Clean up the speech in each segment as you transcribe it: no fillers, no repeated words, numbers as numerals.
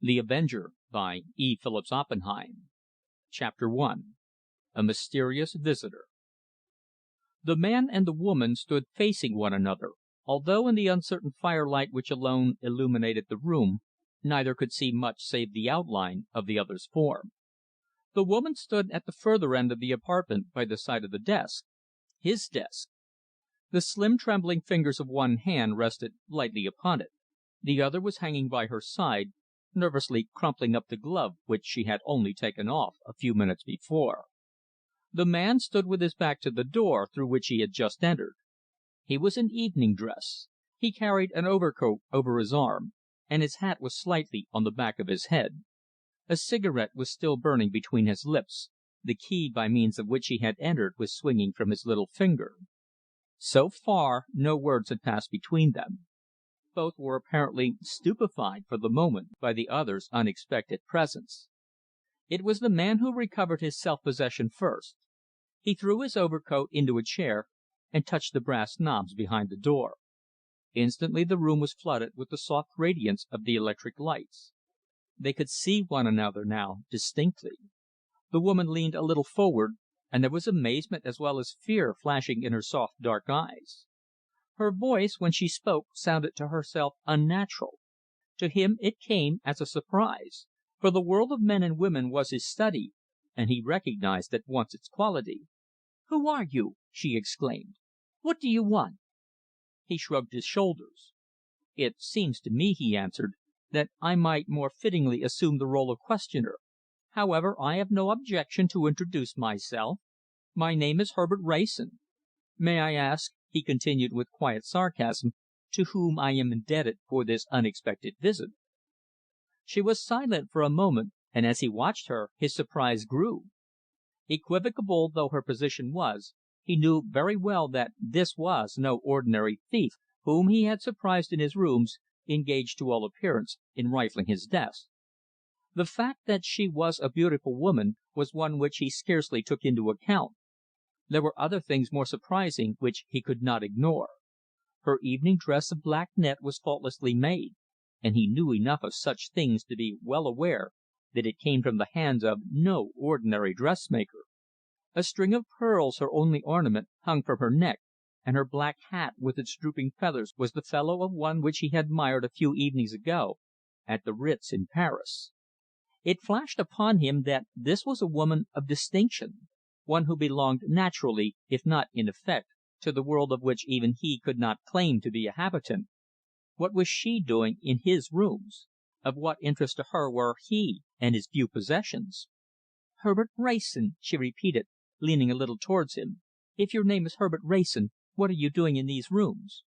The Avenger by Phillips Oppenheim. Chapter 1. A Mysterious Visitor. The man and the woman stood facing one another, although in the uncertain firelight which alone illuminated the room, neither could see much save the outline of the other's form. The woman stood at the further end of the apartment by the side of the desk his desk. The slim trembling fingers of one hand rested lightly upon it. The other was hanging by her side, nervously crumpling up the glove which she had only taken off a few minutes before. The man stood with his back to the door through which he had just entered. He was in evening dress. He carried an overcoat over his arm, and his hat was slightly on the back of his head. A cigarette was still burning between his lips, the key by means of which he had entered was swinging from his little finger. So far, no words had passed between them. Both were apparently stupefied for the moment by the other's unexpected presence. It was the man who recovered his self-possession first. He threw his overcoat into a chair and touched the brass knobs behind the door. Instantly the room was flooded with the soft radiance of the electric lights. They could see one another now distinctly. The woman leaned a little forward, and there was amazement as well as fear flashing in her soft dark eyes. Her voice, when she spoke, sounded to herself unnatural. To him it came as a surprise, for the world of men and women was his study, and he recognized at once its quality. "Who are you?" she exclaimed. "What do you want?" He shrugged his shoulders. "It seems to me," he answered, "that I might more fittingly assume the role of questioner. However, I have no objection to introduce myself. My name is Herbert Wrayson. May I ask," he continued with quiet sarcasm, "to whom I am indebted for this unexpected visit?" She was silent for a moment, and as he watched her, his surprise grew. Equivocal though her position was, he knew very well that this was no ordinary thief whom he had surprised in his rooms, engaged to all appearance in rifling his desk. The fact that she was a beautiful woman was one which he scarcely took into account. There were other things more surprising which he could not ignore. Her evening dress of black net was faultlessly made, and he knew enough of such things to be well aware that it came from the hands of no ordinary dressmaker. A string of pearls, her only ornament, hung from her neck, and her black hat with its drooping feathers was the fellow of one which he had admired a few evenings ago at the Ritz in Paris. It flashed upon him that this was a woman of distinction, one who belonged naturally, if not in effect, to the world of which even he could not claim to be a habitant. What was she doing in his rooms? Of what interest to her were he and his few possessions? "Herbert Wrayson," she repeated, leaning a little towards him. "If your name is Herbert Wrayson, what are you doing in these rooms?"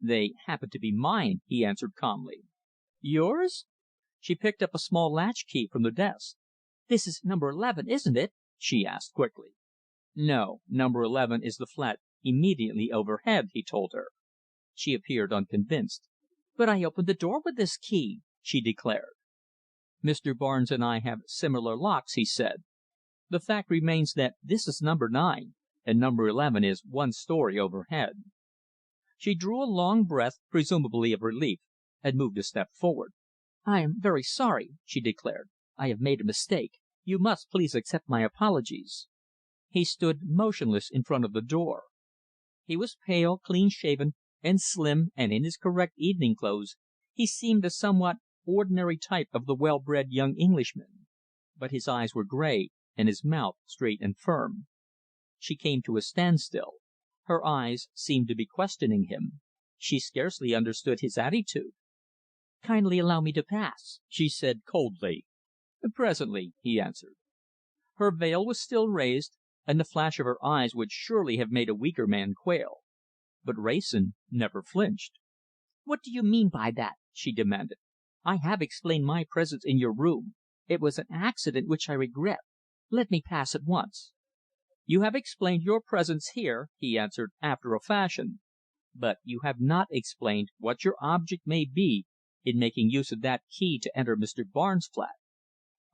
"They happen to be mine," he answered calmly. "Yours?" She picked up a small latch key from the desk. "This is number 11, isn't it?" she asked quickly. "No, number 11 is the flat immediately overhead," he told her. She appeared unconvinced. "But I opened the door with this key," she declared. "Mr. Barnes and I have similar locks," he said. "The fact remains that this is number 9, and number 11 is one story overhead." She drew a long breath, presumably of relief, and moved a step forward. "I am very sorry," she declared. "I have made a mistake. You must please accept my apologies." He stood motionless in front of the door. He was pale, clean shaven, and slim, and in his correct evening clothes he seemed a somewhat ordinary type of the well bred young Englishman. But his eyes were grey, and his mouth straight and firm. She came to a standstill. Her eyes seemed to be questioning him. She scarcely understood his attitude. "Kindly allow me to pass," she said coldly. "Presently," he answered. Her veil was still raised, and the flash of her eyes would surely have made a weaker man quail. But Wrayson never flinched. "What do you mean by that?" she demanded. "I have explained my presence in your room. It was an accident which I regret. Let me pass at once." "You have explained your presence here," he answered, "after a fashion. But you have not explained what your object may be in making use of that key to enter Mr. Barnes' flat.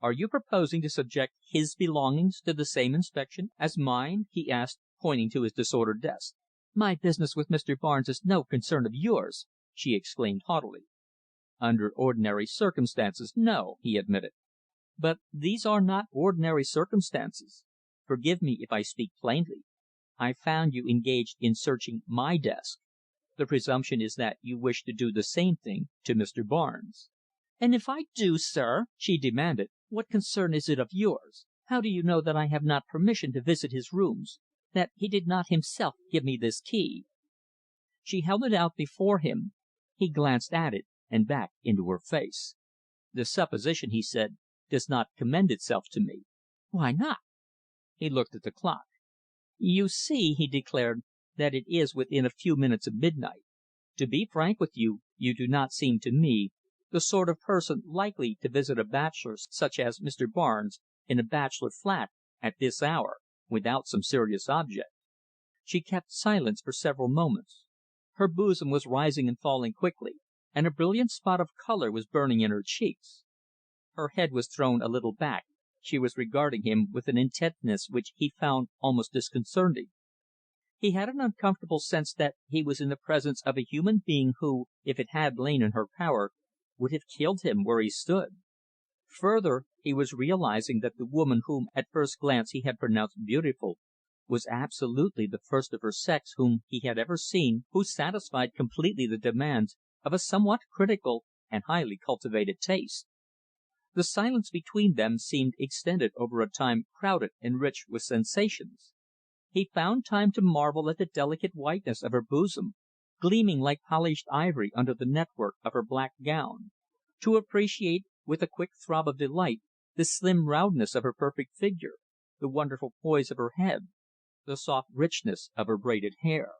Are you proposing to subject his belongings to the same inspection as mine?" he asked, pointing to his disordered desk. "My business with Mr. Barnes is no concern of yours," she exclaimed haughtily. "Under ordinary circumstances, no," he admitted. "But these are not ordinary circumstances. Forgive me if I speak plainly. I found you engaged in searching my desk. The presumption is that you wish to do the same thing to Mr. Barnes." "And if I do, sir," she demanded, "what concern is it of yours? How do you know that I have not permission to visit his rooms, that he did not himself give me this key?" She held it out before him. He glanced at it and back into her face. "The supposition," he said, "does not commend itself to me." "Why not?" He looked at the clock. "You see," he declared, "that it is within a few minutes of midnight. To be frank with you, you do not seem to me the sort of person likely to visit a bachelor such as Mr. Barnes in a bachelor flat at this hour without some serious object." She kept silence for several moments. Her bosom was rising and falling quickly, and a brilliant spot of colour was burning in her cheeks. Her head was thrown a little back, she was regarding him with an intentness which he found almost disconcerting. He had an uncomfortable sense that he was in the presence of a human being who, if it had lain in her power, would have killed him where he stood. Further, he was realizing that the woman whom at first glance he had pronounced beautiful was absolutely the first of her sex whom he had ever seen who satisfied completely the demands of a somewhat critical and highly cultivated taste. The silence between them seemed extended over a time crowded and rich with sensations. He found time to marvel at the delicate whiteness of her bosom, gleaming like polished ivory under the network of her black gown, to appreciate with a quick throb of delight the slim roundness of her perfect figure, the wonderful poise of her head, the soft richness of her braided hair.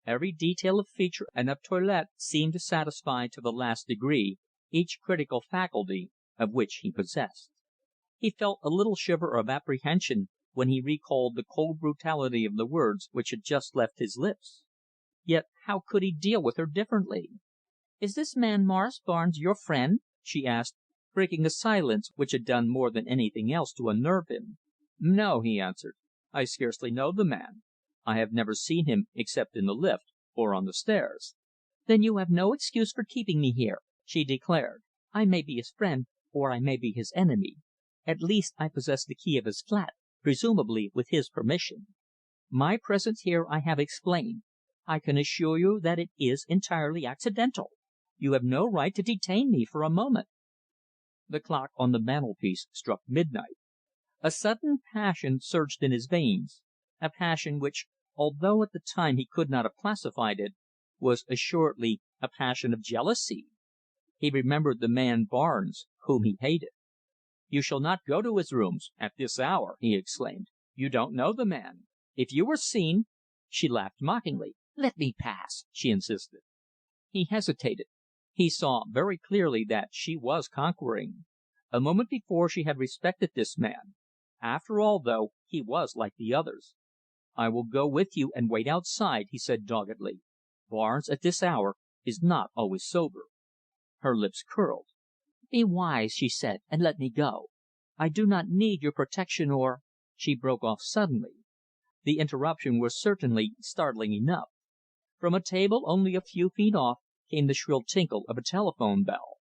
Every detail of feature and of toilette seemed to satisfy to the last degree each critical faculty of which he possessed. He felt a little shiver of apprehension when he recalled the cold brutality of the words which had just left his lips. Yet how could he deal with her differently? "Is this man Morris Barnes your friend?" she asked, breaking a silence which had done more than anything else to unnerve him. "No," he answered. "I scarcely know the man. I have never seen him except in the lift or on the stairs." "Then you have no excuse for keeping me here," she declared. "I may be his friend, or I may be his enemy. At least I possess the key of his flat, presumably with his permission. My presence here I have explained. I can assure you that it is entirely accidental. You have no right to detain me for a moment." The clock on the mantelpiece struck midnight. A sudden passion surged in his veins, a passion which, although at the time he could not have classified it, was assuredly a passion of jealousy. He remembered the man Barnes, whom he hated. "You shall not go to his rooms at this hour!" he exclaimed. "You don't know the man. If you were seen—" She laughed mockingly. "Let me pass," she insisted. He hesitated. He saw very clearly that she was conquering. A moment before she had respected this man. After all, though, he was like the others. "I will go with you and wait outside," he said doggedly. "Barnes, at this hour, is not always sober." Her lips curled. "Be wise," she said, "and let me go. I do not need your protection or—" She broke off suddenly. The interruption was certainly startling enough. From a table only a few feet off came the shrill tinkle of a telephone bell.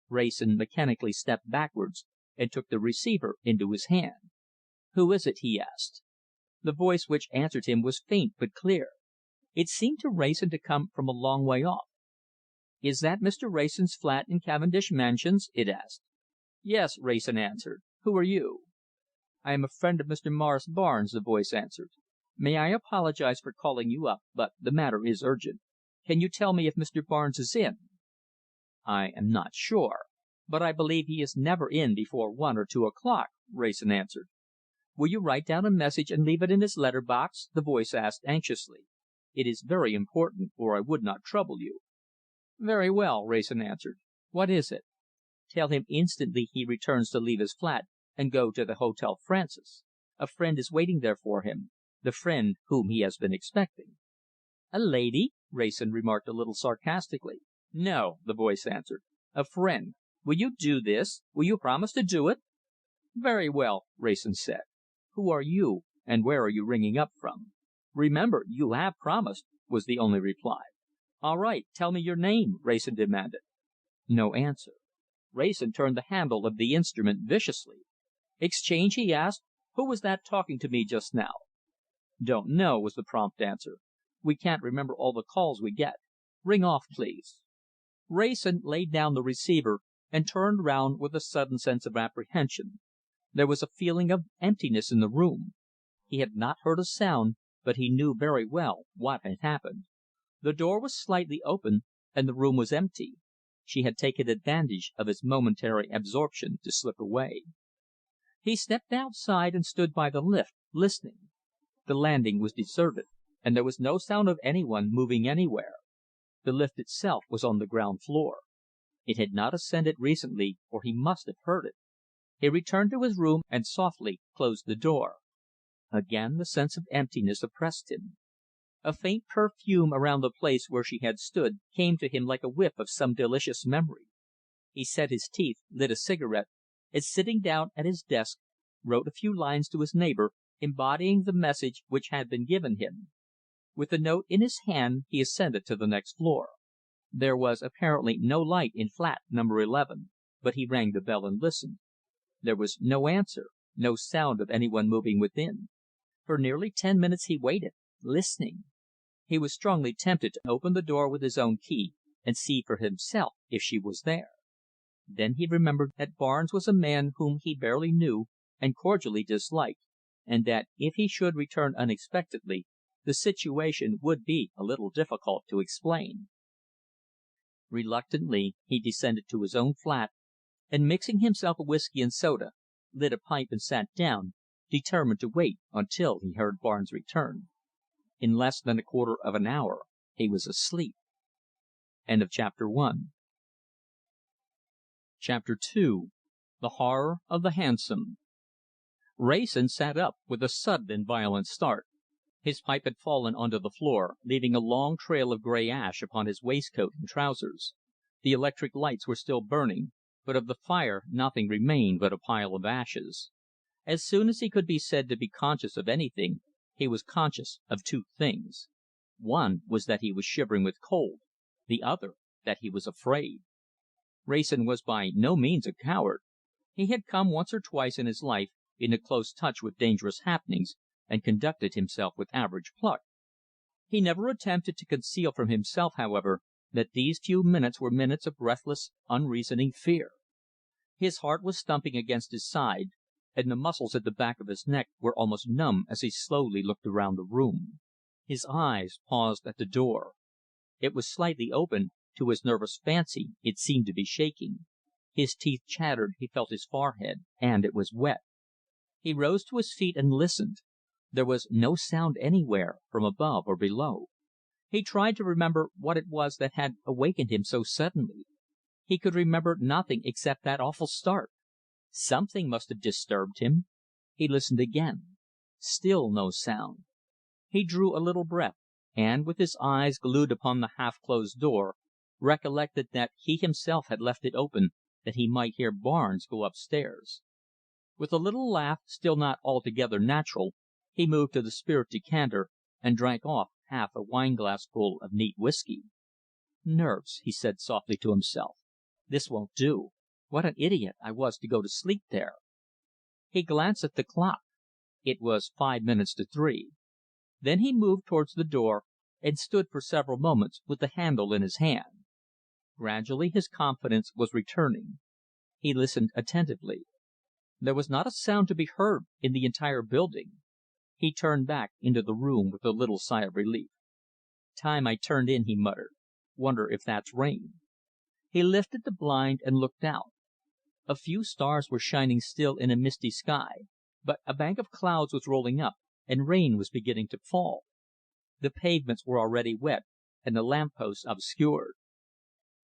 Wrayson mechanically stepped backwards and took the receiver into his hand. "Who is it?" he asked. The voice which answered him was faint but clear. It seemed to Wrayson to come from a long way off. "Is that Mr. Wrayson's flat in Cavendish Mansions?" it asked. "Yes," Wrayson answered. "Who are you?" "I am a friend of Mr. Morris Barnes," the voice answered. "May I apologize for calling you up, but the matter is urgent. Can you tell me if Mr. Barnes is in?" "I am not sure, but I believe he is never in before 1 or 2 o'clock," Wrayson answered. "Will you write down a message and leave it in his letter box?" the voice asked anxiously. "It is very important, or I would not trouble you." "Very well," Wrayson answered. "What is it?" "Tell him instantly he returns to leave his flat and go to the Hotel Francis. A friend is waiting there for him, the friend whom he has been expecting." "A lady?" Wrayson remarked a little sarcastically. "No," the voice answered. "A friend. Will you do this? Will you promise to do it?" "Very well," Wrayson said. "Who are you, and where are you ringing up from?" "Remember, you have promised," was the only reply. "All right. Tell me your name," Wrayson demanded. No answer. Wrayson turned the handle of the instrument viciously. "Exchange?" he asked. "Who was that talking to me just now?" "Don't know," was the prompt answer. "We can't remember all the calls we get. Ring off, please." Wrayson laid down the receiver and turned round with a sudden sense of apprehension. There was a feeling of emptiness in the room. He had not heard a sound, but he knew very well what had happened. The door was slightly open, and the room was empty. She had taken advantage of his momentary absorption to slip away. He stepped outside and stood by the lift, listening. The landing was deserted, and there was no sound of any one moving anywhere. The lift itself was on the ground floor. It had not ascended recently, or he must have heard it. He returned to his room and softly closed the door. Again the sense of emptiness oppressed him. A faint perfume around the place where she had stood came to him like a whiff of some delicious memory. He set his teeth, lit a cigarette, and sitting down at his desk, wrote a few lines to his neighbour, embodying the message which had been given him. With the note in his hand, he ascended to the next floor. There was apparently no light in flat number 11, but he rang the bell and listened. There was no answer, no sound of any one moving within. For nearly 10 minutes he waited, listening. He was strongly tempted to open the door with his own key and see for himself if she was there. Then he remembered that Barnes was a man whom he barely knew and cordially disliked, and that if he should return unexpectedly, the situation would be a little difficult to explain. Reluctantly he descended to his own flat, and mixing himself a whisky and soda, lit a pipe and sat down, determined to wait until he heard Barnes return. In less than a quarter of an hour he was asleep. Chapter 2. The Horror of the Hansom. Wrayson sat up with a sudden and violent start. His pipe had fallen on to the floor, leaving a long trail of grey ash upon his waistcoat and trousers. The electric lights were still burning, but of the fire nothing remained but a pile of ashes. As soon as he could be said to be conscious of anything, he was conscious of two things. One was that he was shivering with cold, the other that he was afraid. Wrayson was by no means a coward. He had come once or twice in his life into close touch with dangerous happenings, and conducted himself with average pluck. He never attempted to conceal from himself, however, that these few minutes were minutes of breathless, unreasoning fear. His heart was thumping against his side, and the muscles at the back of his neck were almost numb as he slowly looked around the room. His eyes paused at the door. It was slightly open. To his nervous fancy it seemed to be shaking. His teeth chattered, he felt his forehead, and it was wet. He rose to his feet and listened. There was no sound anywhere, from above or below. He tried to remember what it was that had awakened him so suddenly. He could remember nothing except that awful start. Something must have disturbed him. He listened again. Still no sound. He drew a little breath, and, with his eyes glued upon the half-closed door, recollected that he himself had left it open that he might hear Barnes go upstairs. With a little laugh, still not altogether natural, he moved to the spirit decanter and drank off half a wineglassful of neat whisky. "Nerves," he said softly to himself. "This won't do. What an idiot I was to go to sleep there." He glanced at the clock. It was 5 minutes to 3. Then he moved towards the door, and stood for several moments with the handle in his hand. Gradually his confidence was returning. He listened attentively. There was not a sound to be heard in the entire building. He turned back into the room with a little sigh of relief. "Time I turned in," he muttered. "Wonder if that's rain." He lifted the blind and looked out. A few stars were shining still in a misty sky, but a bank of clouds was rolling up, and rain was beginning to fall. The pavements were already wet, and the lamp posts obscured.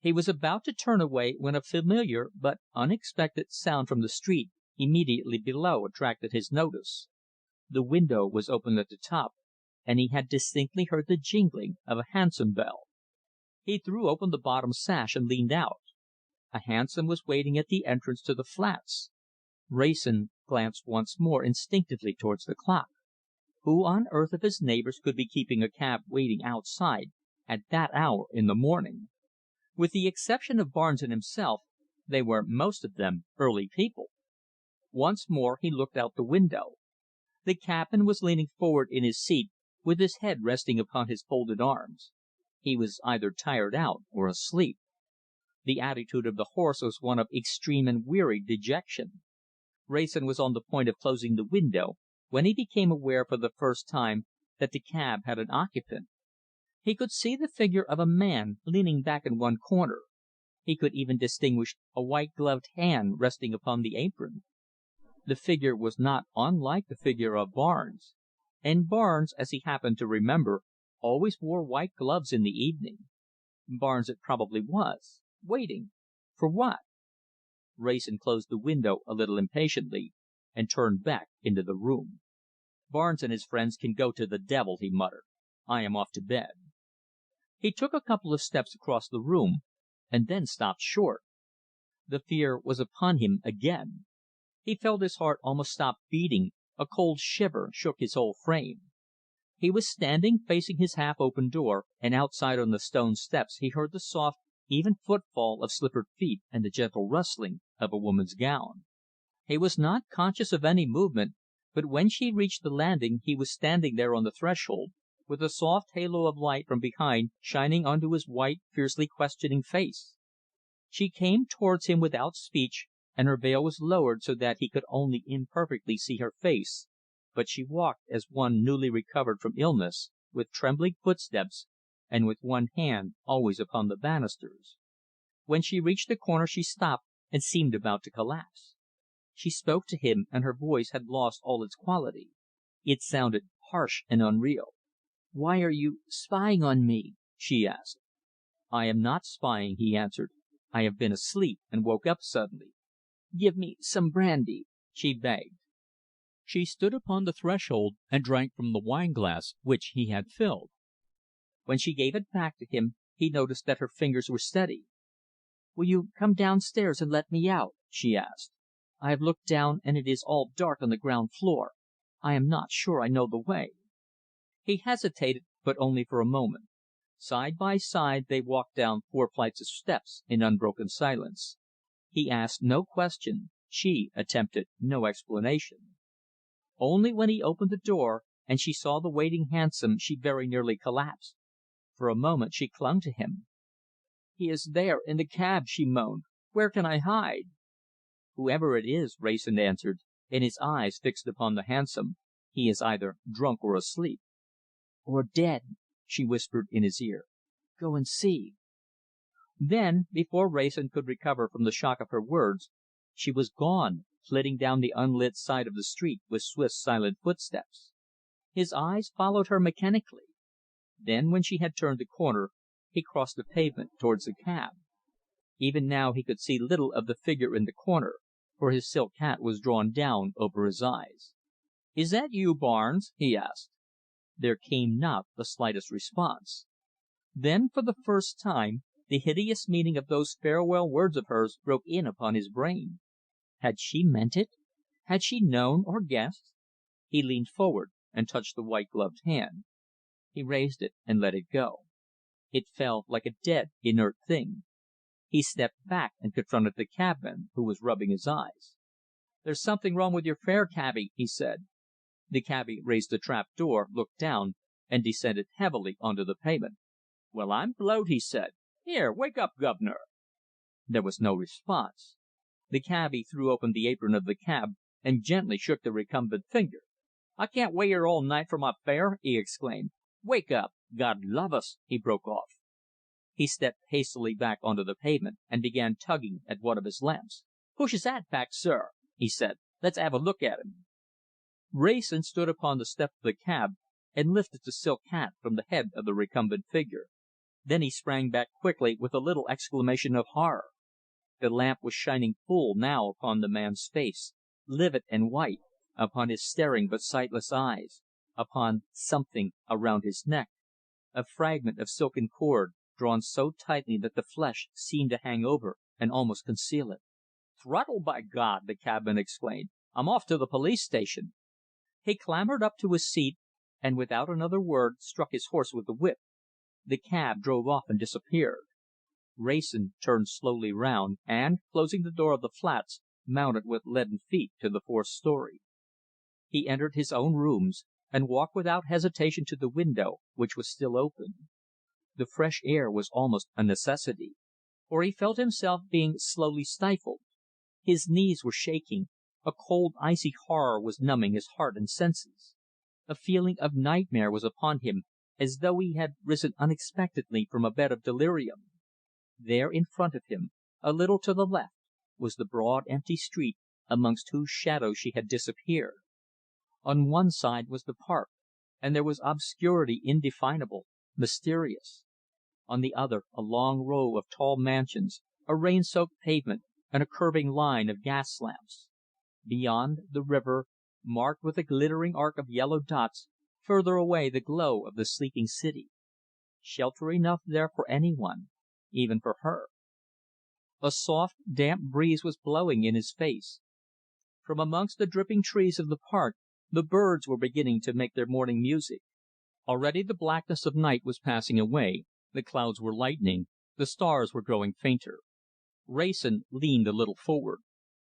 He was about to turn away when a familiar but unexpected sound from the street immediately below attracted his notice. The window was open at the top, and he had distinctly heard the jingling of a hansom bell. He threw open the bottom sash and leaned out. A hansom was waiting at the entrance to the flats. Wrayson glanced once more instinctively towards the clock. Who on earth of his neighbours could be keeping a cab waiting outside at that hour in the morning? With the exception of Barnes and himself, they were most of them early people. Once more he looked out the window. The cabman was leaning forward in his seat, with his head resting upon his folded arms. He was either tired out or asleep. The attitude of the horse was one of extreme and wearied dejection. Wrayson was on the point of closing the window, when he became aware for the first time that the cab had an occupant. He could see the figure of a man leaning back in one corner. He could even distinguish a white gloved hand resting upon the apron. The figure was not unlike the figure of Barnes, and Barnes, as he happened to remember, always wore white gloves in the evening. Barnes it probably was. Waiting. For what? Wrayson closed the window a little impatiently, and turned back into the room. "Barnes and his friends can go to the devil," he muttered. "I am off to bed." He took a couple of steps across the room, and then stopped short. The fear was upon him again. He felt his heart almost stop beating, a cold shiver shook his whole frame. He was standing facing his half open door, and outside on the stone steps he heard the soft, even footfall of slippered feet and the gentle rustling of a woman's gown. He was not conscious of any movement, but when she reached the landing he was standing there on the threshold, with the soft halo of light from behind shining onto his white, fiercely questioning face. She came towards him without speech, and her veil was lowered so that he could only imperfectly see her face, but she walked as one newly recovered from illness, with trembling footsteps, and with one hand always upon the banisters. When she reached the corner she stopped and seemed about to collapse. She spoke to him, and her voice had lost all its quality. It sounded harsh and unreal. "Why are you spying on me?" she asked. "I am not spying," he answered. "I have been asleep, and woke up suddenly." "Give me some brandy," she begged. She stood upon the threshold and drank from the wineglass which he had filled. When she gave it back to him, he noticed that her fingers were steady. "Will you come downstairs and let me out?" she asked. "I have looked down, and it is all dark on the ground floor. I am not sure I know the way." He hesitated, but only for a moment. Side by side they walked down 4 flights of steps in unbroken silence. He asked no question, she attempted no explanation. Only when he opened the door and she saw the waiting hansom she very nearly collapsed. For a moment she clung to him. "He is there, in the cab," she moaned. "Where can I hide?" "Whoever it is," Wrayson answered, and his eyes fixed upon the hansom, "he is either drunk or asleep." "Or dead," she whispered in his ear. "Go and see." Then, before Wrayson could recover from the shock of her words, she was gone, flitting down the unlit side of the street with swift, silent footsteps. His eyes followed her mechanically. Then, when she had turned the corner, he crossed the pavement towards the cab. Even now he could see little of the figure in the corner, for his silk hat was drawn down over his eyes. "Is that you, Barnes?" he asked. There came not the slightest response. Then, for the first time, the hideous meaning of those farewell words of hers broke in upon his brain. Had she meant it? Had she known or guessed? He leaned forward and touched the white gloved hand. He raised it and let it go. It fell like a dead, inert thing. He stepped back and confronted the cabman, who was rubbing his eyes. "There's something wrong with your fare, cabby," he said. The cabby raised the trap door, looked down, and descended heavily onto the pavement. "Well, I'm blowed!" he said. "Here, wake up, guv'nor!" There was no response. The cabby threw open the apron of the cab and gently shook the recumbent figure. "I can't wait here all night for my fare!" he exclaimed. "Wake up! God love us!" he broke off. He stepped hastily back onto the pavement and began tugging at one of his lamps. "Push his hat back, sir," he said. "Let's 'ave a look at him." Wrayson stood upon the step of the cab and lifted the silk hat from the head of the recumbent figure. Then he sprang back quickly with a little exclamation of horror. The lamp was shining full now upon the man's face, livid and white, upon his staring but sightless eyes, upon something around his neck, a fragment of silken cord, drawn so tightly that the flesh seemed to hang over and almost conceal it. "Throttle, by God!" the cabman exclaimed. "I'm off to the police station." He clambered up to his seat, and without another word struck his horse with the whip. The cab drove off and disappeared. Wrayson turned slowly round, and, closing the door of the flats, mounted with leaden feet to the fourth story. He entered his own rooms, and walked without hesitation to the window, which was still open. The fresh air was almost a necessity, for he felt himself being slowly stifled. His knees were shaking, a cold icy horror was numbing his heart and senses. A feeling of nightmare was upon him, as though he had risen unexpectedly from a bed of delirium. There, in front of him, a little to the left, was the broad empty street amongst whose shadows she had disappeared. On one side was the park, and there was obscurity indefinable, mysterious. On the other, a long row of tall mansions, a rain-soaked pavement, and a curving line of gas lamps. Beyond, the river, marked with a glittering arc of yellow dots, further away the glow of the sleeping city. Shelter enough there for any one, even for her. A soft, damp breeze was blowing in his face. From amongst the dripping trees of the park, the birds were beginning to make their morning music. Already the blackness of night was passing away, the clouds were lightening, the stars were growing fainter. Wrayson leaned a little forward.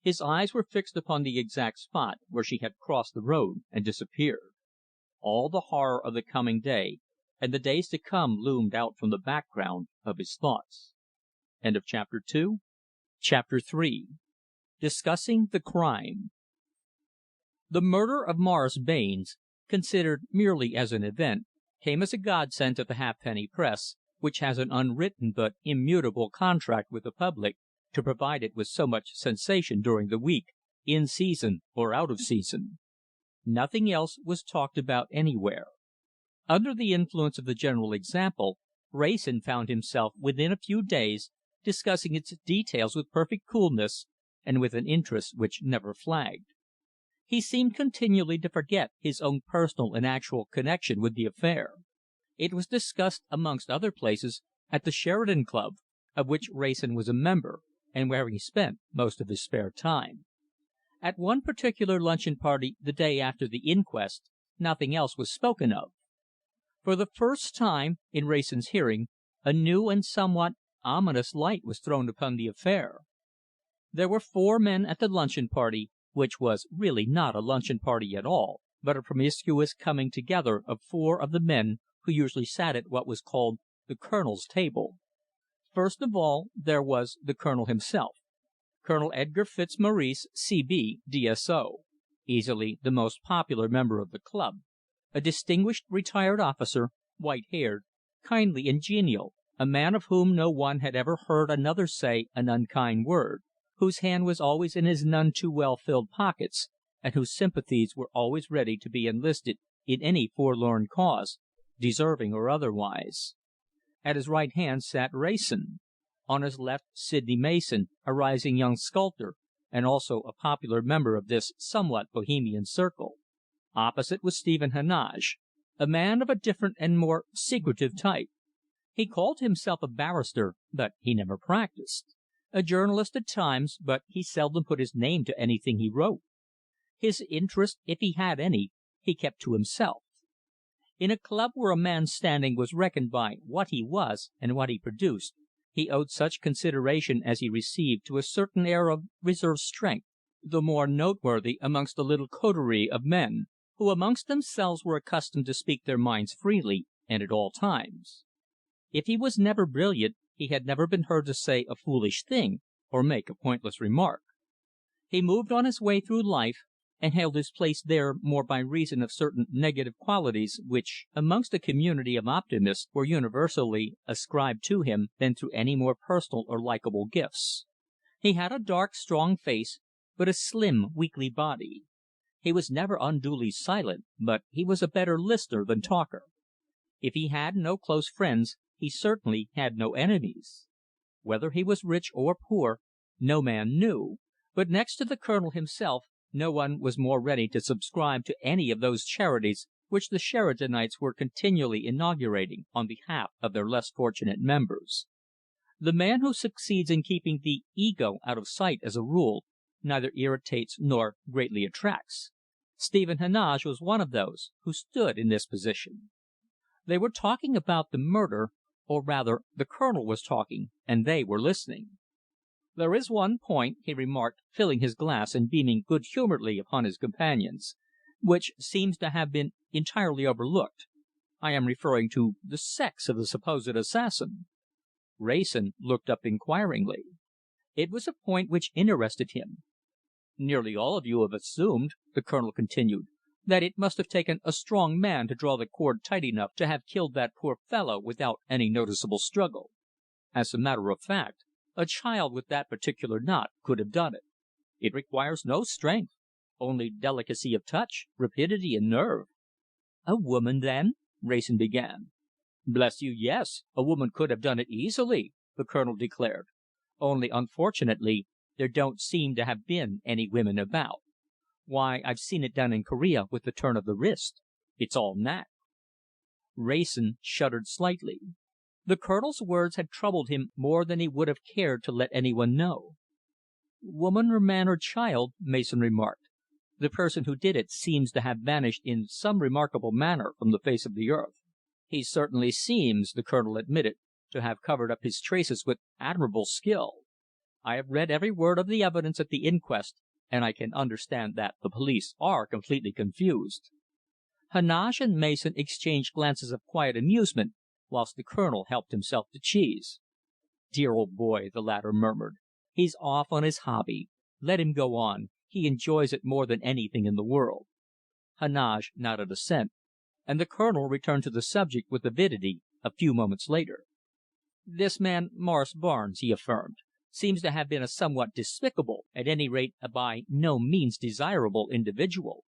His eyes were fixed upon the exact spot where she had crossed the road and disappeared. All the horror of the coming day, and the days to come, loomed out from the background of his thoughts. Chapter 3. Discussing the crime. The murder of Morris Barnes, considered merely as an event, came as a godsend to the halfpenny press, which has an unwritten but immutable contract with the public to provide it with so much sensation during the week, in season or out of season. Nothing else was talked about anywhere. Under the influence of the general example, Wrayson found himself within a few days discussing its details with perfect coolness, and with an interest which never flagged. He seemed continually to forget his own personal and actual connection with the affair. It was discussed, amongst other places, at the Sheridan Club, of which Wrayson was a member, and where he spent most of his spare time. At one particular luncheon party the day after the inquest, nothing else was spoken of. For the first time, in Wrayson's hearing, a new and somewhat ominous light was thrown upon the affair. There were 4 men at the luncheon party, which was really not a luncheon party at all, but a promiscuous coming together of 4 of the men who usually sat at what was called the Colonel's table. First of all, there was the Colonel himself, Colonel Edgar Fitzmaurice, C.B., D.S.O., easily the most popular member of the club, a distinguished retired officer, white-haired, kindly and genial, a man of whom no one had ever heard another say an unkind word, whose hand was always in his none too well filled pockets, and whose sympathies were always ready to be enlisted in any forlorn cause, deserving or otherwise. At his right hand sat Wrayson. On his left, Sydney Mason, a rising young sculptor, and also a popular member of this somewhat bohemian circle. Opposite was Stephen Heneage, a man of a different and more secretive type. He called himself a barrister, but he never practised; a journalist at times, but he seldom put his name to anything he wrote. His interest, if he had any, he kept to himself. In a club where a man's standing was reckoned by what he was and what he produced, he owed such consideration as he received to a certain air of reserved strength, the more noteworthy amongst a little coterie of men, who amongst themselves were accustomed to speak their minds freely and at all times. If he was never brilliant, he had never been heard to say a foolish thing or make a pointless remark. He moved on his way through life, and held his place there more by reason of certain negative qualities which, amongst a community of optimists, were universally ascribed to him, than through any more personal or likable gifts. He had a dark, strong face, but a slim, weakly body. He was never unduly silent, but he was a better listener than talker. If he had no close friends, he certainly had no enemies. Whether he was rich or poor, no man knew, but next to the Colonel himself, no one was more ready to subscribe to any of those charities which the Sheridanites were continually inaugurating on behalf of their less fortunate members. The man who succeeds in keeping the ego out of sight as a rule, neither irritates nor greatly attracts. Stephen Heneage was one of those who stood in this position. They were talking about the murder, Or rather, the Colonel was talking, and they were listening. "There is one point," he remarked, filling his glass and beaming good humouredly upon his companions, "which seems to have been entirely overlooked. I am referring to the sex of the supposed assassin." Wrayson looked up inquiringly. It was a point which interested him. "Nearly all of you have assumed," the Colonel continued, "that it must have taken a strong man to draw the cord tight enough to have killed that poor fellow without any noticeable struggle. As a matter of fact, a child with that particular knot could have done it. It requires no strength, only delicacy of touch, rapidity and nerve." "A woman, then?" Wrayson began. "Bless you, yes! A woman could have done it easily," the Colonel declared. "Only, unfortunately, there don't seem to have been any women about. Why, I've seen it done in Korea with the turn of the wrist. It's all knack." Wrayson shuddered slightly. The Colonel's words had troubled him more than he would have cared to let any one know. "Woman or man or child," Mason remarked, "the person who did it seems to have vanished in some remarkable manner from the face of the earth." "He certainly seems," the Colonel admitted, "to have covered up his traces with admirable skill. I have read every word of the evidence at the inquest, and I can understand that the police are completely confused." Heneage and Mason exchanged glances of quiet amusement, whilst the Colonel helped himself to cheese. "Dear old boy," the latter murmured. "He's off on his hobby. Let him go on. He enjoys it more than anything in the world." Heneage nodded assent, and the Colonel returned to the subject with avidity a few moments later. "This man Morris Barnes," he affirmed, "seems to have been a somewhat despicable, at any rate a by no means desirable individual.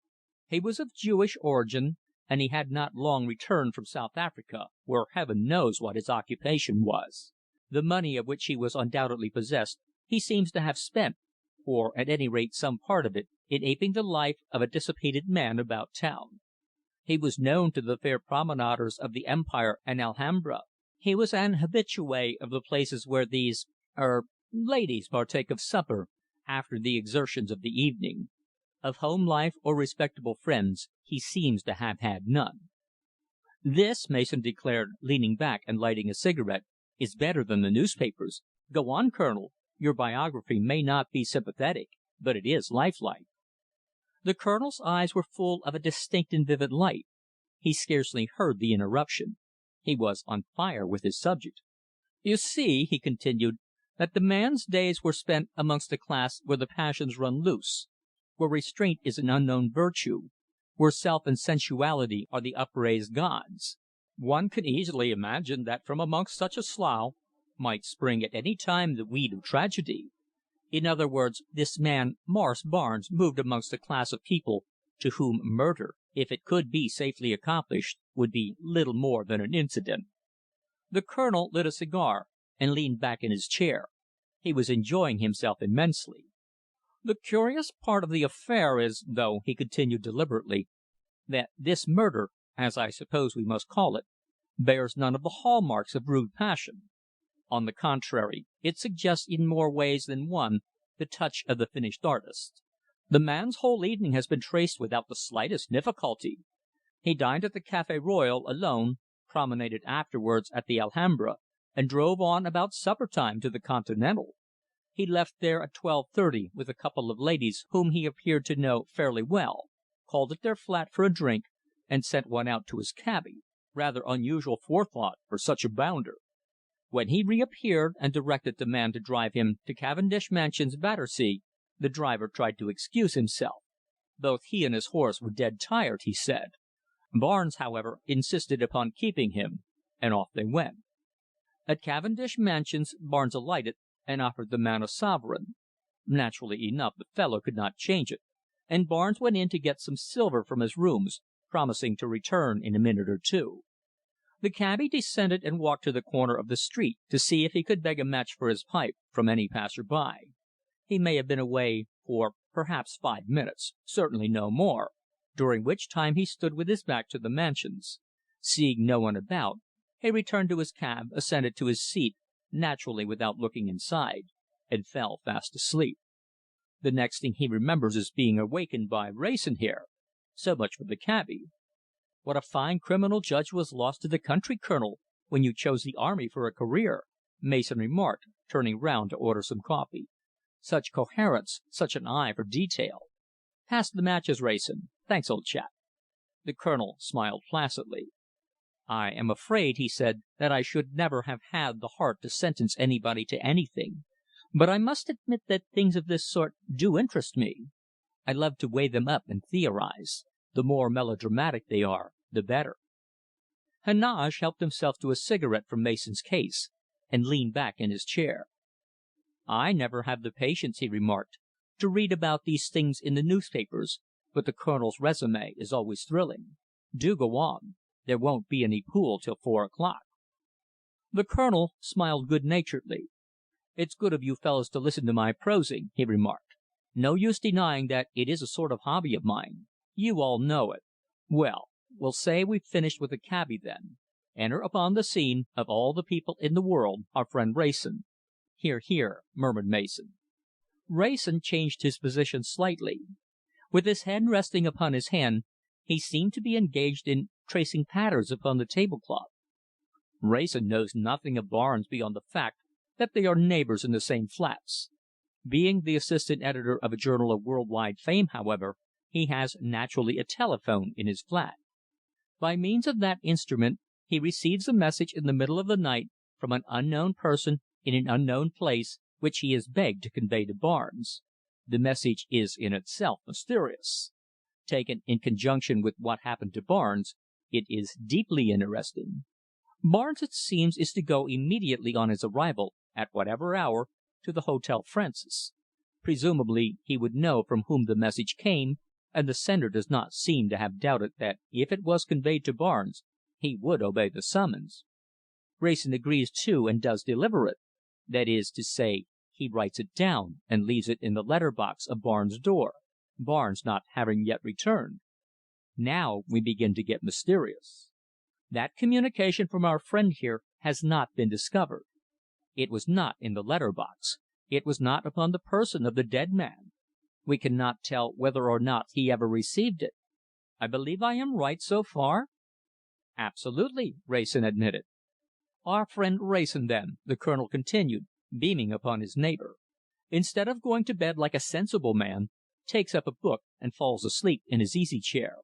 He was of Jewish origin, and he had not long returned from South Africa, where heaven knows what his occupation was. The money of which he was undoubtedly possessed he seems to have spent, or at any rate some part of it, in aping the life of a dissipated man about town. He was known to the fair promenaders of the Empire and Alhambra. He was an habitué of the places where these ladies partake of supper after the exertions of the evening. Of home life or respectable friends he seems to have had none." "This," Mason declared, leaning back and lighting a cigarette, "is better than the newspapers. Go on, Colonel. Your biography may not be sympathetic, but it is lifelike." The Colonel's eyes were full of a distinct and vivid light. He scarcely heard the interruption. He was on fire with his subject. "You see," he continued, "that the man's days were spent amongst a class where the passions run loose, where restraint is an unknown virtue, where self and sensuality are the upraised gods. One can easily imagine that from amongst such a slough might spring at any time the weed of tragedy. In other words, this man Morris Barnes moved amongst a class of people to whom murder, if it could be safely accomplished, would be little more than an incident." The Colonel lit a cigar and leaned back in his chair. He was enjoying himself immensely. "The curious part of the affair is, though," he continued deliberately, "that this murder, as I suppose we must call it, bears none of the hall marks of rude passion. On the contrary, it suggests in more ways than one the touch of the finished artist. The man's whole evening has been traced without the slightest difficulty. He dined at the Café Royal alone, promenaded afterwards at the Alhambra, and drove on about supper time to the Continental. He left there at 12:30 with a couple of ladies whom he appeared to know fairly well, called at their flat for a drink, and sent one out to his cabby rather unusual forethought for such a bounder. When he reappeared and directed the man to drive him to Cavendish Mansions, Battersea, the driver tried to excuse himself. Both he and his horse were dead tired, he said. Barnes, however, insisted upon keeping him, and off they went. At Cavendish Mansions Barnes alighted and offered the man a sovereign. Naturally enough the fellow could not change it, and Barnes went in to get some silver from his rooms, promising to return in a minute or two. The cabby descended and walked to the corner of the street to see if he could beg a match for his pipe from any passer by. He may have been away for perhaps 5 minutes, certainly no more, during which time he stood with his back to the Mansions. Seeing no one about, he returned to his cab, ascended to his seat, naturally without looking inside, and fell fast asleep. The next thing he remembers is being awakened by Wrayson here. So much for the cabby. What a fine criminal judge was lost to the country, Colonel, when you chose the army for a career," Mason remarked, turning round to order some coffee. "Such coherence, such an eye for detail. Pass the matches, Wrayson. Thanks, old chap." The Colonel smiled placidly. "I am afraid," he said, "that I should never have had the heart to sentence anybody to anything, but I must admit that things of this sort do interest me. I love to weigh them up and theorize. The more melodramatic they are, the better." Heneage helped himself to a cigarette from Mason's case, and leaned back in his chair. "I never have the patience," he remarked, "to read about these things in the newspapers, but the Colonel's résumé is always thrilling. Do go on. There won't be any pool till 4 o'clock." The Colonel smiled good naturedly. "It's good of you fellows to listen to my prosing," he remarked. "No use denying that it is a sort of hobby of mine. You all know it. Well, we'll say we've finished with the cabby then. Enter upon the scene, of all the people in the world, our friend Wrayson." "Hear, hear," murmured Mason. Wrayson changed his position slightly. With his head resting upon his hand, he seemed to be engaged in tracing patterns upon the tablecloth. "Wrayson knows nothing of Barnes beyond the fact that they are neighbours in the same flats. Being the assistant editor of a journal of world wide fame, however, he has naturally a telephone in his flat. By means of that instrument he receives a message in the middle of the night from an unknown person in an unknown place, which he is begged to convey to Barnes. The message is in itself mysterious. Taken in conjunction with what happened to Barnes, it is deeply interesting. Barnes, it seems, is to go immediately on his arrival, at whatever hour, to the Hotel Francis. Presumably he would know from whom the message came, and the sender does not seem to have doubted that if it was conveyed to Barnes, he would obey the summons. Wrayson agrees to and does deliver it. That is to say, he writes it down and leaves it in the letter box of Barnes' door, Barnes not having yet returned. Now we begin to get mysterious. That communication from our friend here has not been discovered. It was not in the letter box. It was not upon the person of the dead man. We cannot tell whether or not he ever received it. I believe I am right so far?" "Absolutely," Wrayson admitted. "Our friend Wrayson, then," the Colonel continued, beaming upon his neighbour, "instead of going to bed like a sensible man, takes up a book and falls asleep in his easy chair.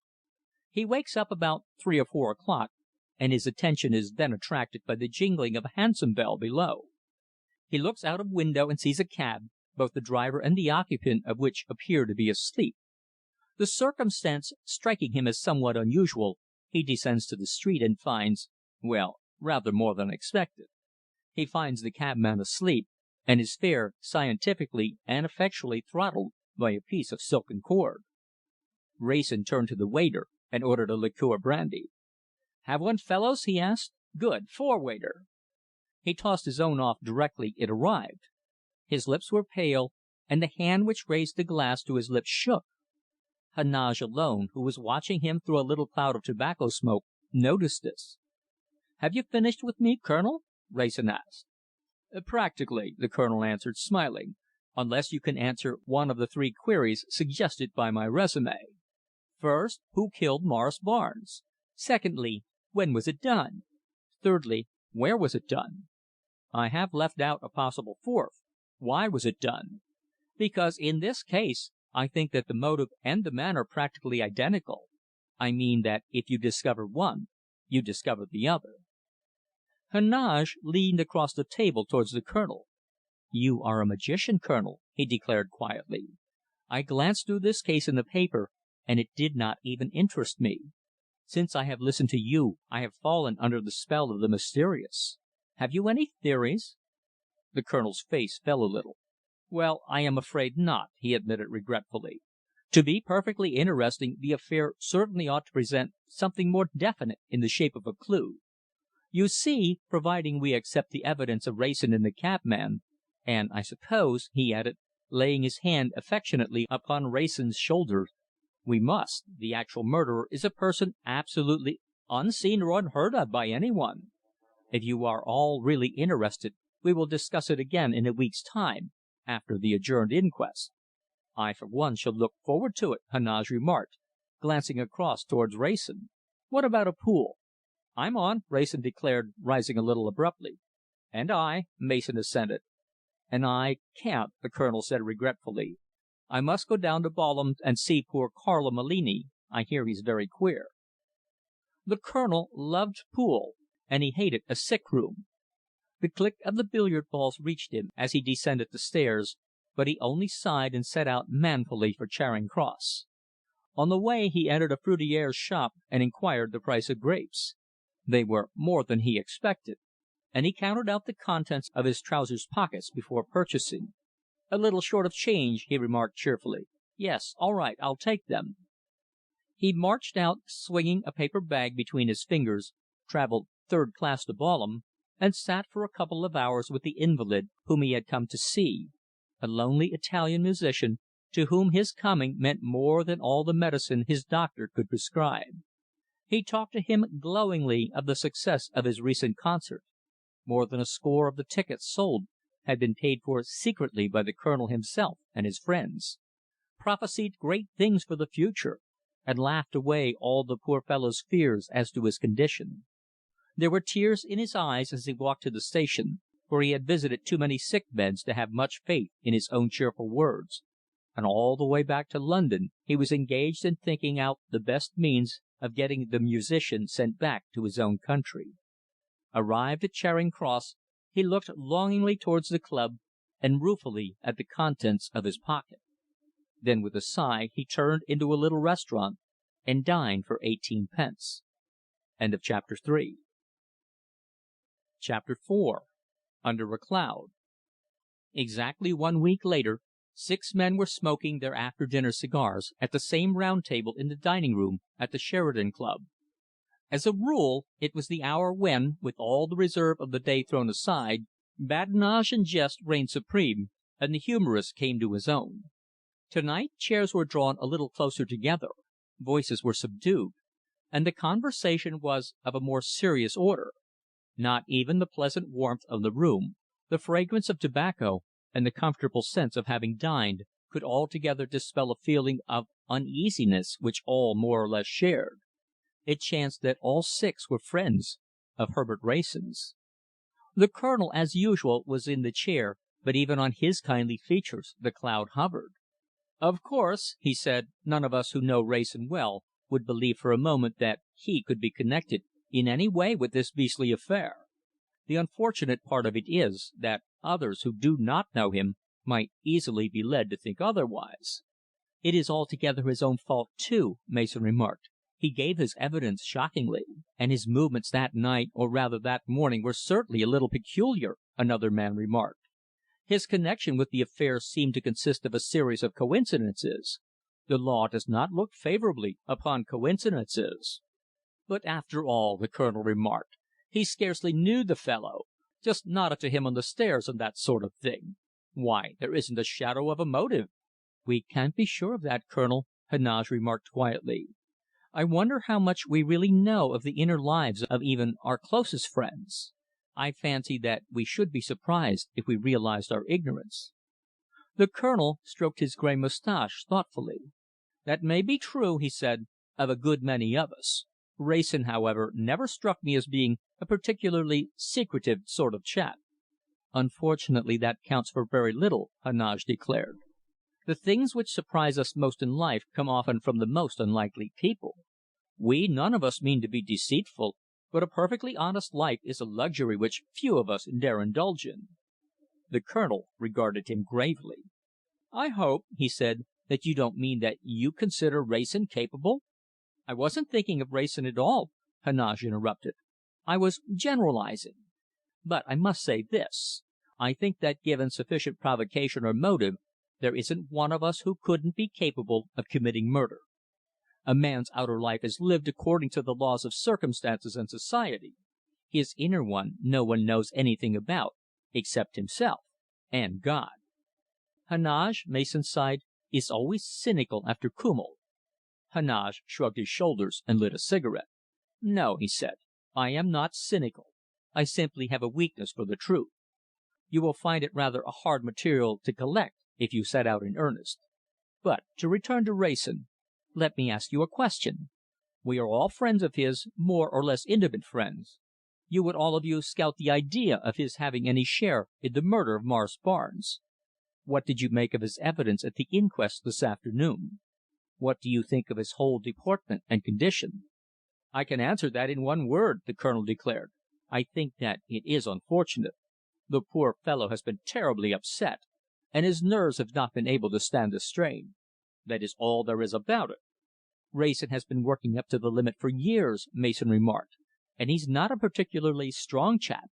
He wakes up about 3 or 4 o'clock, and his attention is then attracted by the jingling of a hansom bell below. He looks out of window and sees a cab, both the driver and the occupant of which appear to be asleep. The circumstance striking him as somewhat unusual, he descends to the street and finds well, rather more than expected. He finds the cabman asleep, and his fare scientifically and effectually throttled by a piece of silken cord." Wrayson turned to the waiter and ordered a liqueur brandy. "Have one, fellows?" he asked. "Good. 4, waiter." He tossed his own off directly it arrived. His lips were pale, and the hand which raised the glass to his lips shook. Heneage alone, who was watching him through a little cloud of tobacco smoke, noticed this. "Have you finished with me, Colonel?" Wrayson asked. "Practically," the Colonel answered, smiling, "unless you can answer one of the 3 queries suggested by my résumé. First, who killed Morris Barnes? Secondly, when was it done? Thirdly, where was it done? I have left out a possible 4th. Why was it done? Because in this case I think that the motive and the man are practically identical. I mean that if you discover one, you discover the other." Heneage leaned across the table towards the Colonel. "You are a magician, Colonel," he declared quietly. "I glanced through this case in the paper, and it did not even interest me. Since I have listened to you, I have fallen under the spell of the mysterious. Have you any theories?" The Colonel's face fell a little. "Well, I am afraid not," he admitted regretfully. "To be perfectly interesting, the affair certainly ought to present something more definite in the shape of a clue. You see, providing we accept the evidence of Wrayson and the cabman, and I suppose," he added, laying his hand affectionately upon Wrayson's shoulder, "we must, the actual murderer is a person absolutely unseen or unheard of by any one. If you are all really interested, we will discuss it again in a week's time, after the adjourned inquest." "I, for one, shall look forward to it," Heneage remarked, glancing across towards Wrayson. "What about a pool?" "I'm on," Wrayson declared, rising a little abruptly. "And I," Mason assented. "And I can't," the Colonel said regretfully. "I must go down to Balham and see poor Carlo Mallini. I hear he's very queer." The Colonel loved pool, and he hated a sick room. The click of the billiard balls reached him as he descended the stairs, but he only sighed and set out manfully for Charing Cross. On the way he entered a fruiterer's shop and inquired the price of grapes. They were more than he expected, and he counted out the contents of his trousers pockets before purchasing. "A little short of change," he remarked cheerfully. "Yes, all right, I'll take them." He marched out, swinging a paper bag between his fingers, travelled third class to Balham, and sat for a couple of hours with the invalid whom he had come to see, a lonely Italian musician to whom his coming meant more than all the medicine his doctor could prescribe. He talked to him glowingly of the success of his recent concert. More than a score of the tickets sold had been paid for secretly by the Colonel himself and his friends, prophesied great things for the future, and laughed away all the poor fellow's fears as to his condition. There were tears in his eyes as he walked to the station, for he had visited too many sick beds to have much faith in his own cheerful words, and all the way back to London he was engaged in thinking out the best means of getting the musician sent back to his own country. Arrived at Charing Cross, he looked longingly towards the club and ruefully at the contents of his pocket. Then with a sigh he turned into a little restaurant and dined for 18 pence. Chapter 4. Under a Cloud. Exactly 1 week later, 6 men were smoking their after-dinner cigars at the same round table in the dining room at the Sheridan Club. As a rule, it was the hour when, with all the reserve of the day thrown aside, badinage and jest reigned supreme, and the humorist came to his own. Tonight chairs were drawn a little closer together, voices were subdued, and the conversation was of a more serious order. Not even the pleasant warmth of the room, the fragrance of tobacco, and the comfortable sense of having dined, could altogether dispel a feeling of uneasiness which all more or less shared. It chanced that all 6 were friends of Herbert Wrayson's. The Colonel, as usual, was in the chair, but even on his kindly features the cloud hovered. "Of course," he said, "none of us who know Wrayson well would believe for a moment that he could be connected in any way with this beastly affair. The unfortunate part of it is, that others who do not know him might easily be led to think otherwise." "It is altogether his own fault, too," Mason remarked. "He gave his evidence shockingly." "And his movements that night, or rather that morning, were certainly a little peculiar," another man remarked. "His connection with the affair seemed to consist of a series of coincidences. The law does not look favourably upon coincidences." "But after all," the Colonel remarked, "he scarcely knew the fellow. Just nodded to him on the stairs and that sort of thing. Why, there isn't a shadow of a motive." "We can't be sure of that, Colonel," Heneage remarked quietly. "I wonder how much we really know of the inner lives of even our closest friends. I fancy that we should be surprised if we realized our ignorance." The Colonel stroked his grey moustache thoughtfully. "That may be true," he said, "of a good many of us. Wrayson, however, never struck me as being a particularly secretive sort of chap." "Unfortunately, that counts for very little," Heneage declared. "The things which surprise us most in life come often from the most unlikely people. We none of us mean to be deceitful, but a perfectly honest life is a luxury which few of us dare indulge in." The Colonel regarded him gravely. "I hope," he said, "that you don't mean that you consider Wrayson capable—" "I wasn't thinking of Wrayson at all," Heneage interrupted. "I was generalizing. But I must say this. I think that given sufficient provocation or motive, there isn't one of us who couldn't be capable of committing murder. A man's outer life is lived according to the laws of circumstances and society. His inner one no one knows anything about except himself and God." "Heneage," Mason sighed, "is always cynical after Kümmel." Heneage shrugged his shoulders and lit a cigarette. "No," he said, "I am not cynical. I simply have a weakness for the truth. You will find it rather a hard material to collect if you set out in earnest. But to return to Wrayson. Let me ask you a question. We are all friends of his, more or less intimate friends. You would all of you scout the idea of his having any share in the murder of Morris Barnes. What did you make of his evidence at the inquest this afternoon? What do you think of his whole deportment and condition?" "I can answer that in one word," the Colonel declared. "I think that it is unfortunate. The poor fellow has been terribly upset, and his nerves have not been able to stand the strain. That is all there is about it." "Wrayson has been working up to the limit for years," Mason remarked, "and he's not a particularly strong chap.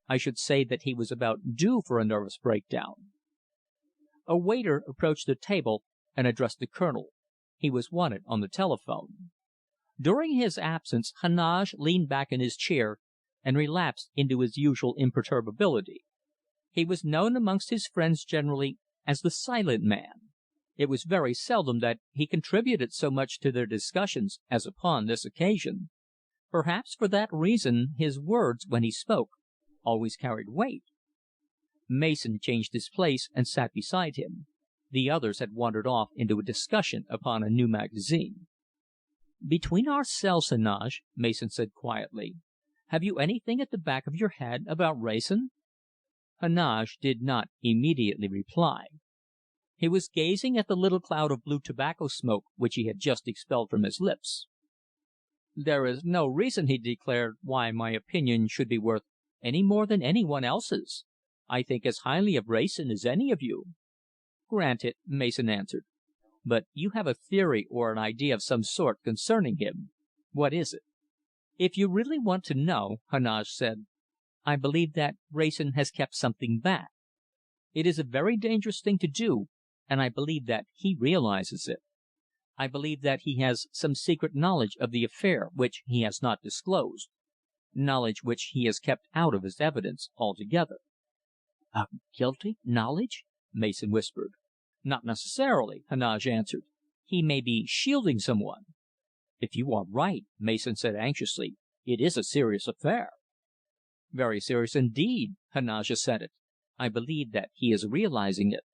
I should say that he was about due for a nervous breakdown." A waiter approached the table and addressed the Colonel. He was wanted on the telephone. During his absence, Heneage leaned back in his chair and relapsed into his usual imperturbability. He was known amongst his friends generally as the silent man. It was very seldom that he contributed so much to their discussions as upon this occasion. Perhaps for that reason his words, when he spoke, always carried weight. Mason changed his place and sat beside him. The others had wandered off into a discussion upon a new magazine. "Between ourselves, Heneage," Mason said quietly, "have you anything at the back of your head about Wrayson?" Heneage did not immediately reply. He was gazing at the little cloud of blue tobacco smoke which he had just expelled from his lips. "There is no reason," he declared, "why my opinion should be worth any more than any one else's. I think as highly of Wrayson as any of you." "Granted," Mason answered. "But you have a theory or an idea of some sort concerning him. What is it?" "If you really want to know," Heneage said, "I believe that Wrayson has kept something back. It is a very dangerous thing to do, and I believe that he realizes it. I believe that he has some secret knowledge of the affair which he has not disclosed, knowledge which he has kept out of his evidence altogether." "A guilty knowledge?" Mason whispered. "Not necessarily," Heneage answered. "He may be shielding some one." "If you are right," Mason said anxiously, "it is a serious affair." "Very serious indeed," Heneage assented. "I believe that he is realizing it."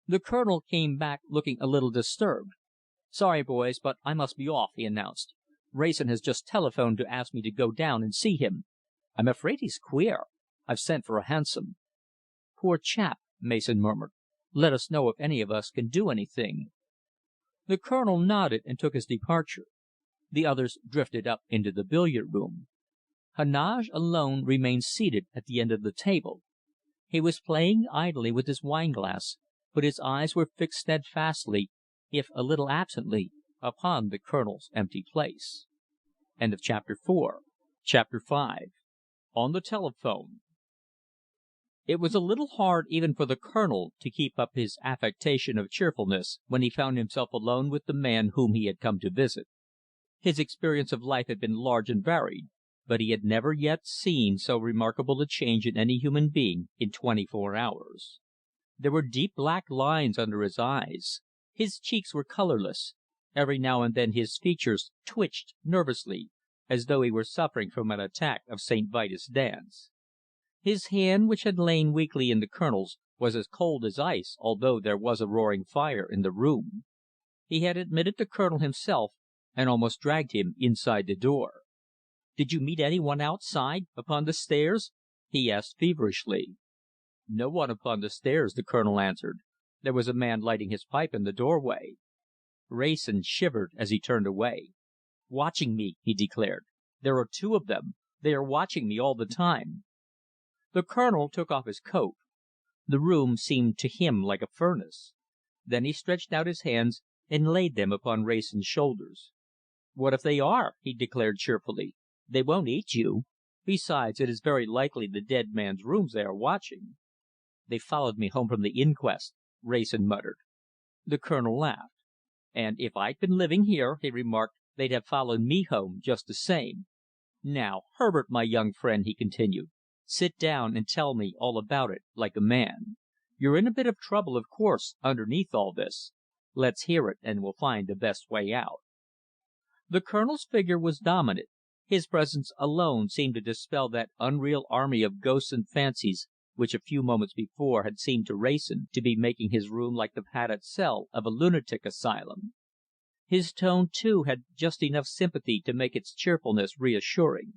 The Colonel came back looking a little disturbed. "Sorry, boys, but I must be off," he announced. "Wrayson has just telephoned to ask me to go down and see him. I'm afraid he's queer. I've sent for a hansom." "Poor chap," Mason murmured. "Let us know if any of us can do anything." The Colonel nodded and took his departure. The others drifted up into the billiard room. Heneage alone remained seated at the end of the table. He was playing idly with his wineglass, but his eyes were fixed steadfastly, if a little absently, upon the Colonel's empty place. Chapter 5. On the Telephone. It was a little hard even for the Colonel to keep up his affectation of cheerfulness when he found himself alone with the man whom he had come to visit. His experience of life had been large and varied, but he had never yet seen so remarkable a change in any human being in 24 hours. There were deep black lines under his eyes. His cheeks were colourless. Every now and then his features twitched nervously, as though he were suffering from an attack of St. Vitus' dance. His hand, which had lain weakly in the Colonel's, was as cold as ice, although there was a roaring fire in the room. He had admitted the Colonel himself, and almost dragged him inside the door. "Did you meet any one outside upon the stairs?" he asked feverishly. "No one upon the stairs," the Colonel answered. "There was a man lighting his pipe in the doorway." Wrayson shivered as he turned away. "Watching me," he declared. "There are two of them. They are watching me all the time." The Colonel took off his coat. The room seemed to him like a furnace. Then he stretched out his hands and laid them upon Wrayson's shoulders. "What if they are?" he declared cheerfully. "They won't eat you. Besides, it is very likely the dead man's rooms they are watching." "They followed me home from the inquest," Wrayson muttered. The Colonel laughed. "And if I'd been living here," he remarked, "they'd have followed me home just the same. Now, Herbert, my young friend," he continued, "sit down and tell me all about it like a man. You're in a bit of trouble, of course, underneath all this. Let's hear it, and we'll find the best way out." The Colonel's figure was dominant. His presence alone seemed to dispel that unreal army of ghosts and fancies which a few moments before had seemed to Wrayson to be making his room like the padded cell of a lunatic asylum. His tone, too, had just enough sympathy to make its cheerfulness reassuring.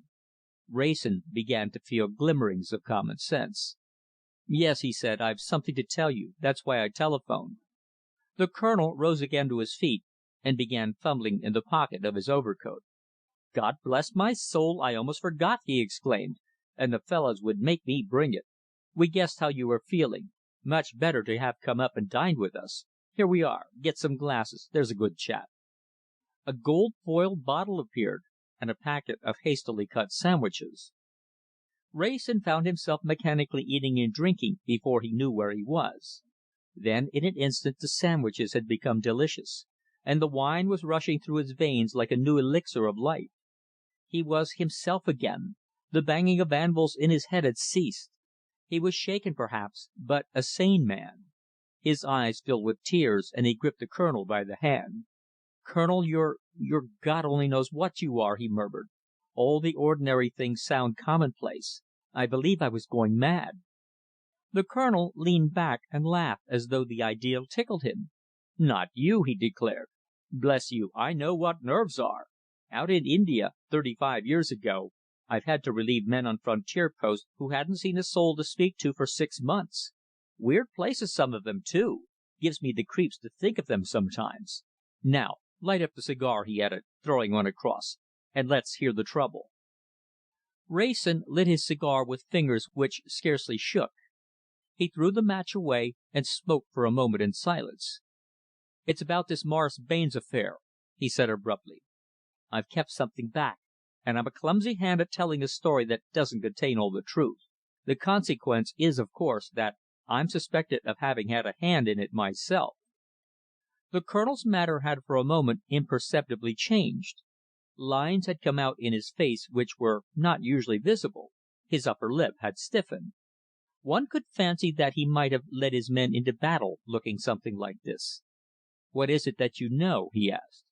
Wrayson began to feel glimmerings of common sense. "Yes," he said, "I've something to tell you. That's why I telephoned." The Colonel rose again to his feet and began fumbling in the pocket of his overcoat. "God bless my soul, I almost forgot!" he exclaimed. "And the fellows would make me bring it. We guessed how you were feeling. Much better to have come up and dined with us. Here we are. Get some glasses, there's a good chap." A gold foiled bottle appeared, and a packet of hastily cut sandwiches. Wrayson found himself mechanically eating and drinking before he knew where he was. Then in an instant the sandwiches had become delicious, and the wine was rushing through his veins like a new elixir of life. He was himself again. The banging of anvils in his head had ceased. He was shaken, perhaps, but a sane man. His eyes filled with tears, and he gripped the Colonel by the hand. "Colonel, you're God only knows what you are," he murmured. "All the ordinary things sound commonplace. I believe I was going mad." The Colonel leaned back and laughed as though the idea tickled him. "Not you," he declared. "Bless you, I know what nerves are. Out in India, 35 years ago, I've had to relieve men on frontier posts who hadn't seen a soul to speak to for 6 months. Weird places some of them, too. Gives me the creeps to think of them sometimes. Now, light up the cigar," he added, throwing one across, "and let's hear the trouble." Wrayson lit his cigar with fingers which scarcely shook. He threw the match away and smoked for a moment in silence. "It's about this Morris Barnes affair," he said abruptly. "I've kept something back, and I'm a clumsy hand at telling a story that doesn't contain all the truth. The consequence is, of course, that I'm suspected of having had a hand in it myself." The Colonel's manner had for a moment imperceptibly changed. Lines had come out in his face which were not usually visible. His upper lip had stiffened. One could fancy that he might have led his men into battle looking something like this. "What is it that you know?" he asked.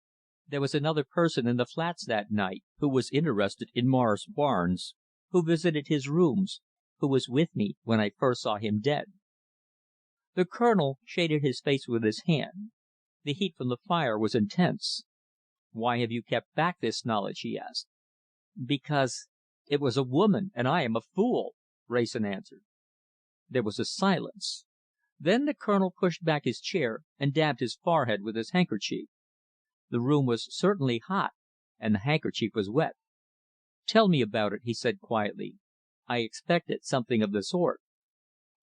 "There was another person in the flats that night who was interested in Morris Barnes, who visited his rooms, who was with me when I first saw him dead." The Colonel shaded his face with his hand. The heat from the fire was intense. "Why have you kept back this knowledge?" he asked. "Because it was a woman, and I am a fool," Wrayson answered. There was a silence. Then the Colonel pushed back his chair and dabbed his forehead with his handkerchief. The room was certainly hot, and the handkerchief was wet. "Tell me about it," he said quietly. "I expected something of the sort."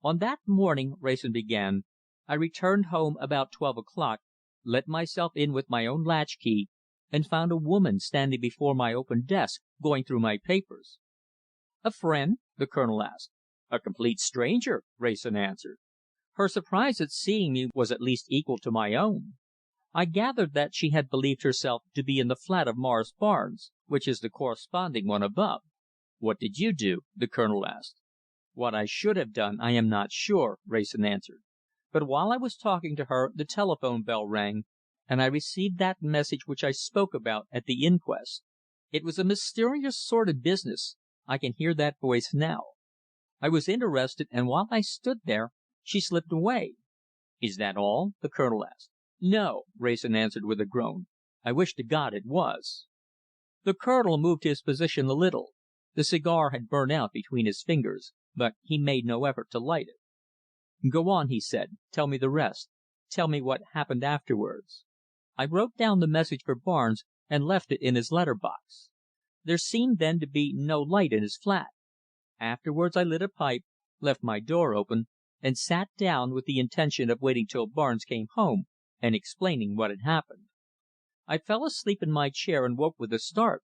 "On that morning," Wrayson began, "I returned home about 12 o'clock, let myself in with my own latchkey, and found a woman standing before my open desk, going through my papers." "A friend?" the Colonel asked. "A complete stranger," Wrayson answered. "Her surprise at seeing me was at least equal to my own. I gathered that she had believed herself to be in the flat of Morris Barnes, which is the corresponding one above." "What did you do?" the Colonel asked. "What I should have done I am not sure," Wrayson answered. "But while I was talking to her the telephone bell rang, and I received that message which I spoke about at the inquest. It was a mysterious sort of business. I can hear that voice now. I was interested, and while I stood there, she slipped away." "Is that all?" the Colonel asked. "No!" Wrayson answered with a groan. "I wish to God it was." The Colonel moved his position a little. The cigar had burnt out between his fingers, but he made no effort to light it. "Go on," he said. "Tell me the rest. Tell me what happened afterwards." "I wrote down the message for Barnes and left it in his letter box. There seemed then to be no light in his flat. Afterwards I lit a pipe, left my door open, and sat down with the intention of waiting till Barnes came home and explaining what had happened. I fell asleep in my chair and woke with a start.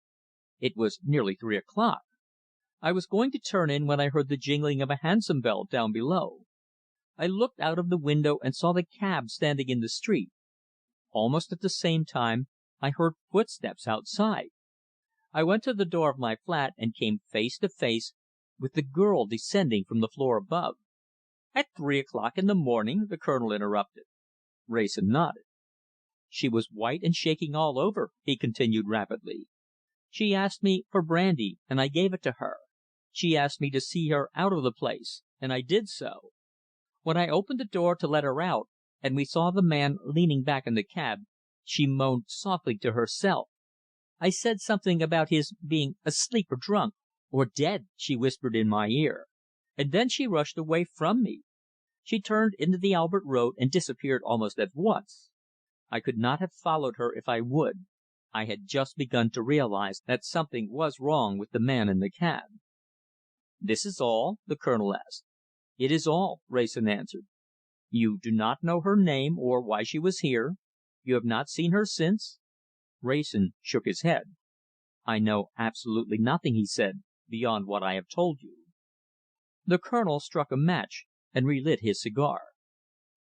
It was nearly 3 o'clock. I was going to turn in when I heard the jingling of a hansom bell down below. I looked out of the window and saw the cab standing in the street. Almost at the same time I heard footsteps outside. I went to the door of my flat and came face to face with the girl descending from the floor above." "At 3 o'clock in the morning?" the Colonel interrupted. Wrayson nodded. "She was white and shaking all over," he continued rapidly. "She asked me for brandy, and I gave it to her. She asked me to see her out of the place, and I did so. When I opened the door to let her out, and we saw the man leaning back in the cab, She moaned softly to herself. I said something about his being asleep or drunk or dead, she whispered in my ear, and then she rushed away from me. She turned into the Albert Road and disappeared almost at once. I could not have followed her if I would. I had just begun to realize that something was wrong with the man in the cab." "This is all?" the Colonel asked. "It is all," Wrayson answered. "You do not know her name, or why she was here? You have not seen her since?" Wrayson shook his head. "I know absolutely nothing," he said, "beyond what I have told you." The Colonel struck a match and relit his cigar.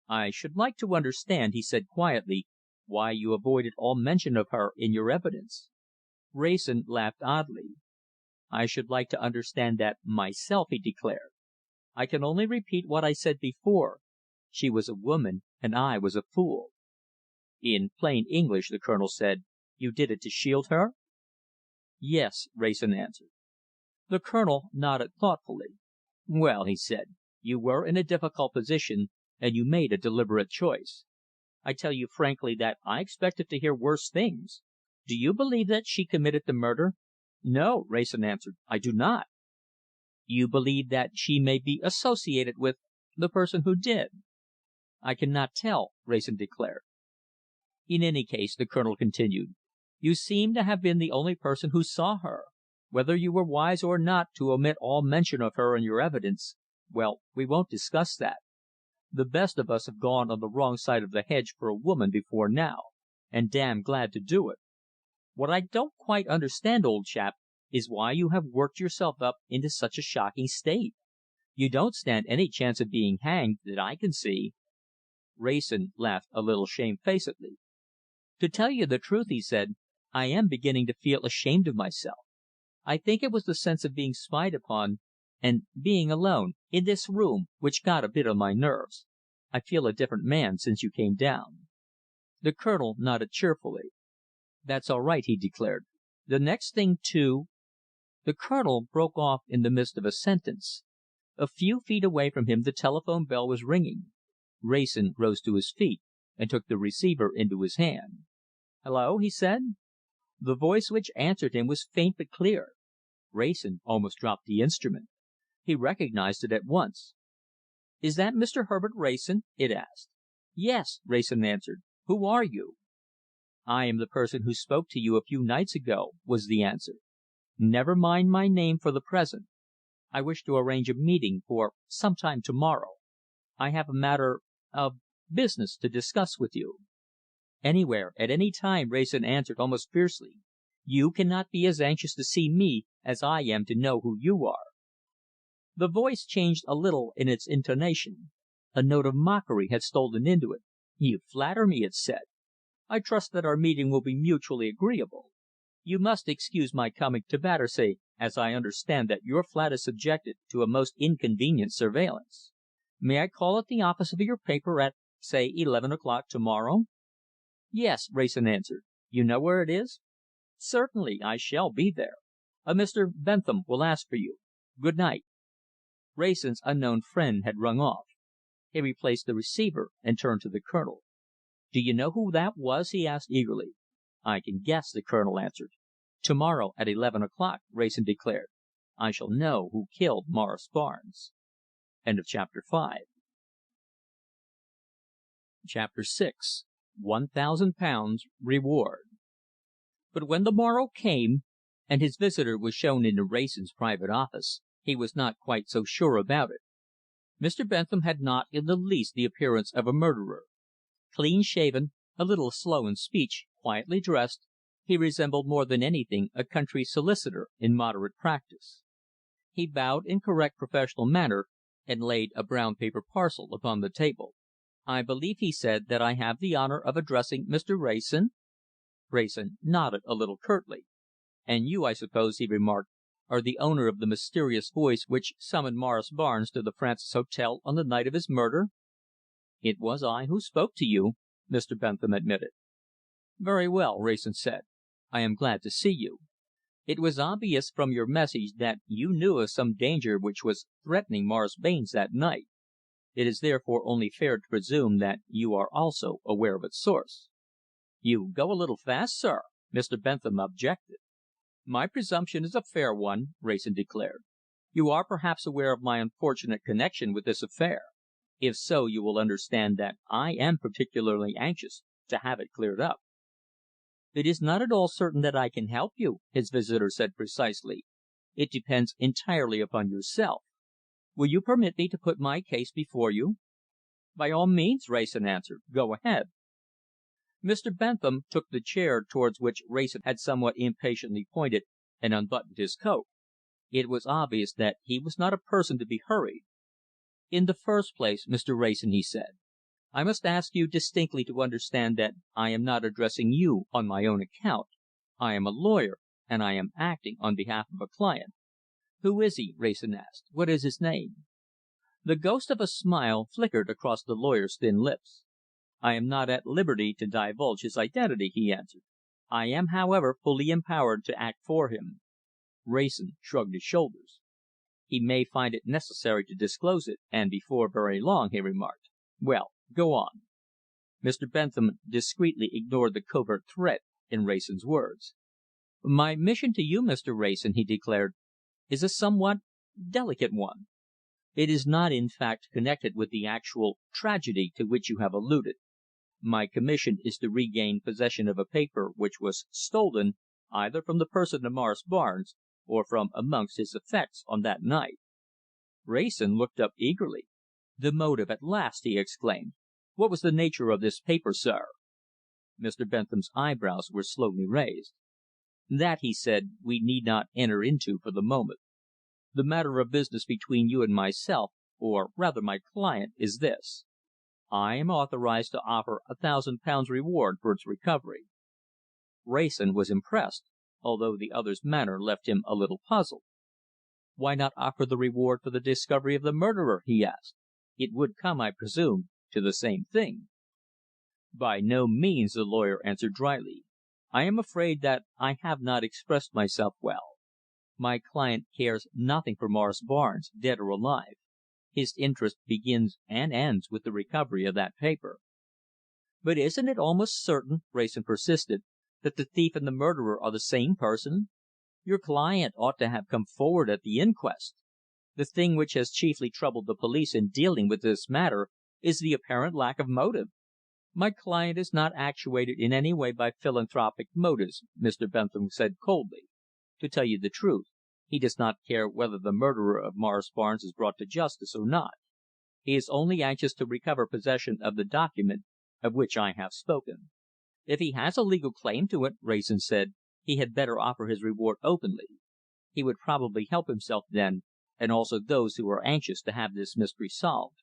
"I should like to understand," he said quietly, "why you avoided all mention of her in your evidence." Wrayson laughed oddly. "I should like to understand that myself," he declared. "I can only repeat what I said before. She was a woman, and I was a fool." "In plain English," the Colonel said, "you did it to shield her?" "Yes," Wrayson answered. The Colonel nodded thoughtfully. "Well," he said, "you were in a difficult position, and you made a deliberate choice. I tell you frankly that I expected to hear worse things. Do you believe that she committed the murder?" "No," Wrayson answered, "I do not." "You believe that she may be associated with the person who did?" "I cannot tell," Wrayson declared. "In any case," the Colonel continued, "you seem to have been the only person who saw her. Whether you were wise or not to omit all mention of her in your evidence well, we won't discuss that. The best of us have gone on the wrong side of the hedge for a woman before now, and damned glad to do it. What I don't quite understand, old chap, is why you have worked yourself up into such a shocking state. You don't stand any chance of being hanged, that I can see." Wrayson laughed a little shamefacedly. "To tell you the truth," he said, "I am beginning to feel ashamed of myself. I think it was the sense of being spied upon, and being alone in this room, which got a bit on my nerves. I feel a different man since you came down." The Colonel nodded cheerfully. "That's all right," he declared. "The next thing to " The Colonel broke off in the midst of a sentence. A few feet away from him the telephone bell was ringing. Wrayson rose to his feet and took the receiver into his hand. "Hello!" he said. The voice which answered him was faint but clear. Wrayson almost dropped the instrument. He recognized it at once. "Is that Mr. Herbert Wrayson?" it asked. "Yes," Wrayson answered. "Who are you?" "I am the person who spoke to you a few nights ago," was the answer. "Never mind my name for the present. I wish to arrange a meeting for some time to morrow. I have a matter of business to discuss with you." "Anywhere, at any time," Wrayson answered almost fiercely. "You cannot be as anxious to see me as I am to know who you are." The voice changed a little in its intonation. A note of mockery had stolen into it. "You flatter me," it said. "I trust that our meeting will be mutually agreeable. You must excuse my coming to Battersea, as I understand that your flat is subjected to a most inconvenient surveillance. May I call at the office of your paper at, say, 11 o'clock to morrow?" "Yes," Wrayson answered. "You know where it is?" "Certainly. I shall be there. A Mr. Bentham will ask for you. Good night." Wrayson's unknown friend had rung off. He replaced the receiver and turned to the Colonel. "Do you know who that was?" he asked eagerly. "I can guess," the Colonel answered. "To morrow at 11 o'clock," Wrayson declared, "I shall know who killed Morris Barnes." Chapter VI. £1,000 Reward. But when the morrow came, and his visitor was shown into Wrayson's private office, he was not quite so sure about it. Mr. Bentham had not in the least the appearance of a murderer. Clean shaven, a little slow in speech, quietly dressed, he resembled more than anything a country solicitor in moderate practice. He bowed in correct professional manner, and laid a brown paper parcel upon the table. "I believe," he said, "that I have the honour of addressing Mr. Wrayson?" Wrayson nodded a little curtly. "And you, I suppose," he remarked, "are the owner of the mysterious voice which summoned Morris Barnes to the Francis Hotel on the night of his murder?" "It was I who spoke to you," Mr. Bentham admitted. "Very well," Wrayson said. "I am glad to see you. It was obvious from your message that you knew of some danger which was threatening Morris Barnes that night. It is therefore only fair to presume that you are also aware of its source." "You go a little fast, sir," Mr. Bentham objected. "My presumption is a fair one," Wrayson declared. "You are perhaps aware of my unfortunate connection with this affair. If so, you will understand that I am particularly anxious to have it cleared up." "It is not at all certain that I can help you," his visitor said precisely. "It depends entirely upon yourself. Will you permit me to put my case before you?" "By all means," Wrayson answered. "Go ahead." Mr. Bentham took the chair towards which Wrayson had somewhat impatiently pointed, and unbuttoned his coat. It was obvious that he was not a person to be hurried. "In the first place, Mr. Wrayson," he said, "I must ask you distinctly to understand that I am not addressing you on my own account. I am a lawyer, and I am acting on behalf of a client." "Who is he?" Wrayson asked. "What is his name?" The ghost of a smile flickered across the lawyer's thin lips. "I am not at liberty to divulge his identity," he answered. "I am, however, fully empowered to act for him." Wrayson shrugged his shoulders. "He may find it necessary to disclose it, and before very long," he remarked. "Well, go on." Mr. Bentham discreetly ignored the covert threat in Wrayson's words. "My mission to you, Mr. Wrayson," he declared, "is a somewhat delicate one. It is not, in fact, connected with the actual tragedy to which you have alluded. My commission is to regain possession of a paper which was stolen, either from the person of Morris Barnes, or from amongst his effects on that night." Wrayson looked up eagerly. "The motive at last!" he exclaimed. "What was the nature of this paper, sir?" Mr. Bentham's eyebrows were slowly raised. "That," he said, "we need not enter into for the moment. The matter of business between you and myself, or rather my client, is this. I am authorized to offer £1,000 reward for its recovery." Wrayson was impressed, although the other's manner left him a little puzzled. "Why not offer the reward for the discovery of the murderer?" he asked. "It would come, I presume, to the same thing." "By no means," the lawyer answered dryly. "I am afraid that I have not expressed myself well. My client cares nothing for Morris Barnes, dead or alive. His interest begins and ends with the recovery of that paper." "But isn't it almost certain," Wrayson persisted, "that the thief and the murderer are the same person? Your client ought to have come forward at the inquest. The thing which has chiefly troubled the police in dealing with this matter is the apparent lack of motive." "My client is not actuated in any way by philanthropic motives," Mr. Bentham said coldly. "To tell you the truth, he does not care whether the murderer of Morris Barnes is brought to justice or not. He is only anxious to recover possession of the document of which I have spoken." "If he has a legal claim to it," Wrayson said, "he had better offer his reward openly. He would probably help himself then, and also those who are anxious to have this mystery solved."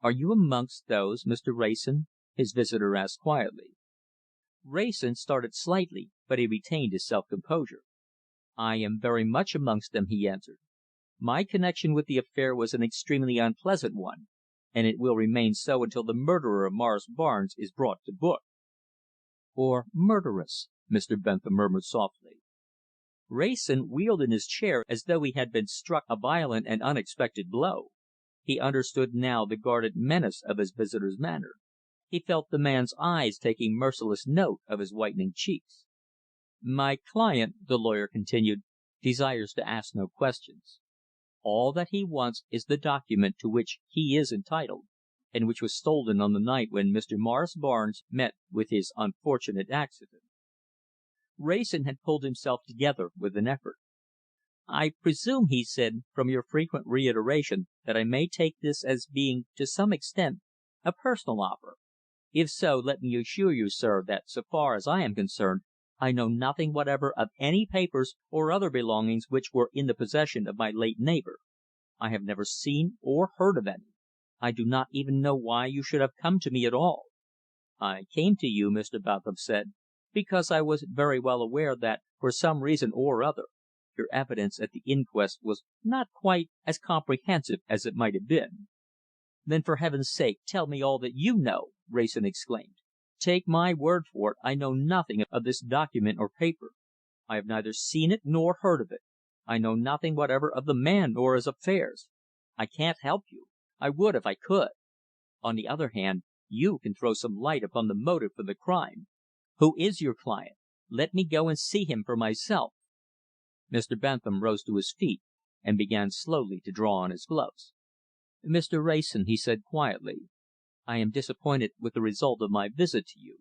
"Are you amongst those, Mr. Wrayson?" his visitor asked quietly. Wrayson started slightly, but he retained his self-composure. "I am very much amongst them," he answered. "My connection with the affair was an extremely unpleasant one, and it will remain so until the murderer of Morris Barnes is brought to book." "Or murderess," Mr. Bentham murmured softly. Wrayson wheeled in his chair as though he had been struck a violent and unexpected blow. He understood now the guarded menace of his visitor's manner. He felt the man's eyes taking merciless note of his whitening cheeks. "My client," the lawyer continued, "desires to ask no questions. All that he wants is the document to which he is entitled, and which was stolen on the night when Mr. Morris Barnes met with his unfortunate accident." Wrayson had pulled himself together with an effort. "I presume," he said, "from your frequent reiteration that I may take this as being, to some extent, a personal offer. If so, let me assure you, sir, that so far as I am concerned, I know nothing whatever of any papers or other belongings which were in the possession of my late neighbour. I have never seen or heard of any. I do not even know why you should have come to me at all." "I came to you," Mr. Bentham said, "because I was very well aware that, for some reason or other, your evidence at the inquest was not quite as comprehensive as it might have been." "Then for heaven's sake tell me all that you know!" Wrayson exclaimed. "Take my word for it, I know nothing of this document or paper. I have neither seen it nor heard of it. I know nothing whatever of the man nor his affairs. I can't help you. I would if I could. On the other hand, you can throw some light upon the motive for the crime. Who is your client? Let me go and see him for myself." Mr. Bentham rose to his feet and began slowly to draw on his gloves. "Mr. Wrayson," he said quietly, "I am disappointed with the result of my visit to you.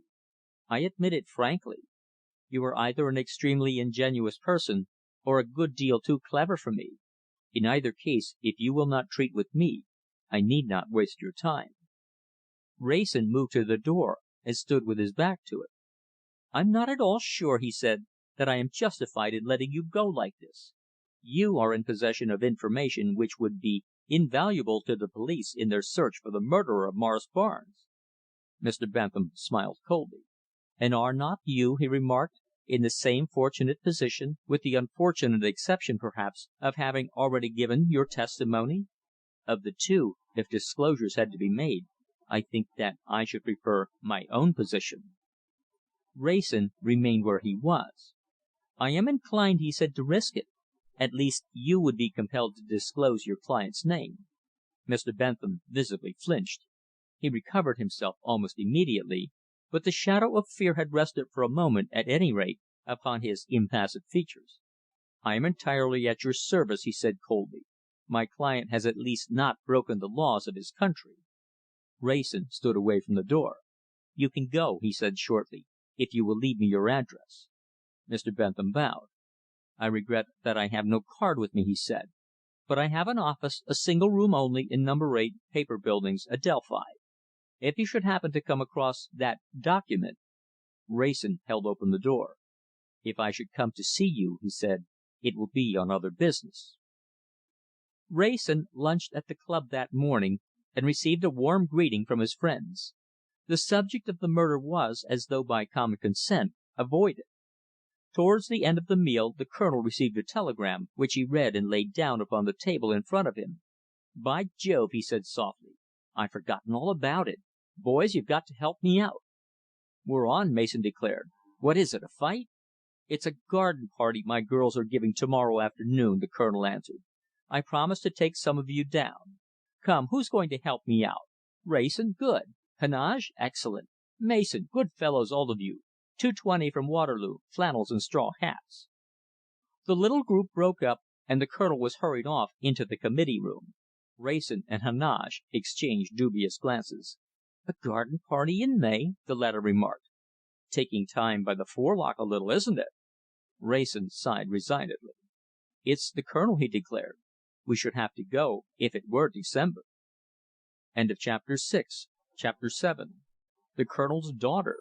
I admit it frankly. You are either an extremely ingenious person or a good deal too clever for me. In either case, if you will not treat with me, I need not waste your time." Wrayson moved to the door and stood with his back to it. "I'm not at all sure," he said, "that I am justified in letting you go like this. You are in possession of information which would be invaluable to the police in their search for the murderer of Morris Barnes." Mr. Bentham smiled coldly. "And are not you," he remarked, "in the same fortunate position, with the unfortunate exception, perhaps, of having already given your testimony? Of the two, if disclosures had to be made, I think that I should prefer my own position." Wrayson remained where he was. "I am inclined," he said, "to risk it. At least, you would be compelled to disclose your client's name." Mr. Bentham visibly flinched. He recovered himself almost immediately, but the shadow of fear had rested for a moment, at any rate, upon his impassive features. "I am entirely at your service," he said coldly. "My client has at least not broken the laws of his country." Wrayson stood away from the door. "You can go," he said shortly, "if you will leave me your address." Mr. Bentham bowed. "I regret that I have no card with me," he said, "but I have an office, a single room only, in number 8, Paper Buildings, Adelphi. If you should happen to come across that document." Wrayson held open the door. "If I should come to see you," he said, "it will be on other business." Wrayson lunched at the club that morning, and received a warm greeting from his friends. The subject of the murder was, as though by common consent, avoided. Towards the end of the meal the Colonel received a telegram, which he read and laid down upon the table in front of him. "By Jove!" he said softly. "I'd forgotten all about it. Boys, you've got to help me out." "We're on," Mason declared. "What is it, a fight?" "It's a garden party my girls are giving to morrow afternoon," the Colonel answered. "I promised to take some of you down. Come, who's going to help me out? Wrayson? Good. Heneage? Excellent. Mason? Good fellows, all of you. 220 from Waterloo, flannels and straw hats." The little group broke up, and the Colonel was hurried off into the committee room. Wrayson and Heneage exchanged dubious glances. "A garden party in May?" the latter remarked. "Taking time by the forelock a little, isn't it?" Wrayson sighed resignedly. "It's the Colonel," he declared. "We should have to go if it were December." Chapter 7. The Colonel's Daughter.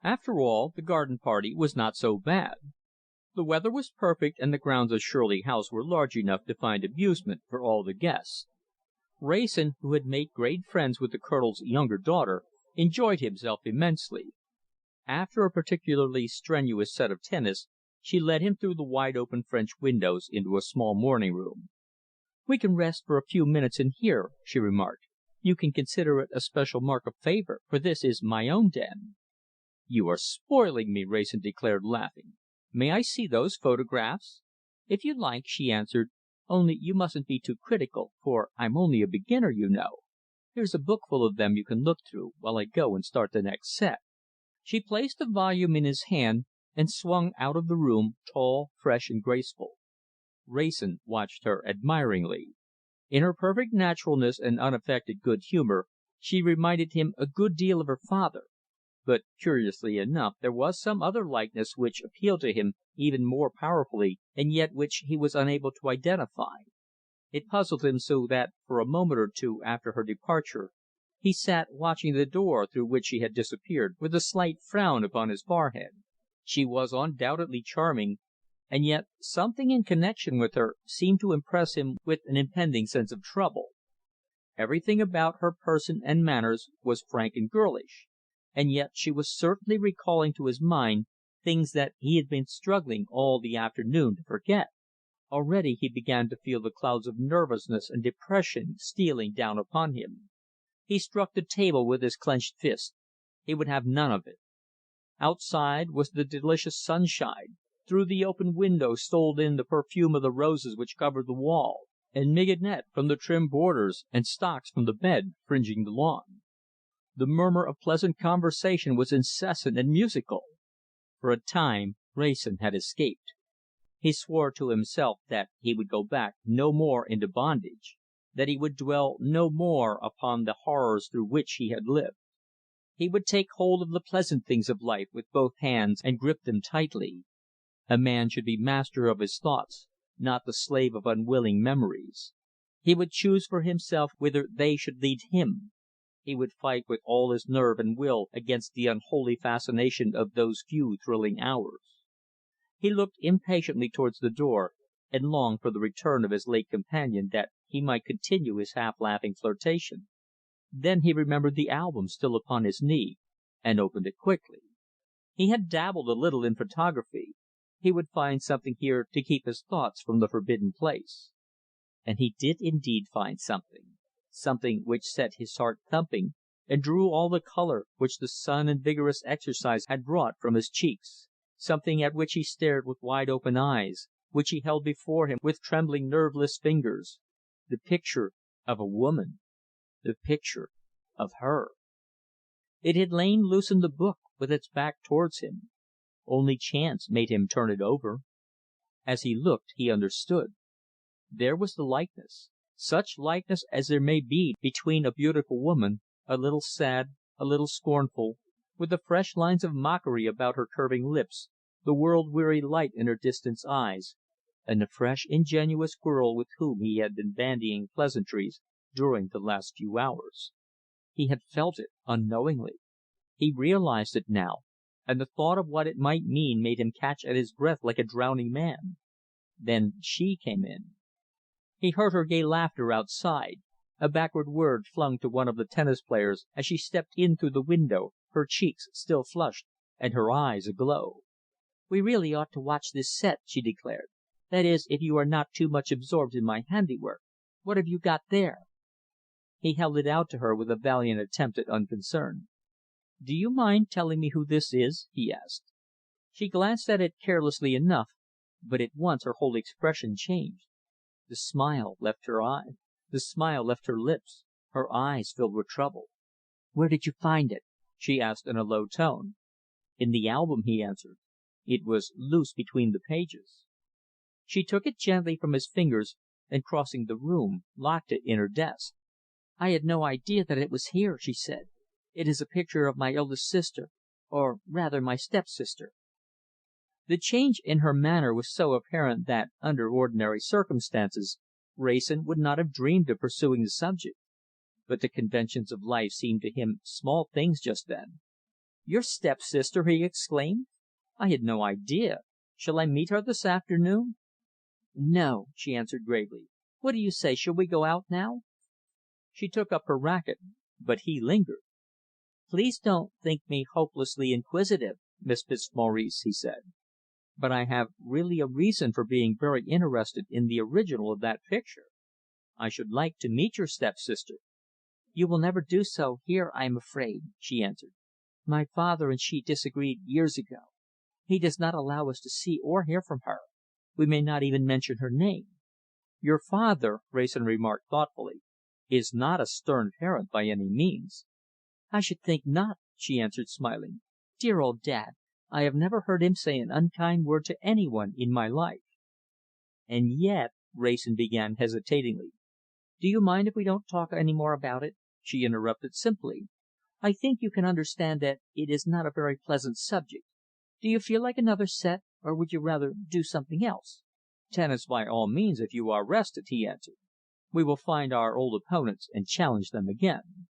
After all, the garden party was not so bad. The weather was perfect, and the grounds of Shirley House were large enough to find amusement for all the guests. Wrayson, who had made great friends with the Colonel's younger daughter, enjoyed himself immensely. After a particularly strenuous set of tennis, she led him through the wide open French windows into a small morning room. "We can rest for a few minutes in here," she remarked. "You can consider it a special mark of favour, for this is my own den." "You are spoiling me," Wrayson declared, laughing. "May I see those photographs?" "If you like," she answered, "only you mustn't be too critical, for I'm only a beginner, you know. Here's a bookful of them you can look through, while I go and start the next set." She placed the volume in his hand, and swung out of the room, tall, fresh, and graceful. Wrayson watched her admiringly. In her perfect naturalness and unaffected good humour, she reminded him a good deal of her father, but, curiously enough, there was some other likeness which appealed to him even more powerfully, and yet which he was unable to identify. It puzzled him so that, for a moment or two after her departure, he sat watching the door through which she had disappeared, with a slight frown upon his forehead. She was undoubtedly charming, and yet something in connection with her seemed to impress him with an impending sense of trouble. Everything about her person and manners was frank and girlish, and yet she was certainly recalling to his mind things that he had been struggling all the afternoon to forget. Already he began to feel the clouds of nervousness and depression stealing down upon him. He struck the table with his clenched fist. He would have none of it. Outside was the delicious sunshine. Through the open window stole in the perfume of the roses which covered the wall, and mignonette from the trim borders, and stocks from the bed fringing the lawn. The murmur of pleasant conversation was incessant and musical. For a time Wrayson had escaped. He swore to himself that he would go back no more into bondage, that he would dwell no more upon the horrors through which he had lived. He would take hold of the pleasant things of life with both hands and grip them tightly. A man should be master of his thoughts, not the slave of unwilling memories. He would choose for himself whither they should lead him. He would fight with all his nerve and will against the unholy fascination of those few thrilling hours. He looked impatiently towards the door, and longed for the return of his late companion that he might continue his half laughing flirtation. Then he remembered the album still upon his knee, and opened it quickly. He had dabbled a little in photography. He would find something here to keep his thoughts from the forbidden place. And he did indeed find something which set his heart thumping, and drew all the colour which the sun and vigorous exercise had brought from his cheeks, something at which he stared with wide open eyes, which he held before him with trembling nerveless fingers, the picture of a woman, the picture of her. It had lain loose in the book, with its back towards him. Only chance made him turn it over. As he looked, he understood. There was the likeness, such likeness as there may be between a beautiful woman, a little sad, a little scornful, with the fresh lines of mockery about her curving lips, the world-weary light in her distant eyes, and the fresh, ingenuous girl with whom he had been bandying pleasantries during the last few hours. He had felt it unknowingly. He realized it now, and the thought of what it might mean made him catch at his breath like a drowning man. Then she came in. He heard her gay laughter outside, a backward word flung to one of the tennis players as she stepped in through the window, her cheeks still flushed and her eyes aglow. "We really ought to watch this set," she declared. "That is, if you are not too much absorbed in my handiwork. What have you got there?" He held it out to her with a valiant attempt at unconcern. "Do you mind telling me who this is?" he asked. She glanced at it carelessly enough, but at once her whole expression changed. The smile left her eye, the smile left her lips, her eyes filled with trouble. "Where did you find it?" she asked in a low tone. "In the album," he answered. "It was loose between the pages." She took it gently from his fingers, and crossing the room, locked it in her desk. "I had no idea that it was here," she said. "It is a picture of my eldest sister, or rather my stepsister." The change in her manner was so apparent that, under ordinary circumstances, Wrayson would not have dreamed of pursuing the subject. But the conventions of life seemed to him small things just then. "Your stepsister!" he exclaimed. "I had no idea. Shall I meet her this afternoon?" "No," she answered gravely. "What do you say, shall we go out now?" She took up her racket, but he lingered. "Please don't think me hopelessly inquisitive, Miss Fitzmaurice," he said, "but I have really a reason for being very interested in the original of that picture. I should like to meet your stepsister." "You will never do so here, I am afraid," she answered. "My father and she disagreed years ago. He does not allow us to see or hear from her. We may not even mention her name." "Your father," Wrayson remarked thoughtfully, "is not a stern parent by any means." "I should think not," she answered, smiling. "Dear old dad! I have never heard him say an unkind word to any one in my life." "And yet," Wrayson began hesitatingly. "Do you mind if we don't talk any more about it?" she interrupted simply. "I think you can understand that it is not a very pleasant subject. Do you feel like another set, or would you rather do something else?" "Tennis by all means, if you are rested," he answered. "We will find our old opponents and challenge them again."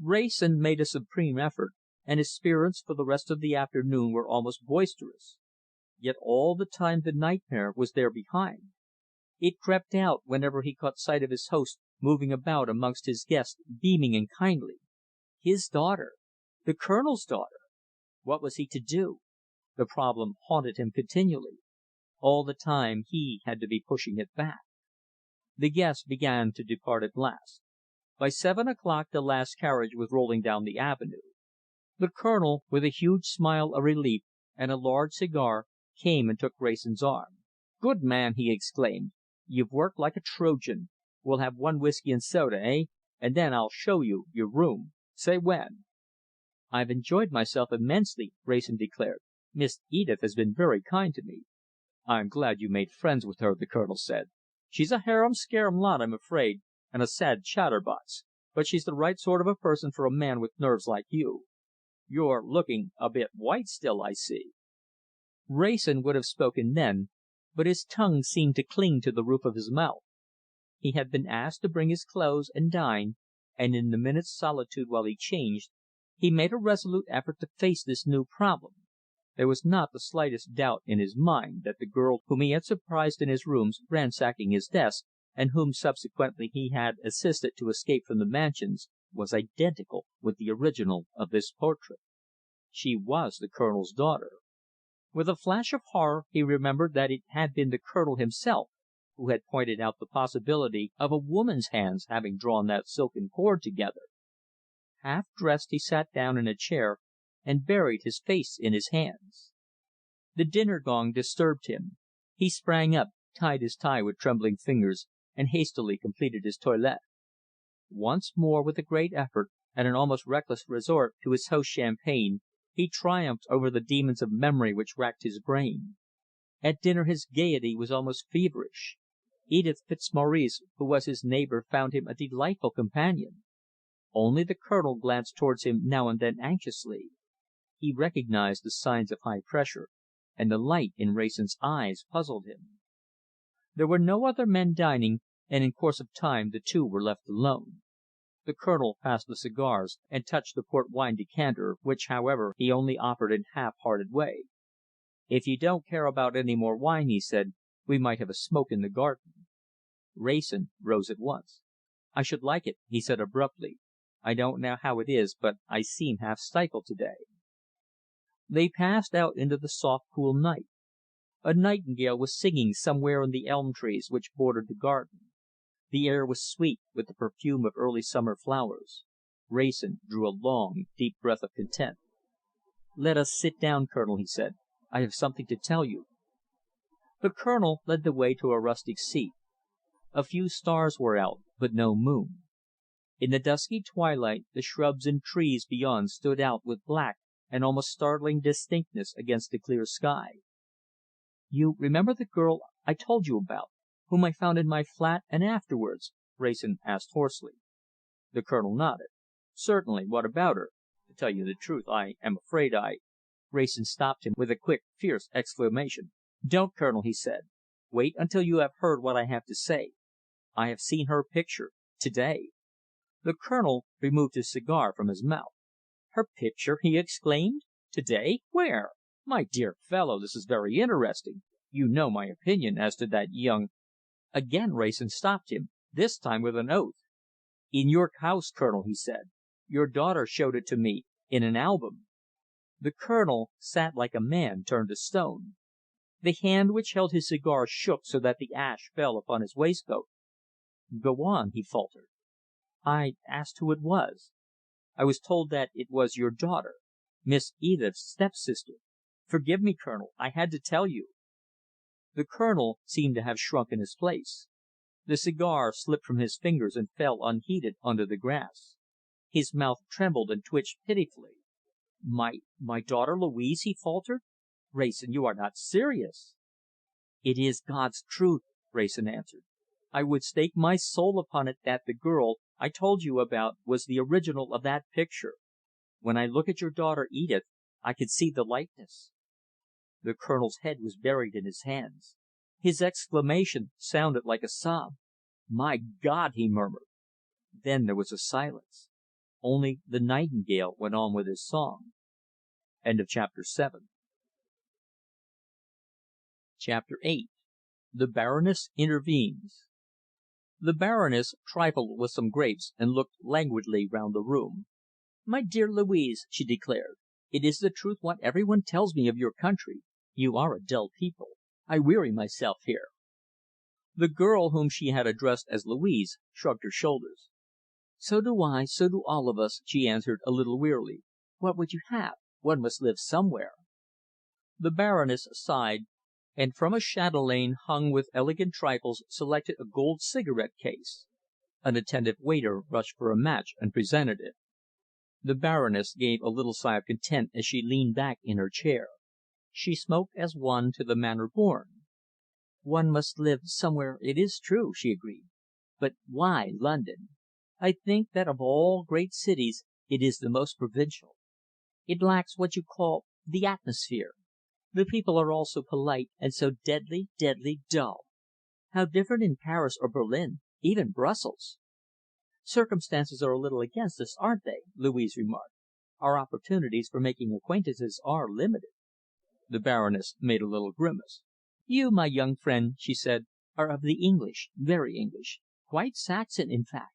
Wrayson made a supreme effort, and his spirits for the rest of the afternoon were almost boisterous. Yet all the time the nightmare was there behind. It crept out whenever he caught sight of his host moving about amongst his guests, beaming and kindly. His daughter! The Colonel's daughter! What was he to do? The problem haunted him continually. All the time he had to be pushing it back. The guests began to depart at last. By 7 o'clock the last carriage was rolling down the avenue. The Colonel, with a huge smile of relief and a large cigar, came and took Wrayson's arm. "Good man!" he exclaimed. "You've worked like a Trojan. We'll have one whisky and soda, eh? And then I'll show you your room. Say when." "I've enjoyed myself immensely," Wrayson declared. "Miss Edith has been very kind to me." "I'm glad you made friends with her," the Colonel said. "She's a harum scarum lot, I'm afraid, and a sad chatterbox, but she's the right sort of a person for a man with nerves like you. You're looking a bit white still, I see." Wrayson would have spoken then, but his tongue seemed to cling to the roof of his mouth. He had been asked to bring his clothes and dine, and in the minute's solitude while he changed, he made a resolute effort to face this new problem. There was not the slightest doubt in his mind that the girl whom he had surprised in his rooms, ransacking his desk, and whom subsequently he had assisted to escape from the Mansions, was identical with the original of this portrait. She was the Colonel's daughter. With a flash of horror he remembered that it had been the Colonel himself who had pointed out the possibility of a woman's hands having drawn that silken cord together. Half dressed, he sat down in a chair and buried his face in his hands. The dinner gong disturbed him. He sprang up, tied his tie with trembling fingers, and hastily completed his toilette. Once more, with a great effort, and an almost reckless resort to his host's champagne, he triumphed over the demons of memory which racked his brain. At dinner his gaiety was almost feverish. Edith Fitzmaurice, who was his neighbour, found him a delightful companion. Only the Colonel glanced towards him now and then anxiously. He recognized the signs of high pressure, and the light in Wrayson's eyes puzzled him. There were no other men dining, and in course of time the two were left alone. The Colonel passed the cigars and touched the port wine decanter, which, however, he only offered in a half-hearted way. "If you don't care about any more wine," he said, "we might have a smoke in the garden." Wrayson rose at once. "I should like it," he said abruptly. "I don't know how it is, but I seem half stifled to day." They passed out into the soft, cool night. A nightingale was singing somewhere in the elm trees which bordered the garden. The air was sweet with the perfume of early summer flowers. Wrayson drew a long, deep breath of content. "Let us sit down, Colonel," he said. "I have something to tell you." The Colonel led the way to a rustic seat. A few stars were out, but no moon. In the dusky twilight, the shrubs and trees beyond stood out with black and almost startling distinctness against the clear sky. "You remember the girl I told you about, whom I found in my flat, and afterwards?" Wrayson asked hoarsely. The Colonel nodded. "Certainly. What about her? To tell you the truth, I am afraid I—" Wrayson stopped him with a quick, fierce exclamation. "Don't, Colonel," he said. "Wait until you have heard what I have to say. I have seen her picture to day." The Colonel removed his cigar from his mouth. "Her picture!" he exclaimed. "To day? Where? My dear fellow, this is very interesting. You know my opinion as to that young—" Again Wrayson stopped him, this time with an oath. "In your house, Colonel," he said. "Your daughter showed it to me in an album." The Colonel sat like a man turned to stone. The hand which held his cigar shook so that the ash fell upon his waistcoat. "Go on," he faltered. "I asked who it was. I was told that it was your daughter, Miss Edith's stepsister. Forgive me, Colonel. I had to tell you." The Colonel seemed to have shrunk in his place. The cigar slipped from his fingers and fell unheeded onto the grass. His mouth trembled and twitched pitifully. My daughter Louise," he faltered. "Wrayson, you are not serious." "It is God's truth," Wrayson answered. "I would stake my soul upon it that the girl I told you about was the original of that picture. When I look at your daughter Edith, I can see the likeness." The Colonel's head was buried in his hands. His exclamation sounded like a sob. "My God!" he murmured. Then there was a silence. Only the nightingale went on with his song. Chapter 8. The Baroness Intervenes. The Baroness trifled with some grapes and looked languidly round the room. "My dear Louise," she declared, "it is the truth what every one tells me of your country. You are a dull people. I weary myself here." The girl whom she had addressed as Louise shrugged her shoulders. "So do I, so do all of us," she answered, a little wearily. "What would you have? One must live somewhere." The Baroness sighed, and from a chatelaine hung with elegant trifles selected a gold cigarette case. An attentive waiter rushed for a match and presented it. The Baroness gave a little sigh of content as she leaned back in her chair. She smoked as one to the manner born. "One must live somewhere, it is true," she agreed. "But why London? I think that of all great cities it is the most provincial. It lacks what you call the atmosphere. The people are all so polite, and so deadly, deadly dull. How different in Paris or Berlin, even Brussels." "Circumstances are a little against us, aren't they?" Louise remarked. "Our opportunities for making acquaintances are limited." The Baroness made a little grimace. "You, my young friend," she said, "are of the English, very English. Quite Saxon, in fact.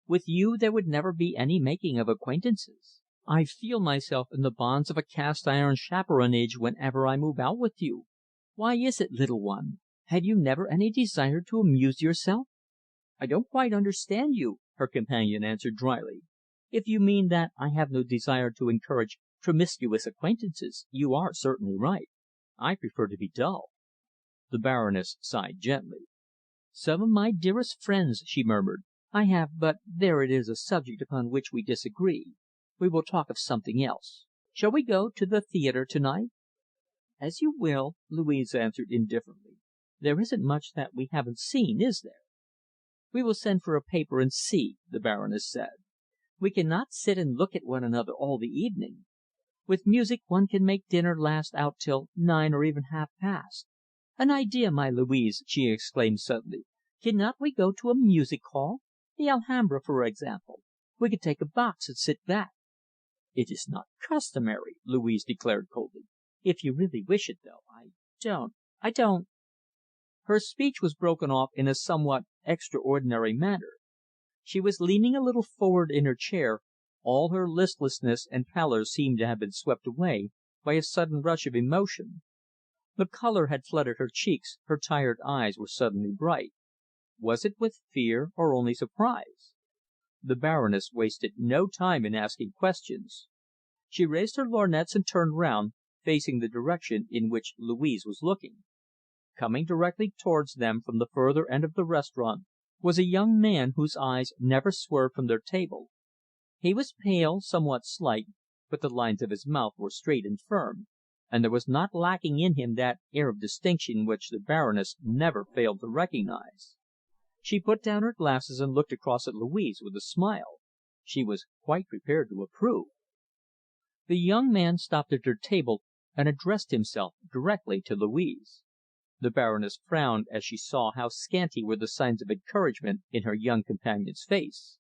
With you there would never be any making of acquaintances. I feel myself in the bonds of a cast iron chaperonage whenever I move out with you. Why is it, little one? Had you never any desire to amuse yourself?" "I don't quite understand you," her companion answered dryly. "If you mean that I have no desire to encourage promiscuous acquaintances, you are certainly right. I prefer to be dull." The Baroness sighed gently. "Some of my dearest friends," she murmured, "I have but there, it is a subject upon which we disagree. We will talk of something else. Shall we go to the theatre to night?" "As you will," Louise answered indifferently. "There isn't much that we haven't seen, is there?" "We will send for a paper and see," the Baroness said. "We cannot sit and look at one another all the evening. With music one can make dinner last out till 9 or even half past. An idea, my Louise!" she exclaimed suddenly. "Cannot we go to a music hall? The Alhambra, for example. We could take a box and sit back." "It is not customary," Louise declared coldly. "If you really wish it, though, I don't " Her speech was broken off in a somewhat extraordinary manner. She was leaning a little forward in her chair, all her listlessness and pallor seemed to have been swept away by a sudden rush of emotion. The colour had flooded her cheeks, her tired eyes were suddenly bright. Was it with fear or only surprise? The Baroness wasted no time in asking questions. She raised her lorgnettes and turned round, facing the direction in which Louise was looking. Coming directly towards them from the further end of the restaurant was a young man whose eyes never swerved from their table. He was pale, somewhat slight, but the lines of his mouth were straight and firm, and there was not lacking in him that air of distinction which the Baroness never failed to recognize. She put down her glasses and looked across at Louise with a smile. She was quite prepared to approve. The young man stopped at their table and addressed himself directly to Louise. The Baroness frowned as she saw how scanty were the signs of encouragement in her young companion's face.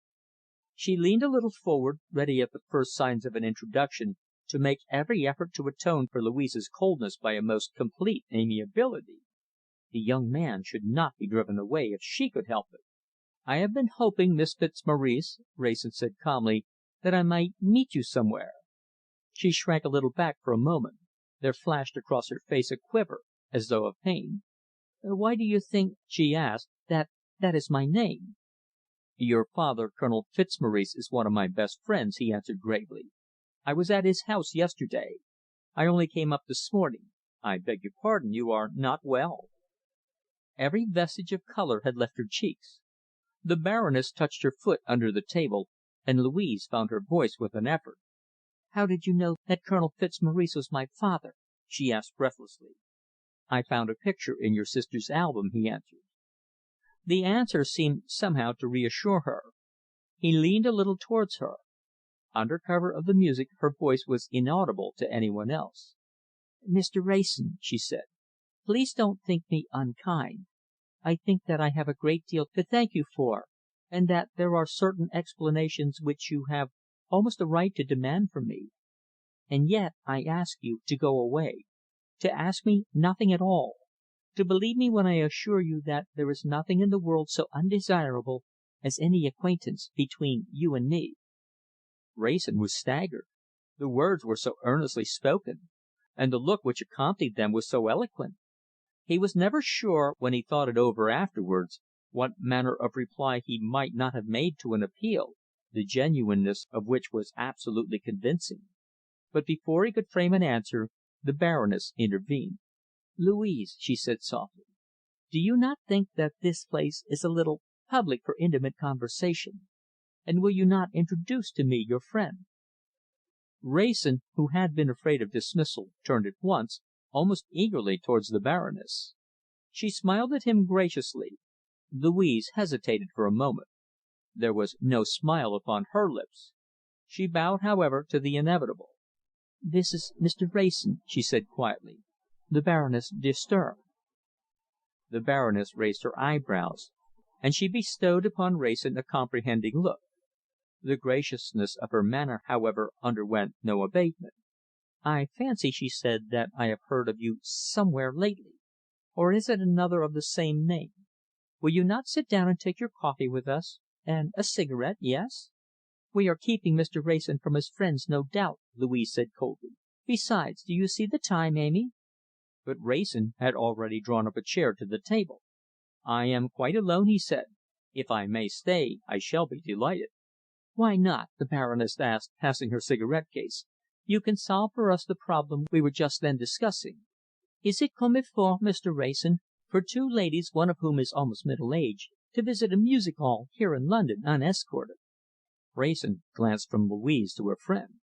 She leaned a little forward, ready at the first signs of an introduction to make every effort to atone for Louise's coldness by a most complete amiability. The young man should not be driven away if she could help it. "I have been hoping, Miss Fitzmaurice," Wrayson said calmly, "that I might meet you somewhere." She shrank a little back for a moment. There flashed across her face a quiver, as though of pain. "Why do you think," she asked, "that that is my name?" "Your father, Colonel Fitzmaurice, is one of my best friends," he answered gravely. "I was at his house yesterday. I only came up this morning. I beg your pardon, you are not well." Every vestige of colour had left her cheeks. The Baroness touched her foot under the table, and Louise found her voice with an effort. "How did you know that Colonel Fitzmaurice was my father?" she asked breathlessly. "I found a picture in your sister's album," he answered. The answer seemed somehow to reassure her. He leaned a little towards her. Under cover of the music her voice was inaudible to any one else. "Mr. Wrayson," she said, "please don't think me unkind. I think that I have a great deal to thank you for, and that there are certain explanations which you have almost a right to demand from me. And yet I ask you to go away, to ask me nothing at all, to believe me when I assure you that there is nothing in the world so undesirable as any acquaintance between you and me." Wrayson was staggered. The words were so earnestly spoken, and the look which accompanied them was so eloquent. He was never sure, when he thought it over afterwards, what manner of reply he might not have made to an appeal, the genuineness of which was absolutely convincing. But before he could frame an answer, the Baroness intervened. "Louise," she said softly, "do you not think that this place is a little public for intimate conversation, and will you not introduce to me your friend?" Wrayson, who had been afraid of dismissal, turned at once, almost eagerly, towards the Baroness. She smiled at him graciously. Louise hesitated for a moment. There was no smile upon her lips. She bowed, however, to the inevitable. "This is Mr. Wrayson," she said quietly. "The Baroness de Sturm." The Baroness raised her eyebrows, and she bestowed upon Wrayson a comprehending look. The graciousness of her manner, however, underwent no abatement. "I fancy," she said, "that I have heard of you somewhere lately. Or is it another of the same name? Will you not sit down and take your coffee with us? And a cigarette, yes?" "We are keeping Mr. Wrayson from his friends, no doubt," Louise said coldly. "Besides, do you see the time, Amy?" But Wrayson had already drawn up a chair to the table. "I am quite alone," he said. "If I may stay, I shall be delighted." "Why not?" the Baroness asked, passing her cigarette case. "You can solve for us the problem we were just then discussing. Is it comme il faut, Mr. Wrayson, for two ladies, one of whom is almost middle aged, to visit a music hall here in London unescorted?" Wrayson glanced from Louise to her friend.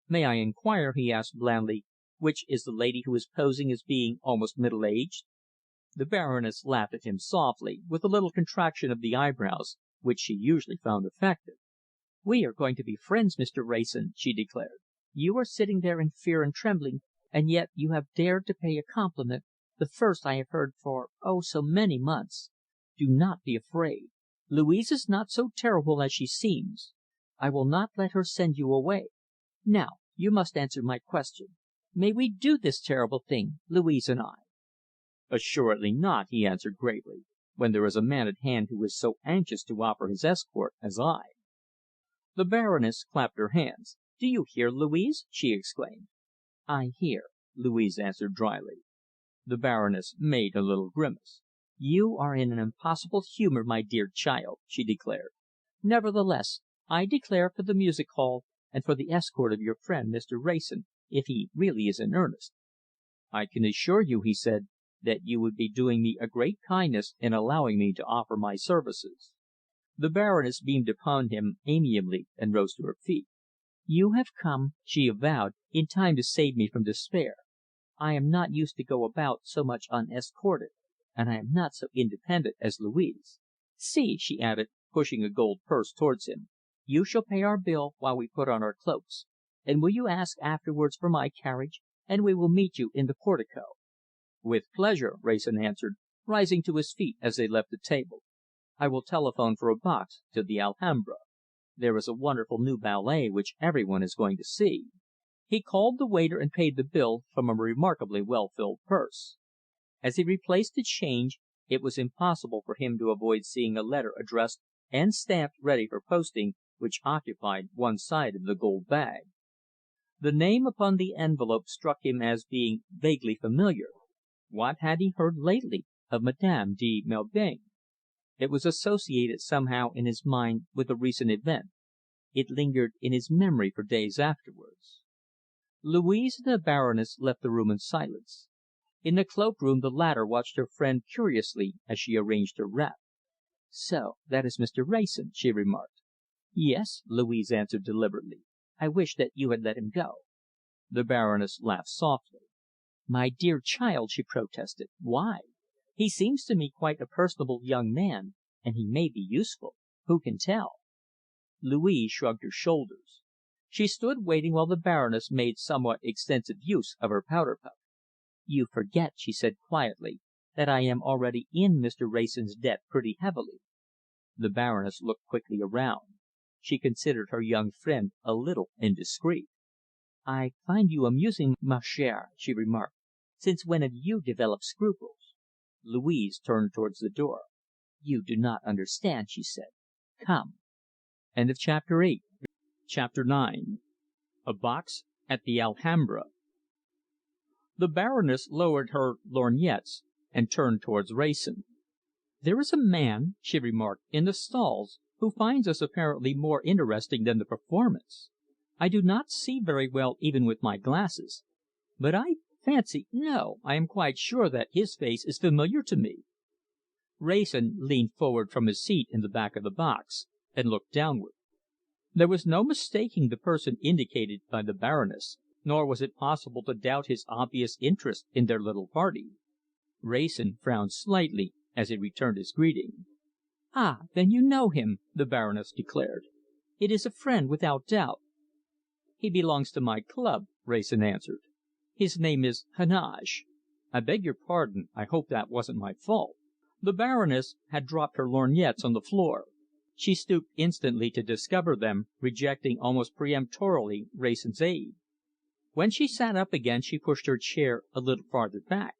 "May I inquire," he asked blandly, "which is the lady who is posing as being almost middle aged?" The Baroness laughed at him softly, with a little contraction of the eyebrows, which she usually found effective. "We are going to be friends, Mr. Wrayson," she declared. "You are sitting there in fear and trembling, and yet you have dared to pay a compliment, the first I have heard for, oh, so many months. Do not be afraid. Louise is not so terrible as she seems. I will not let her send you away. Now, you must answer my question. May we do this terrible thing, Louise and I?" "Assuredly not," he answered gravely, "when there is a man at hand who is so anxious to offer his escort as I." The Baroness clapped her hands. "Do you hear, Louise?" she exclaimed. "I hear," Louise answered dryly. The Baroness made a little grimace. "You are in an impossible humour, my dear child," she declared. "Nevertheless, I declare for the music hall and for the escort of your friend, Mr. Wrayson, if he really is in earnest." "I can assure you," he said, "that you would be doing me a great kindness in allowing me to offer my services." The Baroness beamed upon him amiably and rose to her feet. "You have come," she avowed, "in time to save me from despair. I am not used to go about so much unescorted, and I am not so independent as Louise. See," she added, pushing a gold purse towards him. "You shall pay our bill while we put on our cloaks. And will you ask afterwards for my carriage, and we will meet you in the portico?" "With pleasure," Wrayson answered, rising to his feet as they left the table. "I will telephone for a box to the Alhambra. There is a wonderful new ballet which every one is going to see." He called the waiter and paid the bill from a remarkably well filled purse. As he replaced the change, it was impossible for him to avoid seeing a letter addressed and stamped ready for posting, which occupied one side of the gold bag. The name upon the envelope struck him as being vaguely familiar. What had he heard lately of Madame de Melbain? It was associated somehow in his mind with a recent event. It lingered in his memory for days afterwards. Louise and the Baroness left the room in silence. In the cloak room the latter watched her friend curiously as she arranged her wrap. "So that is Mr. Wrayson," she remarked. "Yes," Louise answered deliberately. "I wish that you had let him go." The Baroness laughed softly. "My dear child," she protested, "why? He seems to me quite a personable young man, and he may be useful. Who can tell?" Louise shrugged her shoulders. She stood waiting while the Baroness made somewhat extensive use of her powder puff. "You forget," she said quietly, "that I am already in Mr. Wrayson's debt pretty heavily." The Baroness looked quickly around. She considered her young friend a little indiscreet. "I find you amusing, ma chère," she remarked. "Since when have you developed scruples?" Louise turned towards the door. "You do not understand," she said. "Come." Chapter 9. A Box at the Alhambra. The Baroness lowered her lorgnettes and turned towards Wrayson. "There is a man," she remarked, "in the stalls, who finds us apparently more interesting than the performance. I do not see very well even with my glasses, but I fancy no, I am quite sure that his face is familiar to me." Wrayson leaned forward from his seat in the back of the box and looked downward. There was no mistaking the person indicated by the Baroness, nor was it possible to doubt his obvious interest in their little party. Wrayson frowned slightly as he returned his greeting. "Ah, then you know him," the Baroness declared. "It is a friend, without doubt." "He belongs to my club," Wrayson answered. "His name is Heneage. I beg your pardon, I hope that wasn't my fault." The Baroness had dropped her lorgnettes on the floor. She stooped instantly to discover them, rejecting almost peremptorily Wrayson's aid. When she sat up again she pushed her chair a little farther back.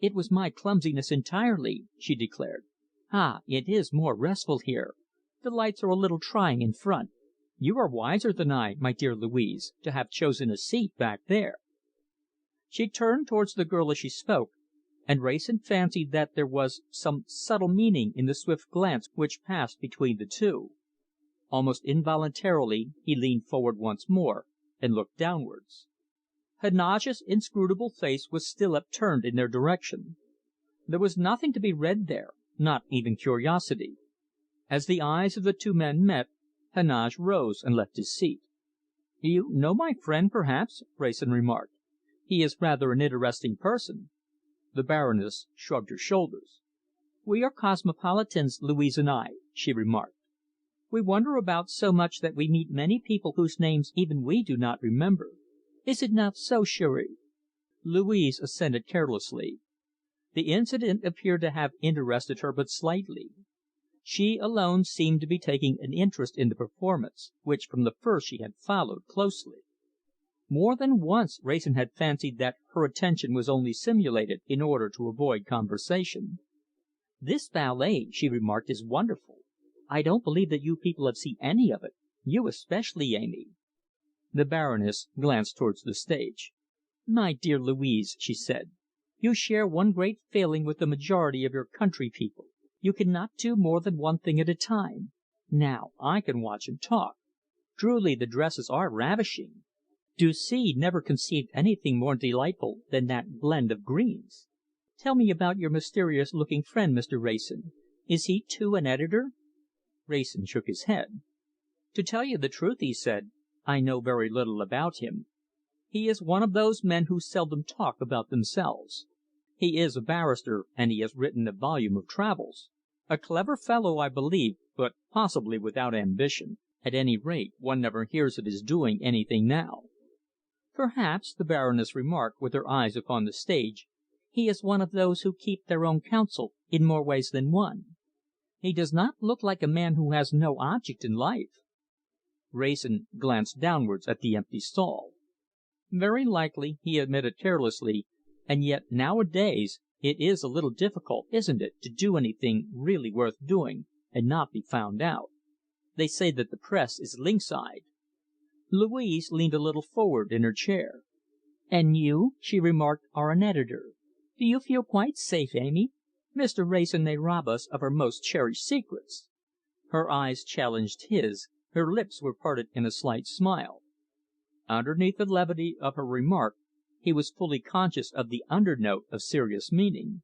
"It was my clumsiness entirely," she declared. "Ah, it is more restful here. The lights are a little trying in front. You are wiser than I, my dear Louise, to have chosen a seat back there." She turned towards the girl as she spoke, and Wrayson fancied that there was some subtle meaning in the swift glance which passed between the two. Almost involuntarily he leaned forward once more and looked downwards. Heneage's inscrutable face was still upturned in their direction. There was nothing to be read there, not even curiosity. As the eyes of the two men met, Heneage rose and left his seat. "You know my friend, perhaps?" Wrayson remarked. "He is rather an interesting person." The Baroness shrugged her shoulders. "We are cosmopolitans, Louise and I," she remarked. "We wander about so much that we meet many people whose names even we do not remember. Is it not so, chérie?" Louise assented carelessly. The incident appeared to have interested her but slightly. She alone seemed to be taking an interest in the performance, which from the first she had followed closely. More than once Wrayson had fancied that her attention was only simulated in order to avoid conversation. "This ballet," she remarked, "is wonderful. I don't believe that you people have seen any of it, you especially, Amy." The Baroness glanced towards the stage. "My dear Louise," she said, "you share one great failing with the majority of your country people. You cannot do more than one thing at a time. Now I can watch and talk. Truly the dresses are ravishing. Ducie never conceived anything more delightful than that blend of greens. Tell me about your mysterious looking friend, Mr. Wrayson. Is he, too, an editor?" Wrayson shook his head. "To tell you the truth," he said, "I know very little about him. He is one of those men who seldom talk about themselves. He is a barrister, and he has written a volume of travels. A clever fellow, I believe, but possibly without ambition. At any rate, one never hears of his doing anything now." "Perhaps," the Baroness remarked, with her eyes upon the stage, "he is one of those who keep their own counsel in more ways than one. He does not look like a man who has no object in life." Wrayson glanced downwards at the empty stall. "Very likely," he admitted carelessly, "and yet nowadays it is a little difficult, isn't it, to do anything really worth doing and not be found out. They say that the Press is lynx eyed." Louise leaned a little forward in her chair. "And you," she remarked, "are an editor. Do you feel quite safe, Amy? Mr. Wrayson may rob us of our most cherished secrets." Her eyes challenged his, her lips were parted in a slight smile. Underneath the levity of her remark he was fully conscious of the undernote of serious meaning.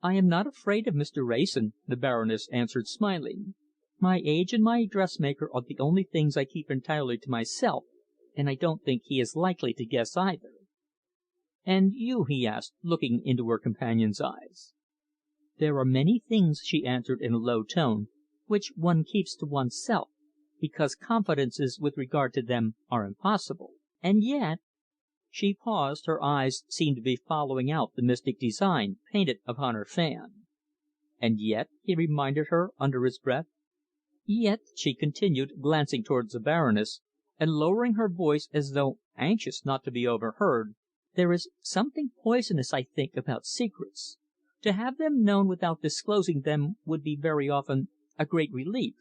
"I am not afraid of Mr. Wrayson," the Baroness answered, smiling. "My age and my dressmaker are the only things I keep entirely to myself, and I don't think he is likely to guess either." "And you?" he asked, looking into her companion's eyes. "There are many things," she answered in a low tone, "which one keeps to oneself, because confidences with regard to them are impossible. And yet " She paused, her eyes seemed to be following out the mystic design painted upon her fan. "And yet?" he reminded her under his breath. "Yet," she continued, glancing towards the Baroness, and lowering her voice as though anxious not to be overheard, "there is something poisonous, I think, about secrets. To have them known without disclosing them would be very often a great relief."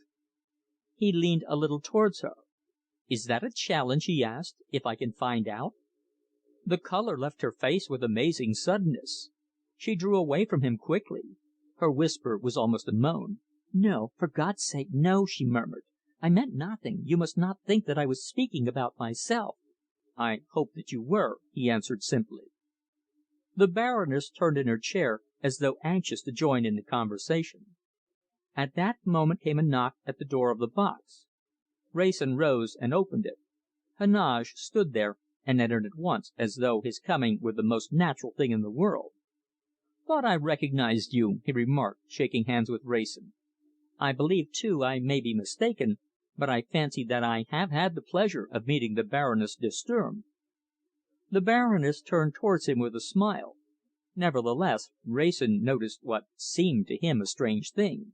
He leaned a little towards her. "Is that a challenge," he asked, "if I can find out?" The colour left her face with amazing suddenness. She drew away from him quickly. Her whisper was almost a moan. "No, for God's sake, no!" she murmured. "I meant nothing. You must not think that I was speaking about myself." "I hoped that you were," he answered simply. The Baroness turned in her chair as though anxious to join in the conversation. At that moment came a knock at the door of the box. Wrayson rose and opened it. Heneage stood there and entered at once, as though his coming were the most natural thing in the world. "Thought I recognized you," he remarked, shaking hands with Wrayson. "I believe, too, I may be mistaken, but I fancy that I have had the pleasure of meeting the Baroness de Sturm." The Baroness turned towards him with a smile. Nevertheless, Wrayson noticed what seemed to him a strange thing.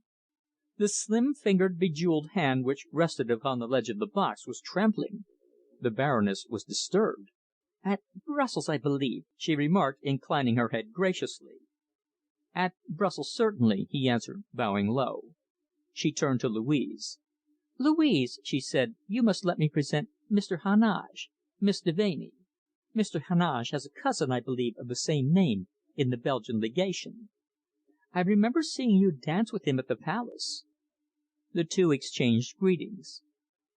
The slim fingered, bejewelled hand which rested upon the ledge of the box was trembling. The Baroness was disturbed. "At Brussels, I believe," she remarked, inclining her head graciously. "At Brussels, certainly," he answered, bowing low. She turned to Louise. "Louise," she said, "you must let me present Mr. Heneage, Miss Deveney. Mr. Heneage has a cousin, I believe, of the same name, in the Belgian Legation. I remember seeing you dance with him at the Palace." The two exchanged greetings.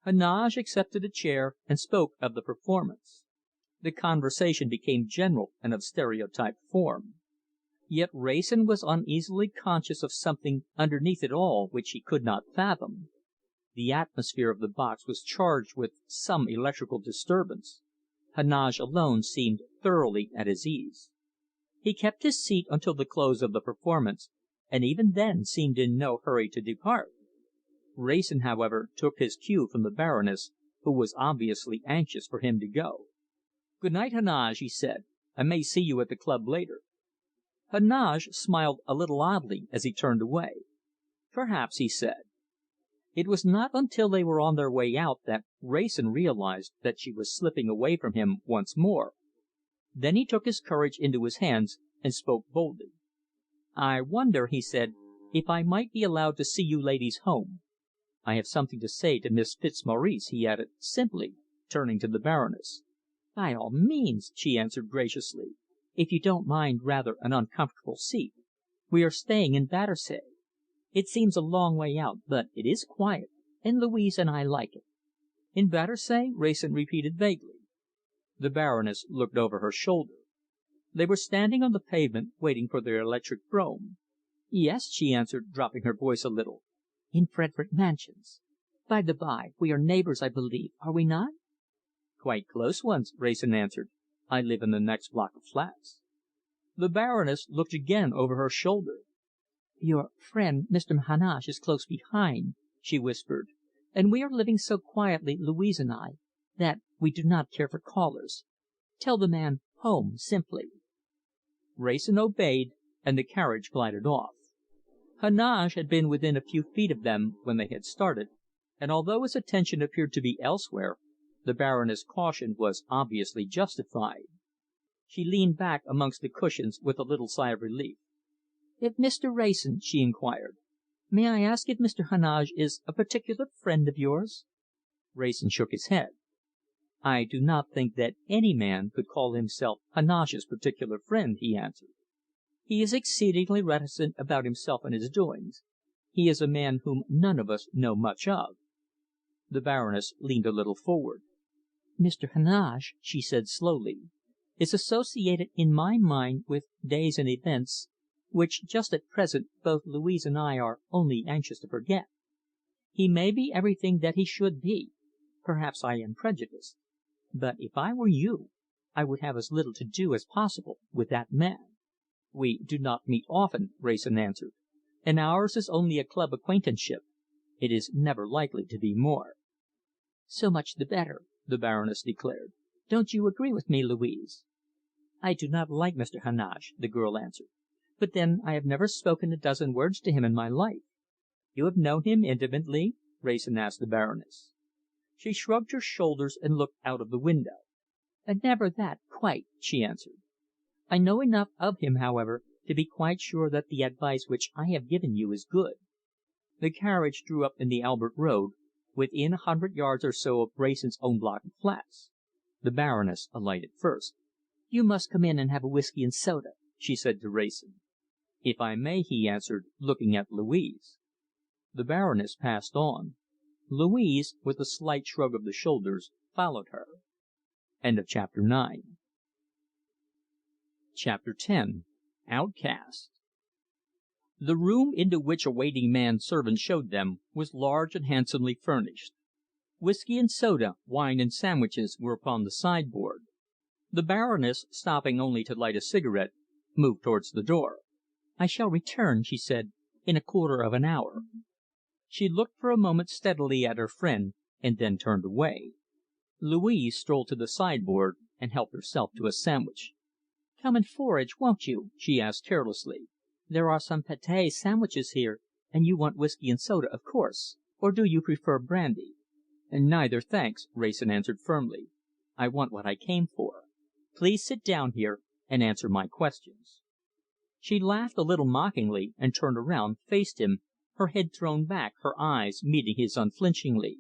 Heneage accepted a chair and spoke of the performance. The conversation became general and of stereotyped form. Yet Wrayson was uneasily conscious of something underneath it all which he could not fathom. The atmosphere of the box was charged with some electrical disturbance. Heneage alone seemed thoroughly at his ease. He kept his seat until the close of the performance, and even then seemed in no hurry to depart. Wrayson, however, took his cue from the Baroness, who was obviously anxious for him to go. "Good night, Heneage," he said. "I may see you at the club later." Heneage smiled a little oddly as he turned away. "Perhaps," he said. It was not until they were on their way out that Wrayson realized that she was slipping away from him once more. Then he took his courage into his hands and spoke boldly. "I wonder," he said, "if I might be allowed to see you ladies home. I have something to say to Miss Fitzmaurice," he added, simply, turning to the Baroness. "By all means," she answered graciously, "if you don't mind rather an uncomfortable seat. We are staying in Battersea. It seems a long way out, but it is quiet, and Louise and I like it." "In Battersea?" Wrayson repeated vaguely. The Baroness looked over her shoulder. They were standing on the pavement, waiting for their electric brougham. "Yes," she answered, dropping her voice a little. "In Frederick Mansions. By the by, we are neighbours, I believe, are we not?" "Quite close ones," Wrayson answered. "I live in the next block of flats." The Baroness looked again over her shoulder. "Your friend, Mr. Heneage, is close behind," she whispered, "and we are living so quietly, Louise and I, that we do not care for callers. Tell the man 'home' simply." Wrayson obeyed, and the carriage glided off. Heneage had been within a few feet of them when they had started, and although his attention appeared to be elsewhere, the Baroness' caution was obviously justified. She leaned back amongst the cushions with a little sigh of relief. "If Mr. Wrayson," she inquired, "may I ask if Mr. Heneage is a particular friend of yours?" Wrayson shook his head. "I do not think that any man could call himself Heneage's particular friend," he answered. "He is exceedingly reticent about himself and his doings. He is a man whom none of us know much of." The Baroness leaned a little forward. "Mr. Heneage," she said slowly, "is associated in my mind with days and events which just at present both Louise and I are only anxious to forget. He may be everything that he should be. Perhaps I am prejudiced. But if I were you, I would have as little to do as possible with that man." "We do not meet often," Wrayson answered, "and ours is only a club acquaintanceship. It is never likely to be more." "So much the better," the Baroness declared. "Don't you agree with me, Louise?" "I do not like Mr. Heneage," the girl answered, "but then I have never spoken a dozen words to him in my life." "You have known him intimately?" Wrayson asked the Baroness. She shrugged her shoulders and looked out of the window. "Never that, quite," she answered. "I know enough of him, however, to be quite sure that the advice which I have given you is good." The carriage drew up in the Albert Road, within 100 yards or so of Wrayson's own block of flats. The Baroness alighted first. "You must come in and have a whisky and soda," she said to Wrayson. "If I may," he answered, looking at Louise. The Baroness passed on. Louise, with a slight shrug of the shoulders, followed her. Chapter 10. Outcast. The room into which a waiting man servant showed them was large and handsomely furnished. Whisky and soda, wine and sandwiches were upon the sideboard. The Baroness, stopping only to light a cigarette, moved towards the door. "I shall return," she said, "in a quarter of an hour." She looked for a moment steadily at her friend, and then turned away. Louise strolled to the sideboard and helped herself to a sandwich. "Come and forage, won't you?" she asked carelessly. "There are some pâté sandwiches here, and you want whisky and soda, of course. Or do you prefer brandy?" "Neither, thanks," Wrayson answered firmly. "I want what I came for. Please sit down here and answer my questions." She laughed a little mockingly, and turning around, faced him, her head thrown back, her eyes meeting his unflinchingly.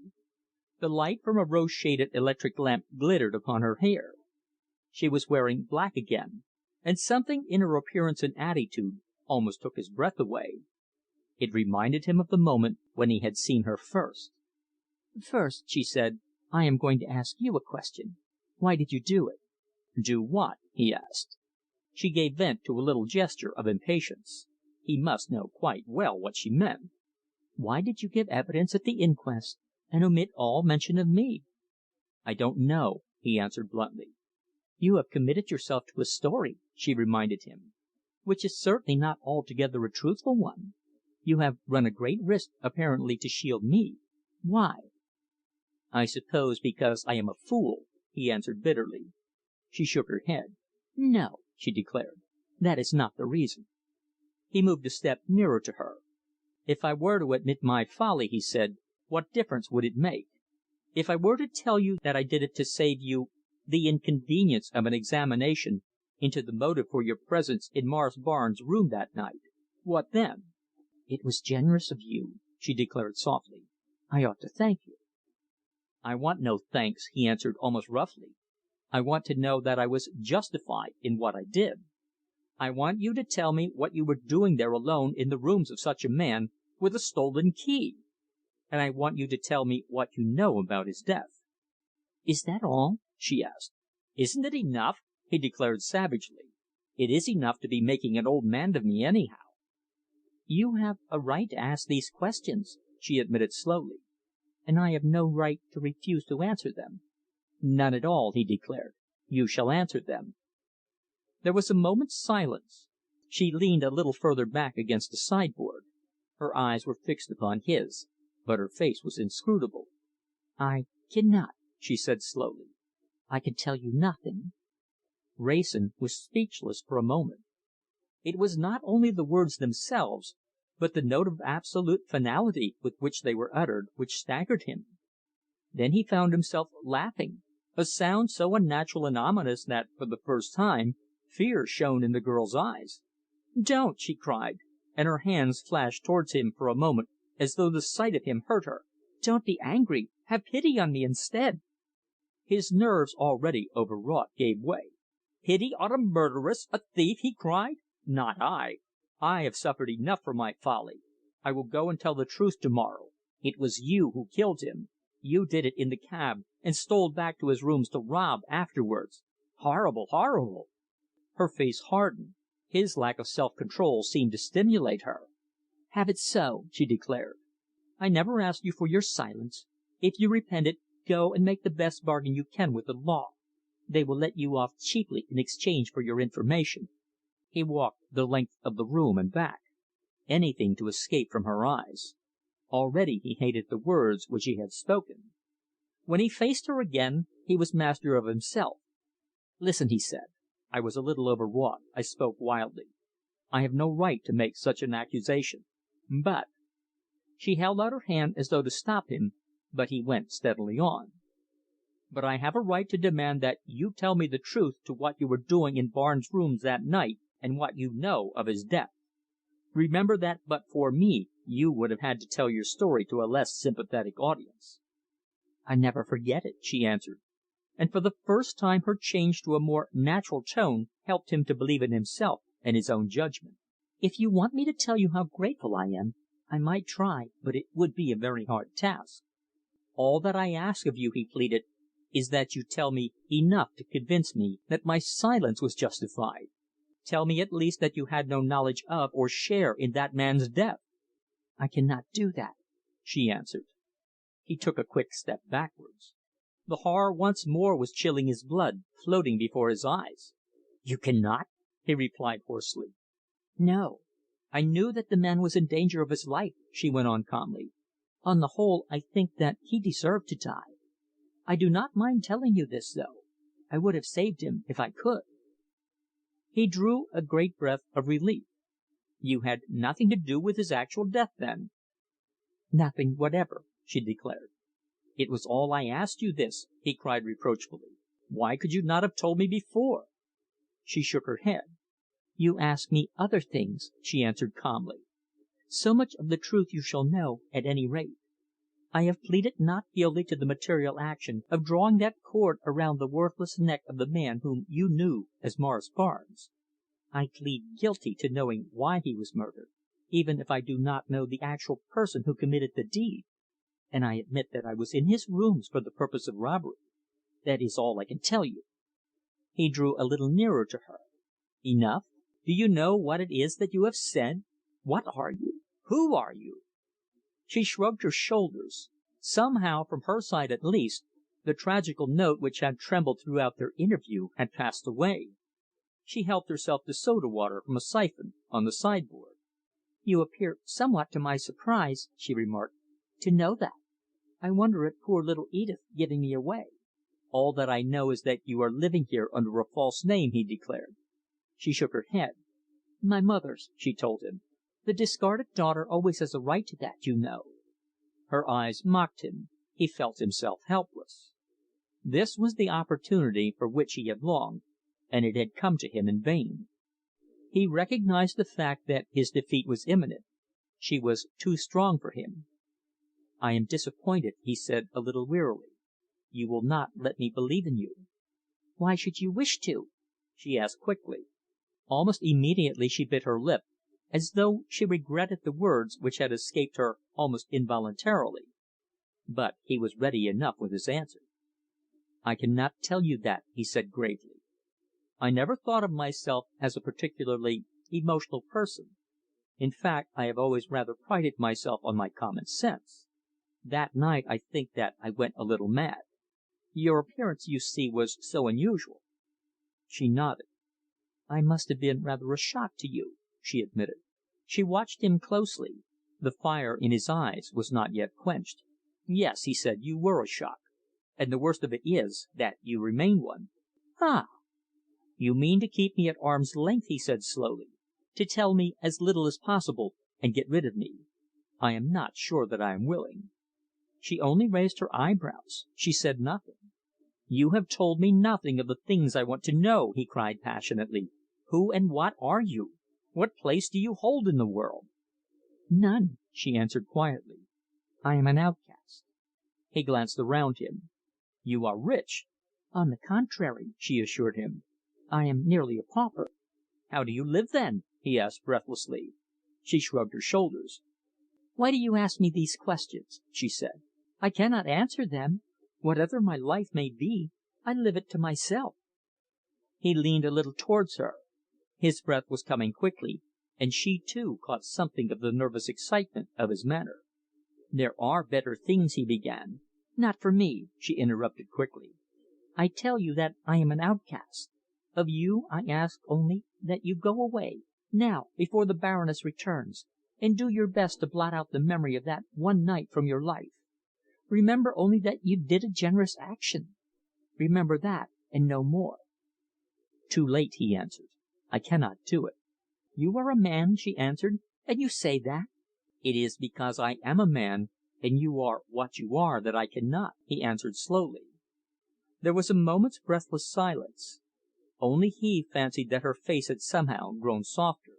The light from a rose shaded electric lamp glittered upon her hair. She was wearing black again, and something in her appearance and attitude almost took his breath away. It reminded him of the moment when he had seen her first. "First," she said, "I am going to ask you a question. Why did you do it?" "Do what?" he asked. She gave vent to a little gesture of impatience. He must know quite well what she meant. "Why did you give evidence at the inquest and omit all mention of me?" "I don't know," he answered bluntly. "You have committed yourself to a story," she reminded him, "which is certainly not altogether a truthful one. You have run a great risk apparently to shield me. Why?" "I suppose because I am a fool," he answered bitterly. She shook her head. "No," she declared, "that is not the reason." He moved a step nearer to her. "If I were to admit my folly," he said, "what difference would it make? If I were to tell you that I did it to save you the inconvenience of an examination into the motive for your presence in Morris Barnes' room that night, what then?" "It was generous of you," she declared softly. "I ought to thank you." "I want no thanks," he answered almost roughly. "I want to know that I was justified in what I did. I want you to tell me what you were doing there alone in the rooms of such a man, with a stolen key. And I want you to tell me what you know about his death." "Is that all?" she asked. "Isn't it enough?" he declared savagely. "It is enough to be making an old man of me, anyhow." "You have a right to ask these questions," she admitted slowly, "and I have no right to refuse to answer them." "None at all," he declared. "You shall answer them." There was a moment's silence. She leaned a little further back against the sideboard. Her eyes were fixed upon his, but her face was inscrutable. "I cannot," she said slowly. "I can tell you nothing." Wrayson was speechless for a moment. It was not only the words themselves, but the note of absolute finality with which they were uttered, which staggered him. Then he found himself laughing, a sound so unnatural and ominous that, for the first time, fear shone in the girl's eyes. "Don't!" she cried, and her hands flashed towards him for a moment as though the sight of him hurt her. "Don't be angry. Have pity on me instead." His nerves, already overwrought, gave way. "Pity on a murderess, a thief!" he cried. "Not I. I have suffered enough for my folly. I will go and tell the truth to morrow. It was you who killed him. You did it in the cab, and stole back to his rooms to rob afterwards. Horrible! Horrible!" Her face hardened. His lack of self control seemed to stimulate her. "Have it so," she declared. "I never asked you for your silence. If you repent it, go and make the best bargain you can with the law. They will let you off cheaply in exchange for your information." He walked the length of the room and back. Anything to escape from her eyes. Already he hated the words which he had spoken. When he faced her again, he was master of himself. "Listen," he said. "I was a little overwrought. I spoke wildly. I have no right to make such an accusation. But " She held out her hand as though to stop him, but he went steadily on. "But I have a right to demand that you tell me the truth to what you were doing in Barnes' rooms that night, and what you know of his death. Remember that but for me you would have had to tell your story to a less sympathetic audience." "I never forget it," she answered, and for the first time her change to a more natural tone helped him to believe in himself and his own judgment. "If you want me to tell you how grateful I am, I might try, but it would be a very hard task." "All that I ask of you," he pleaded, "is that you tell me enough to convince me that my silence was justified. Tell me at least that you had no knowledge of or share in that man's death." "I cannot do that," she answered. He took a quick step backwards. The horror once more was chilling his blood, floating before his eyes. "You cannot?" he replied hoarsely. "No. I knew that the man was in danger of his life," she went on calmly. "On the whole, I think that he deserved to die. I do not mind telling you this, though. I would have saved him if I could." He drew a great breath of relief. "You had nothing to do with his actual death, then?" "Nothing whatever," she declared. "It was all I asked you this," he cried reproachfully. "Why could you not have told me before?" She shook her head. "You asked me other things," she answered calmly. "So much of the truth you shall know, at any rate. I have pleaded not guilty to the material action of drawing that cord around the worthless neck of the man whom you knew as Morris Barnes. I plead guilty to knowing why he was murdered, even if I do not know the actual person who committed the deed, and I admit that I was in his rooms for the purpose of robbery. That is all I can tell you." He drew a little nearer to her. "Enough? Do you know what it is that you have said? What are you? Who are you?" She shrugged her shoulders. Somehow, from her side at least, the tragical note which had trembled throughout their interview had passed away. She helped herself to soda water from a syphon on the sideboard. "You appear, somewhat to my surprise," she remarked, "to know that. I wonder at poor little Edith giving me away." "All that I know is that you are living here under a false name," he declared. She shook her head. "My mother's," she told him. "The discarded daughter always has a right to that, you know." Her eyes mocked him. He felt himself helpless. This was the opportunity for which he had longed, and it had come to him in vain. He recognized the fact that his defeat was imminent. She was too strong for him. "I am disappointed," he said, a little wearily. "You will not let me believe in you." "Why should you wish to?" she asked quickly. Almost immediately she bit her lip, as though she regretted the words which had escaped her almost involuntarily. But he was ready enough with his answer. "I cannot tell you that," he said gravely. "I never thought of myself as a particularly emotional person. In fact, I have always rather prided myself on my common sense. That night I think that I went a little mad. Your appearance, you see, was so unusual." She nodded. "I must have been rather a shock to you," she admitted. She watched him closely. The fire in his eyes was not yet quenched. "Yes," he said, "you were a shock. And the worst of it is that you remain one." "Ah!" "You mean to keep me at arm's length," he said slowly. "To tell me as little as possible and get rid of me. I am not sure that I am willing." She only raised her eyebrows. She said nothing. "You have told me nothing of the things I want to know," he cried passionately. "Who and what are you? What place do you hold in the world?" "None," she answered quietly. "I am an outcast." He glanced around him. "You are rich." "On the contrary," she assured him, "I am nearly a pauper." "How do you live, then?" he asked breathlessly. She shrugged her shoulders. "Why do you ask me these questions?" she said. "I cannot answer them. Whatever my life may be, I live it to myself." He leaned a little towards her. His breath was coming quickly, and she, too, caught something of the nervous excitement of his manner. "There are better things," he began. "Not for me," she interrupted quickly. "I tell you that I am an outcast. Of you I ask only that you go away, now, before the Baroness returns, and do your best to blot out the memory of that one night from your life. Remember only that you did a generous action. Remember that, and no more." "Too late," he answered. "I cannot do it." "You are a man," she answered, "and you say that." "It is because I am a man, and you are what you are, that I cannot," he answered slowly. There was a moment's breathless silence. Only he fancied that her face had somehow grown softer.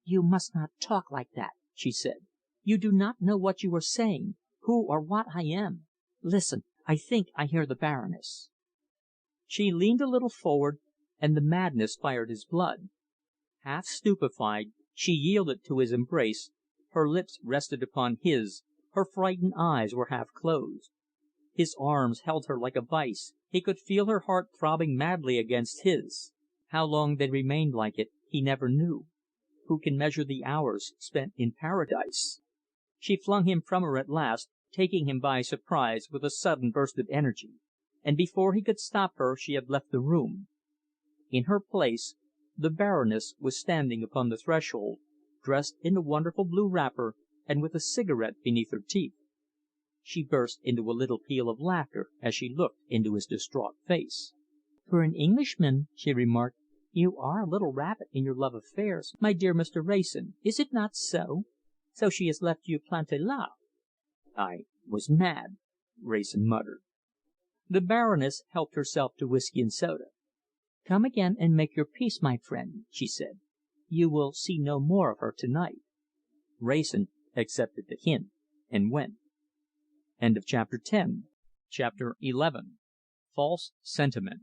"You must not talk like that," she said. "You do not know what you are saying, who or what I am. Listen. I think I hear the Baroness." She leaned a little forward, and the madness fired his blood. Half stupefied, she yielded to his embrace, her lips rested upon his, her frightened eyes were half closed. His arms held her like a vice, he could feel her heart throbbing madly against his. How long they remained like it, he never knew. Who can measure the hours spent in Paradise? She flung him from her at last, taking him by surprise with a sudden burst of energy, and before he could stop her she had left the room. In her place, the Baroness was standing upon the threshold, dressed in a wonderful blue wrapper, and with a cigarette beneath her teeth. She burst into a little peal of laughter as she looked into his distraught face. "For an Englishman," she remarked, "you are a little rapid in your love affairs, my dear Mr. Wrayson, is it not so? So she has left you planté là?" "I was mad," Wrayson muttered. The Baroness helped herself to whisky and soda. "Come again and make your peace, my friend," she said. "You will see no more of her to night." Wrayson accepted the hint and went. Chapter 11. False Sentiment.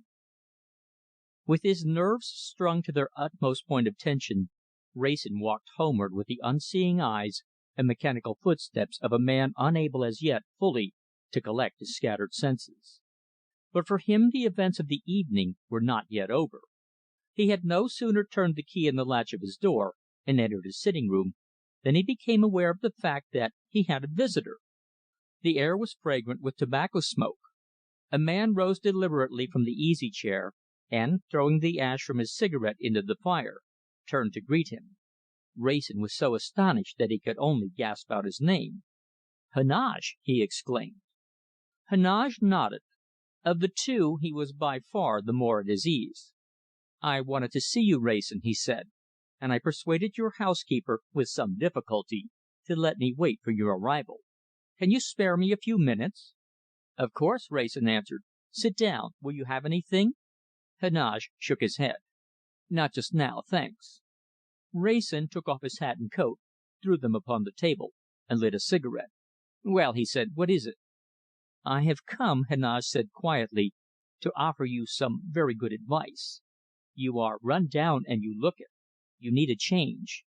With his nerves strung to their utmost point of tension, Wrayson walked homeward with the unseeing eyes and mechanical footsteps of a man unable as yet fully to collect his scattered senses. But for him the events of the evening were not yet over. He had no sooner turned the key in the latch of his door and entered his sitting room than he became aware of the fact that he had a visitor. The air was fragrant with tobacco smoke. A man rose deliberately from the easy chair, and, throwing the ash from his cigarette into the fire, turned to greet him. Wrayson was so astonished that he could only gasp out his name. "Heneage!" he exclaimed. Heneage nodded. Of the two he was by far the more at his ease. "I wanted to see you, Wrayson," he said, "and I persuaded your housekeeper, with some difficulty, to let me wait for your arrival. Can you spare me a few minutes?" "Of course," Wrayson answered. "Sit down. Will you have anything?" Heneage shook his head. "Not just now, thanks." Wrayson took off his hat and coat, threw them upon the table, and lit a cigarette. "Well," he said, "what is it?" "I have come," Heneage said quietly, "to offer you some very good advice. You are run down and you look it. You need a change.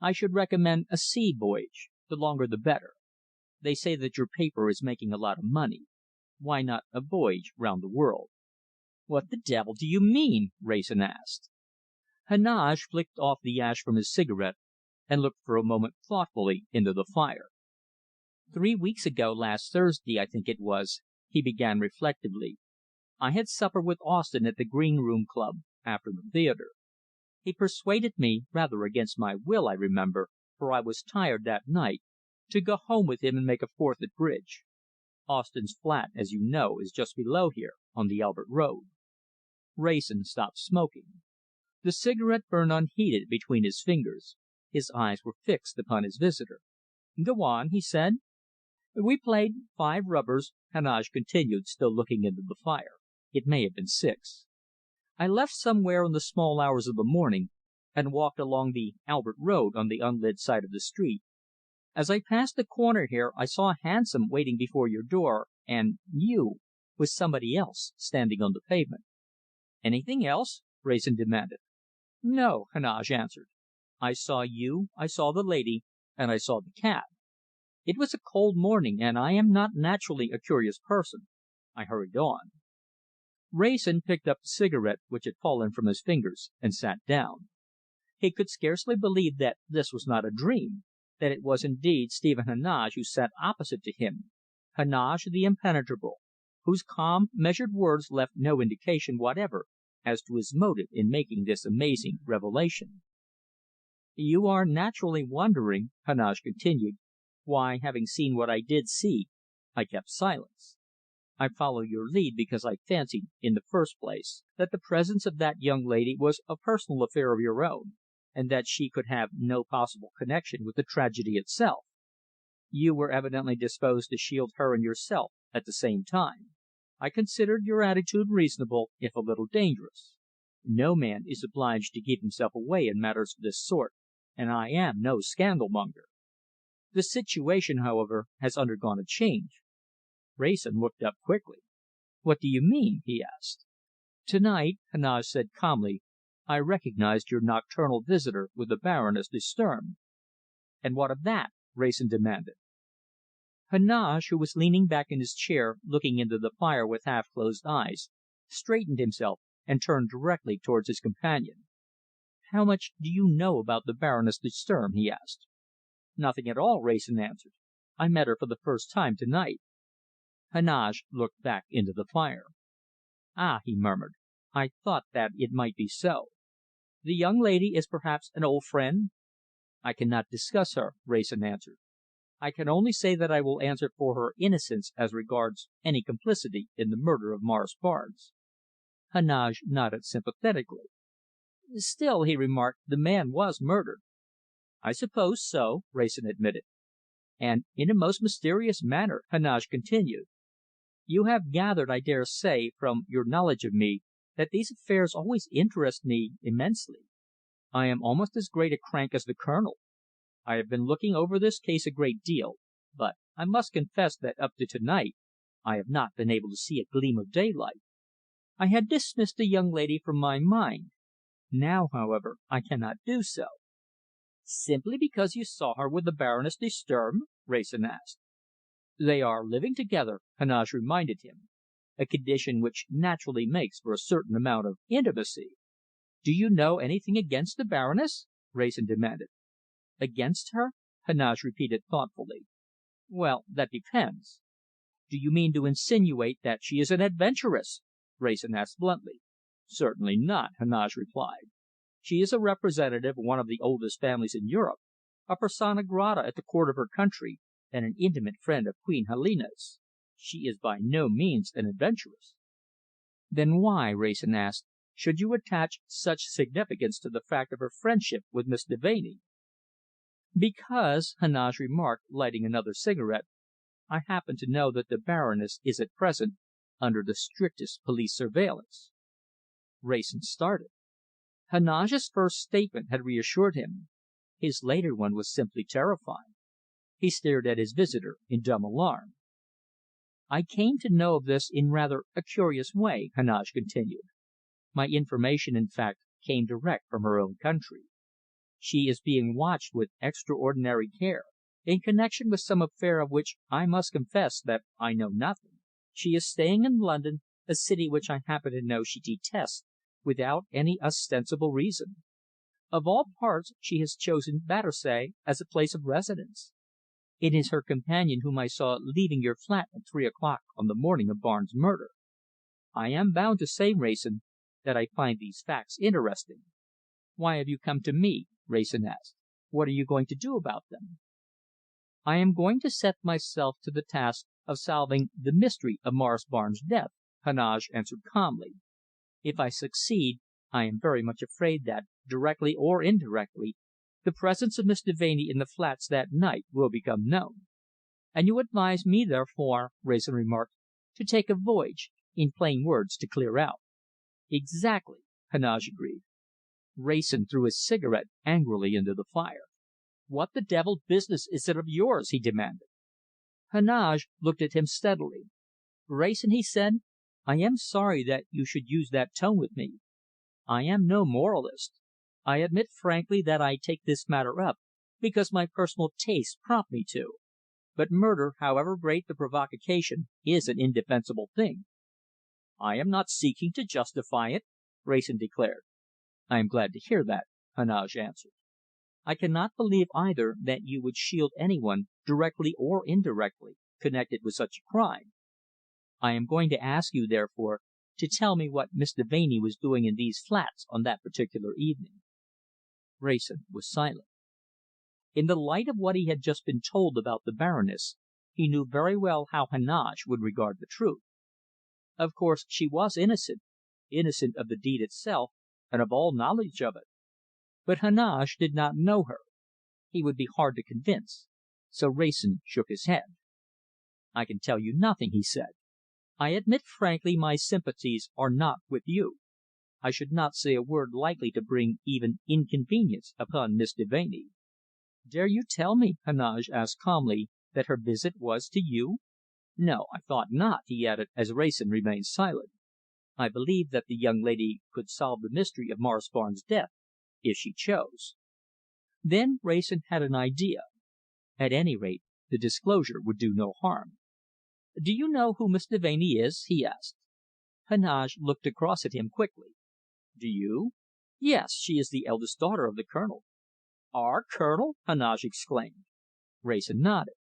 I should recommend a sea voyage, the longer the better. They say that your paper is making a lot of money. Why not a voyage round the world?" "What the devil do you mean?" Wrayson asked. Heneage flicked off the ash from his cigarette and looked for a moment thoughtfully into the fire. "3 weeks ago last Thursday, I think it was," he began reflectively, "I had supper with Austin at the Green Room Club, after the theatre. He persuaded me, rather against my will, I remember, for I was tired that night, to go home with him and make a fourth at bridge. Austin's flat, as you know, is just below here, on the Albert Road." Wrayson stopped smoking. The cigarette burned unheeded between his fingers. His eyes were fixed upon his visitor. "Go on," he said. "We played 5 rubbers," Heneage continued, still looking into the fire. "It may have been 6. I left somewhere in the small hours of the morning, and walked along the Albert Road on the unlit side of the street. As I passed the corner here, I saw a hansom waiting before your door, and you, with somebody else, standing on the pavement." "Anything else?" Wrayson demanded. "No," Heneage answered. "I saw you, I saw the lady, and I saw the cab. It was a cold morning, and I am not naturally a curious person. I hurried on." Wrayson picked up the cigarette which had fallen from his fingers, and sat down. He could scarcely believe that this was not a dream, that it was indeed Stephen Heneage who sat opposite to him, Heneage the impenetrable, whose calm, measured words left no indication whatever as to his motive in making this amazing revelation. "You are naturally wondering," Heneage continued, "why, having seen what I did see, I kept silence. I follow your lead because I fancied, in the first place, that the presence of that young lady was a personal affair of your own, and that she could have no possible connection with the tragedy itself. You were evidently disposed to shield her and yourself at the same time. I considered your attitude reasonable, if a little dangerous. No man is obliged to give himself away in matters of this sort, and I am no scandalmonger. The situation, however, has undergone a change." Wrayson looked up quickly. "What do you mean?" he asked. "To night," Heneage said calmly, "I recognized your nocturnal visitor with the Baroness de Sturm." "And what of that?" Wrayson demanded. Heneage, who was leaning back in his chair, looking into the fire with half closed eyes, straightened himself and turned directly towards his companion. "How much do you know about the Baroness de Sturm?" he asked. "Nothing at all," Wrayson answered. I met her for the first time to night." Heneage looked back into the fire. "Ah!" he murmured. "I thought that it might be so. The young lady is perhaps an old friend?" "I cannot discuss her," Wrayson answered. "I can only say that I will answer for her innocence as regards any complicity in the murder of Morris Barnes." Heneage nodded sympathetically. "Still," he remarked, "the man was murdered." "I suppose so," Wrayson admitted. "And in a most mysterious manner," Heneage continued. "You have gathered, I dare say, from your knowledge of me, that these affairs always interest me immensely. I am almost as great a crank as the Colonel. I have been looking over this case a great deal, but I must confess that up to to night I have not been able to see a gleam of daylight. I had dismissed the young lady from my mind. Now, however, I cannot do so." "Simply because you saw her with the Baroness de Sturm?" Wrayson asked. "They are living together," Heneage reminded him, "a condition which naturally makes for a certain amount of intimacy." "Do you know anything against the Baroness?" Wrayson demanded. "Against her?" Heneage repeated thoughtfully. "Well, that depends." "Do you mean to insinuate that she is an adventuress?" Wrayson asked bluntly. "Certainly not," Heneage replied. "She is a representative of one of the oldest families in Europe, a persona grata at the court of her country, and an intimate friend of Queen Helena's. She is by no means an adventuress." "Then why," Wrayson asked, "should you attach such significance to the fact of her friendship with Miss Deveney?" "Because," Heneage remarked, lighting another cigarette, "I happen to know that the Baroness is at present under the strictest police surveillance." Wrayson started. Heneage's first statement had reassured him. His later one was simply terrifying. He stared at his visitor in dumb alarm. "I came to know of this in rather a curious way," Heneage continued. "My information, in fact, came direct from her own country. She is being watched with extraordinary care, in connection with some affair of which I must confess that I know nothing. She is staying in London, a city which I happen to know she detests, without any ostensible reason. Of all parts, she has chosen Battersea as a place of residence. It is her companion whom I saw leaving your flat at 3 o'clock on the morning of Barnes' murder. I am bound to say, Wrayson, that I find these facts interesting." "Why have you come to me?" Wrayson asked. "What are you going to do about them?" "I am going to set myself to the task of solving the mystery of Morris Barnes' death," Heneage answered calmly. "If I succeed, I am very much afraid that, directly or indirectly, the presence of Miss Deveney in the flats that night will become known." "And you advise me, therefore," Wrayson remarked, "to take a voyage in plain words, to clear out." "Exactly," Heneage agreed. Wrayson threw his cigarette angrily into the fire. "What the devil business is it of yours?" he demanded. Heneage looked at him steadily. "Wrayson," he said, "I am sorry that you should use that tone with me. I am no moralist. I admit frankly that I take this matter up because my personal tastes prompt me to. But murder, however great the provocation, is an indefensible thing." "I am not seeking to justify it," Wrayson declared. "I am glad to hear that," Heneage answered. "I cannot believe, either, that you would shield any one, directly or indirectly, connected with such a crime. I am going to ask you, therefore, to tell me what Miss Deveney was doing in these flats on that particular evening." Wrayson was silent. In the light of what he had just been told about the Baroness, he knew very well how Heneage would regard the truth. Of course, she was innocent, innocent of the deed itself and of all knowledge of it. But Heneage did not know her. He would be hard to convince, so Wrayson shook his head. "I can tell you nothing," he said. "I admit frankly my sympathies are not with you. I should not say a word likely to bring even inconvenience upon Miss Deveney." "Dare you tell me," Heneage asked calmly, "that her visit was to you? No, I thought not," he added, as Wrayson remained silent. "I believe that the young lady could solve the mystery of Morris Barnes' death, if she chose." Then Wrayson had an idea. At any rate, the disclosure would do no harm. "Do you know who Miss Deveney is?" he asked. Heneage looked across at him quickly. "Do you?" "Yes. She is the eldest daughter of the Colonel." "Our Colonel!" Heneage exclaimed. Wrayson nodded.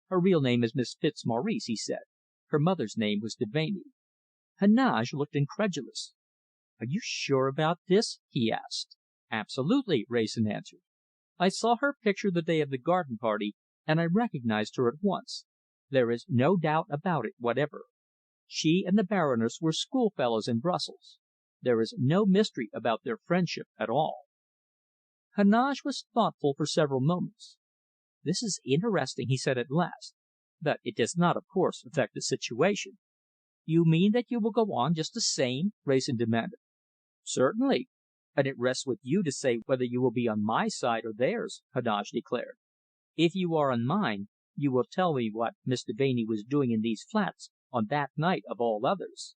"Her real name is Miss Fitzmaurice," he said. "Her mother's name was Devaney." Heneage looked incredulous. "Are you sure about this?" he asked. "Absolutely," Wrayson answered. "I saw her picture the day of the garden party, and I recognized her at once. There is no doubt about it whatever. She and the Baroness were schoolfellows in Brussels. There is no mystery about their friendship at all." Heneage was thoughtful for several moments. "This is interesting," he said at last, "but it does not, of course, affect the situation." "You mean that you will go on just the same?" Wrayson demanded. "Certainly. And it rests with you to say whether you will be on my side or theirs," Heneage declared. "If you are on mine, you will tell me what Miss Deveney was doing in these flats on that night of all others.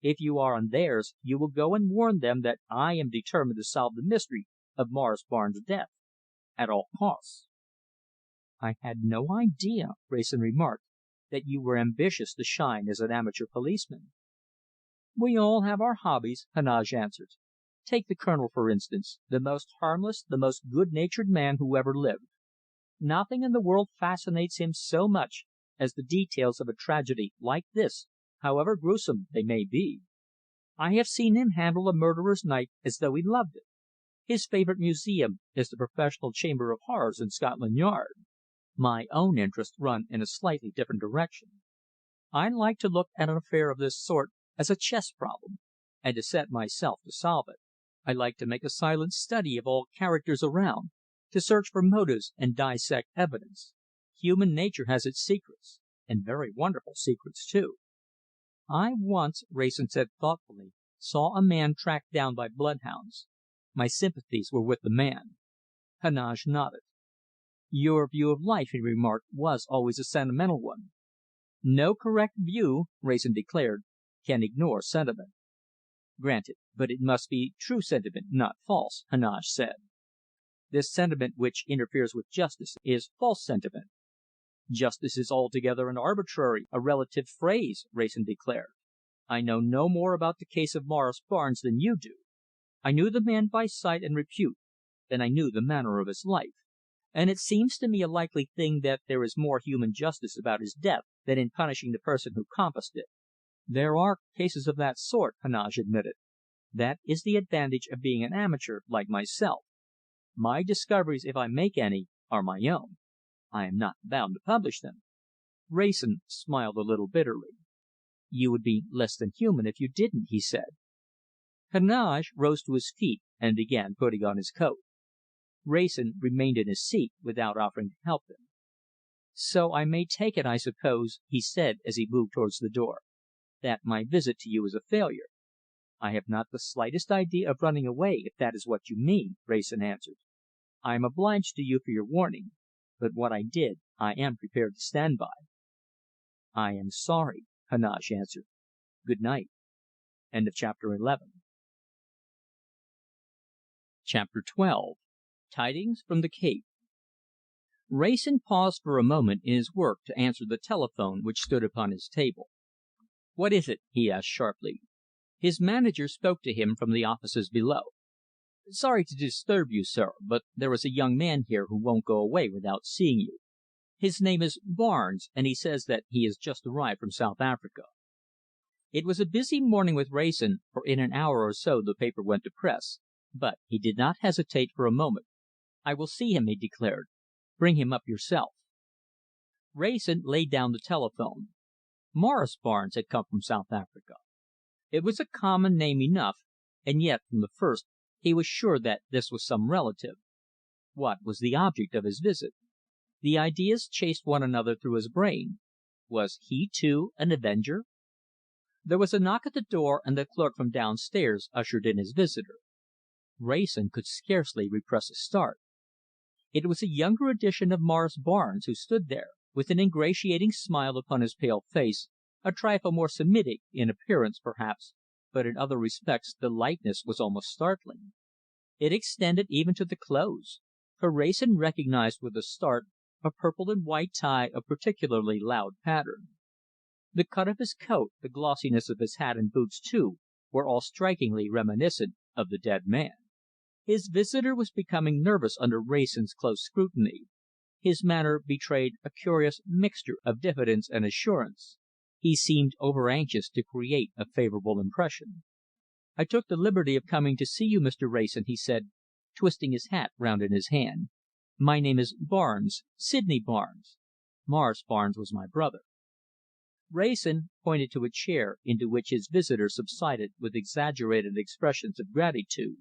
If you are on theirs, you will go and warn them that I am determined to solve the mystery of Morris Barnes' death at all costs." "I had no idea," Wrayson remarked, "that you were ambitious to shine as an amateur policeman." "We all have our hobbies," Heneage answered. "Take the Colonel, for instance, the most harmless, the most good natured man who ever lived. Nothing in the world fascinates him so much as the details of a tragedy like this, however gruesome they may be. I have seen him handle a murderer's knife as though he loved it. His favourite museum is the Professional Chamber of Horrors in Scotland Yard. My own interests run in a slightly different direction. I like to look at an affair of this sort as a chess problem, and to set myself to solve it. I like to make a silent study of all characters around, to search for motives and dissect evidence. Human nature has its secrets, and very wonderful secrets, too." "I once," Wrayson said thoughtfully, "saw a man tracked down by bloodhounds. My sympathies were with the man." Heneage nodded. "Your view of life," he remarked, "was always a sentimental one." "No correct view," Wrayson declared, "can ignore sentiment." "Granted, but it must be true sentiment, not false," Heneage said. "This sentiment which interferes with justice is false sentiment." "Justice is altogether an arbitrary, a relative phrase," Wrayson declared. "I know no more about the case of Morris Barnes than you do. I knew the man by sight and repute, and I knew the manner of his life, and it seems to me a likely thing that there is more human justice about his death than in punishing the person who compassed it." "There are cases of that sort," Heneage admitted. "That is the advantage of being an amateur like myself. My discoveries, if I make any, are my own. I am not bound to publish them." Wrayson smiled a little bitterly. "You would be less than human if you didn't," he said. Heneage rose to his feet and began putting on his coat. Wrayson remained in his seat without offering to help him. "So I may take it, I suppose," he said, as he moved towards the door, "that my visit to you is a failure." "I have not the slightest idea of running away, if that is what you mean," Wrayson answered. "I am obliged to you for your warning, but what I did I am prepared to stand by." "I am sorry," Heneage answered. "Good night." Chapter 12. Tidings from the Cape. Wrayson paused for a moment in his work to answer the telephone which stood upon his table. "What is it?" he asked sharply. His manager spoke to him from the offices below. "Sorry to disturb you, sir, but there is a young man here who won't go away without seeing you. His name is Barnes, and he says that he has just arrived from South Africa." It was a busy morning with Wrayson, for in an hour or so the paper went to press, but he did not hesitate for a moment. "I will see him," he declared. "Bring him up yourself." Wrayson laid down the telephone. Morris Barnes had come from South Africa. It was a common name enough, and yet from the first he was sure that this was some relative. What was the object of his visit? The ideas chased one another through his brain. Was he, too, an Avenger? There was a knock at the door, and the clerk from downstairs ushered in his visitor. Wrayson could scarcely repress a start. It was a younger edition of Morris Barnes who stood there, with an ingratiating smile upon his pale face, a trifle more Semitic in appearance, perhaps, but in other respects the likeness was almost startling. It extended even to the clothes, for Wrayson recognized with a start a purple and white tie of particularly loud pattern. The cut of his coat, the glossiness of his hat and boots, too, were all strikingly reminiscent of the dead man. His visitor was becoming nervous under Wrayson's close scrutiny. His manner betrayed a curious mixture of diffidence and assurance. He seemed over anxious to create a favourable impression. "I took the liberty of coming to see you, Mr. Wrayson," he said, twisting his hat round in his hand. "My name is Barnes, Sydney Barnes. Morris Barnes was my brother." Wrayson pointed to a chair, into which his visitor subsided with exaggerated expressions of gratitude.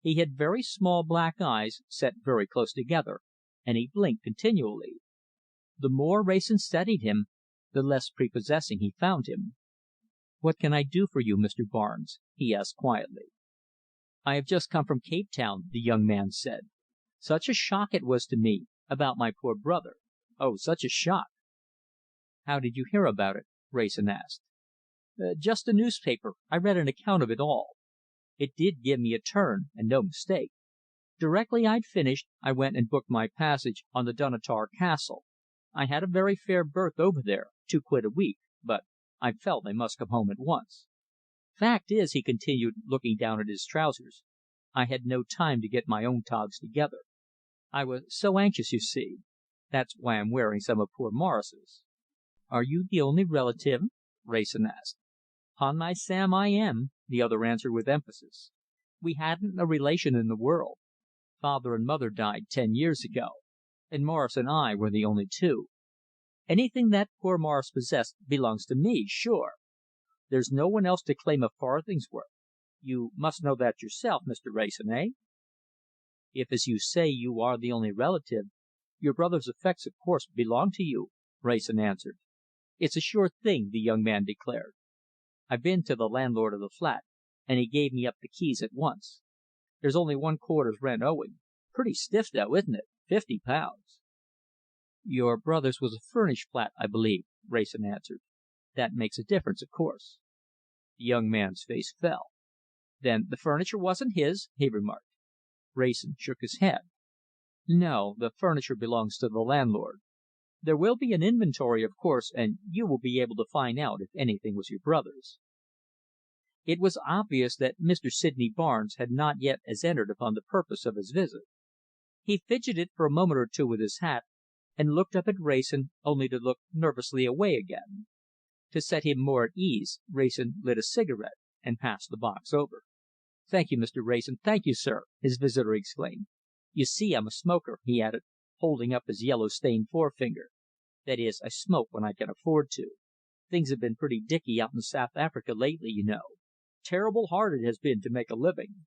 He had very small black eyes, set very close together, and he blinked continually. The more Wrayson studied him, the less prepossessing he found him. "What can I do for you, Mr. Barnes?" he asked quietly. "I have just come from Cape Town," the young man said. "Such a shock it was to me about my poor brother. Oh, such a shock!" "How did you hear about it?" Wrayson asked. "Just a newspaper. I read an account of it all. It did give me a turn, and no mistake. Directly I'd finished, I went and booked my passage on the Dunottar Castle. I had a very fair berth over there, £2 a week, but I felt I must come home at once. Fact is," he continued, looking down at his trousers, "I had no time to get my own togs together. I was so anxious, you see. That's why I'm wearing some of poor Morris's." "Are you the only relative?" Wrayson asked. "'Pon my Sam, I am," the other answered with emphasis. "We hadn't a relation in the world. Father and mother died 10 years ago, and Morris and I were the only two. Anything that poor Morris possessed belongs to me, sure. There's no one else to claim a farthing's worth. You must know that yourself, Mr. Wrayson, eh?" "If, as you say, you are the only relative, your brother's effects, of course, belong to you," Wrayson answered. "It's a sure thing," the young man declared. "I've been to the landlord of the flat, and he gave me up the keys at once. There's only one quarter's rent owing. Pretty stiff, though, isn't it? £50." "Your brother's was a furnished flat, I believe," Wrayson answered. "That makes a difference, of course." The young man's face fell. "Then the furniture wasn't his?" he remarked. Wrayson shook his head. "No, the furniture belongs to the landlord. There will be an inventory, of course, and you will be able to find out if anything was your brother's." It was obvious that Mr. Sydney Barnes had not yet as entered upon the purpose of his visit. He fidgeted for a moment or two with his hat, and looked up at Wrayson, only to look nervously away again. To set him more at ease, Wrayson lit a cigarette and passed the box over. "Thank you, Mr. Wrayson. Thank you, sir," his visitor exclaimed. "You see, I'm a smoker," he added, holding up his yellow stained forefinger. "That is, I smoke when I can afford to. Things have been pretty dicky out in South Africa lately, you know. Terrible hard it has been to make a living."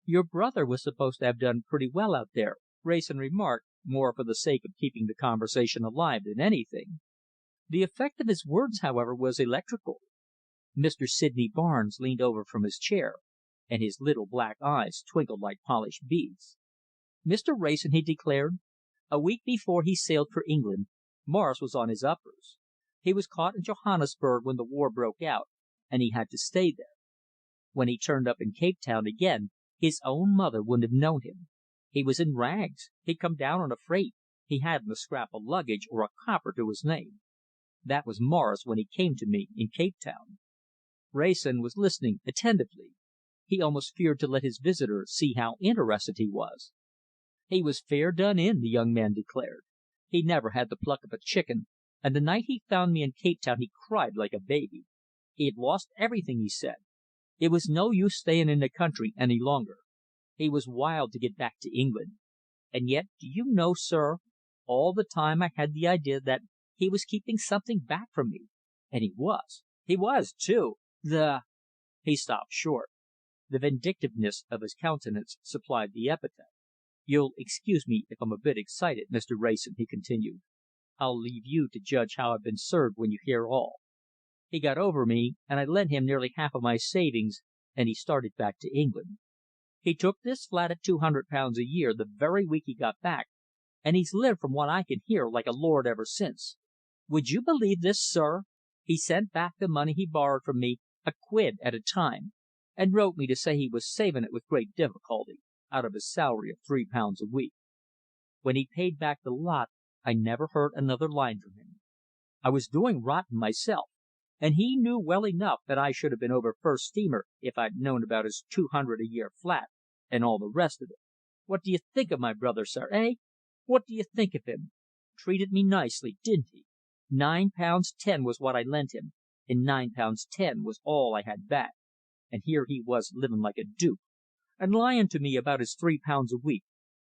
"Your brother was supposed to have done pretty well out there," Wrayson remarked, more for the sake of keeping the conversation alive than anything. The effect of his words, however, was electrical. Mr. Sydney Barnes leaned over from his chair, and his little black eyes twinkled like polished beads. "Mr. Wrayson," he declared, "a week before he sailed for England, Morris was on his uppers. He was caught in Johannesburg when the war broke out, and he had to stay there. When he turned up in Cape Town again, his own mother wouldn't have known him. He was in rags. He'd come down on a freight. He hadn't a scrap of luggage or a copper to his name. That was Morris when he came to me in Cape Town." Wrayson was listening attentively. He almost feared to let his visitor see how interested he was. "He was fair done in," the young man declared. "He never had the pluck of a chicken, and the night he found me in Cape Town he cried like a baby. He had lost everything, he said. It was no use staying in the country any longer. He was wild to get back to England. And yet, do you know, sir, all the time I had the idea that he was keeping something back from me. And he was. He was, too. The—" He stopped short. The vindictiveness of his countenance supplied the epithet. "You'll excuse me if I'm a bit excited, Mr. Wrayson," he continued. "I'll leave you to judge how I've been served when you hear all. He got over me, and I lent him nearly half of my savings, and he started back to England. He took this flat at £200 a year the very week he got back, and he's lived, from what I can hear, like a lord ever since. Would you believe this, sir? He sent back the money he borrowed from me a quid at a time, and wrote me to say he was saving it with great difficulty, out of his salary of £3 a week. When he paid back the lot, I never heard another line from him. I was doing rotten myself, and he knew well enough that I should have been over first steamer if I'd known about his 200 a year flat, and all the rest of it. What do you think of my brother, sir, eh?" What do you think of him? Treated me nicely, didn't he? £9.10 was what I lent him, and £9.10 was all I had back, and here he was living like a duke, and lying to me about his £3 a week,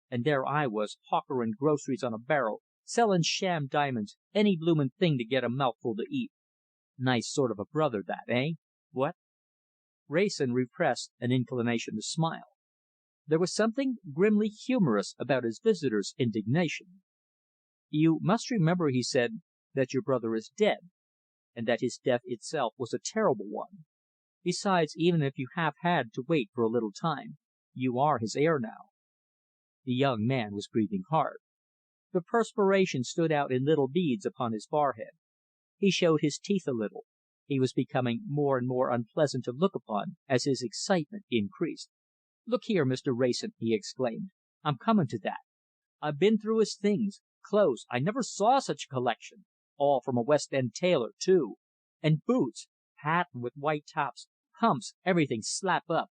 and there I was hawkerin' groceries on a barrow, sellin' sham diamonds, any bloomin' thing to get a mouthful to eat. Nice sort of a brother that, eh? What?" Wrayson repressed an inclination to smile. There was something grimly humorous about his visitor's indignation. "You must remember," he said, "that your brother is dead, and that his death itself was a terrible one. Besides, even if you have had to wait for a little time, you are his heir now." The young man was breathing hard. The perspiration stood out in little beads upon his forehead. He showed his teeth a little. He was becoming more and more unpleasant to look upon as his excitement increased. "Look here, Mr. Wrayson," he exclaimed, "I'm coming to that. I've been through his things. Clothes, I never saw such a collection. All from a West End tailor, too. And boots, patent with white tops, pumps, everything slap up.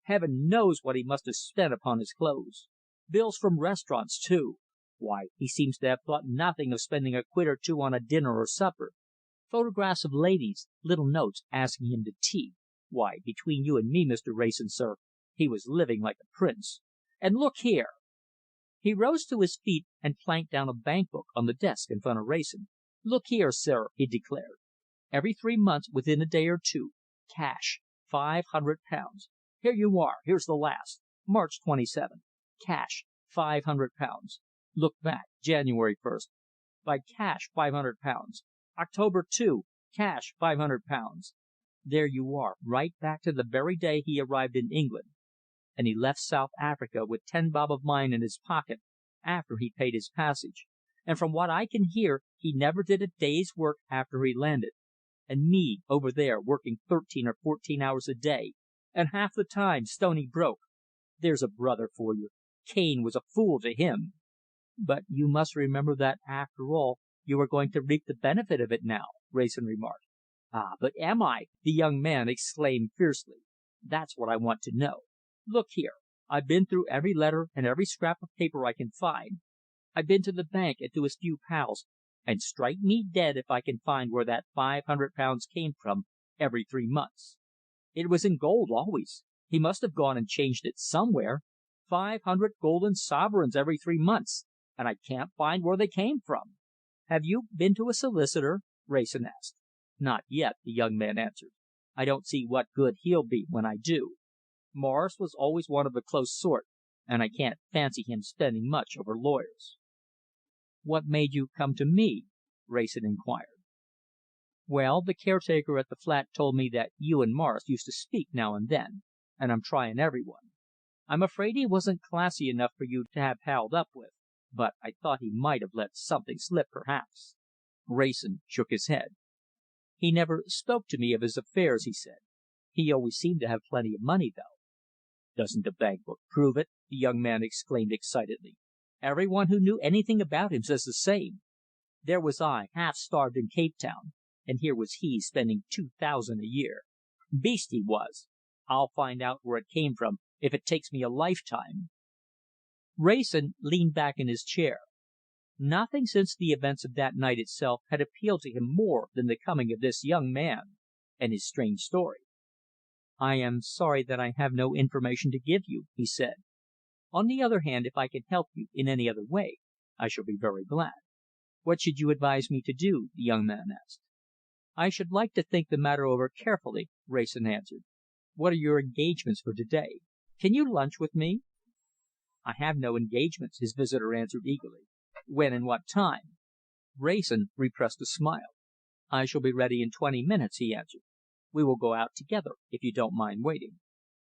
Heaven knows what he must have spent upon his clothes. Bills from restaurants, too. Why, he seems to have thought nothing of spending a quid or two on a dinner or supper. Photographs of ladies, little notes asking him to tea. Why, between you and me, Mr. Wrayson, sir, he was living like a prince. And look here!" He rose to his feet and planked down a bank book on the desk in front of Wrayson. "Look here, sir," he declared. "Every 3 months, within a day or two, cash, £500. Here you are. Here's the last. March 27. Cash, £500. Look back. January 1st. By cash, £500. October 2. Cash, £500. There you are, right back to the very day he arrived in England. And he left South Africa with 10 bob of mine in his pocket, after he paid his passage, and from what I can hear, he never did a day's work after he landed. And me over there working 13 or 14 hours a day, and half the time stony broke. There's a brother for you. Cane was a fool to him." "But you must remember that, after all, you are going to reap the benefit of it now," Wrayson remarked. "Ah, but am I?" the young man exclaimed fiercely. "That's what I want to know. Look here, I've been through every letter and every scrap of paper I can find. I've been to the bank and to his few pals, and strike me dead if I can find where that £500 came from every 3 months. It was in gold always. He must have gone and changed it somewhere. 500 golden sovereigns every 3 months, and I can't find where they came from." "Have you been to a solicitor?" Wrayson asked. "Not yet," the young man answered. "I don't see what good he'll be when I do. Morris was always one of the close sort, and I can't fancy him spending much over lawyers." "What made you come to me?" Wrayson inquired. "Well, the caretaker at the flat told me that you and Morris used to speak now and then, and I'm trying everyone. I'm afraid he wasn't classy enough for you to have palled up with, but I thought he might have let something slip, perhaps." Wrayson shook his head. "He never spoke to me of his affairs," he said. "He always seemed to have plenty of money, though." "Doesn't the bank book prove it?" the young man exclaimed excitedly. "Every one who knew anything about him says the same. There was I, half starved in Cape Town, and here was he spending 2,000 a year. Beast he was. I'll find out where it came from, if it takes me a lifetime." Wrayson leaned back in his chair. Nothing since the events of that night itself had appealed to him more than the coming of this young man and his strange story. "I am sorry that I have no information to give you," he said. "On the other hand, if I can help you in any other way, I shall be very glad." "What should you advise me to do?" the young man asked. "I should like to think the matter over carefully," Wrayson answered. "What are your engagements for to day? Can you lunch with me?" "I have no engagements," his visitor answered eagerly. "When and what time?" Wrayson repressed a smile. "I shall be ready in 20 minutes," he answered. "We will go out together, if you don't mind waiting."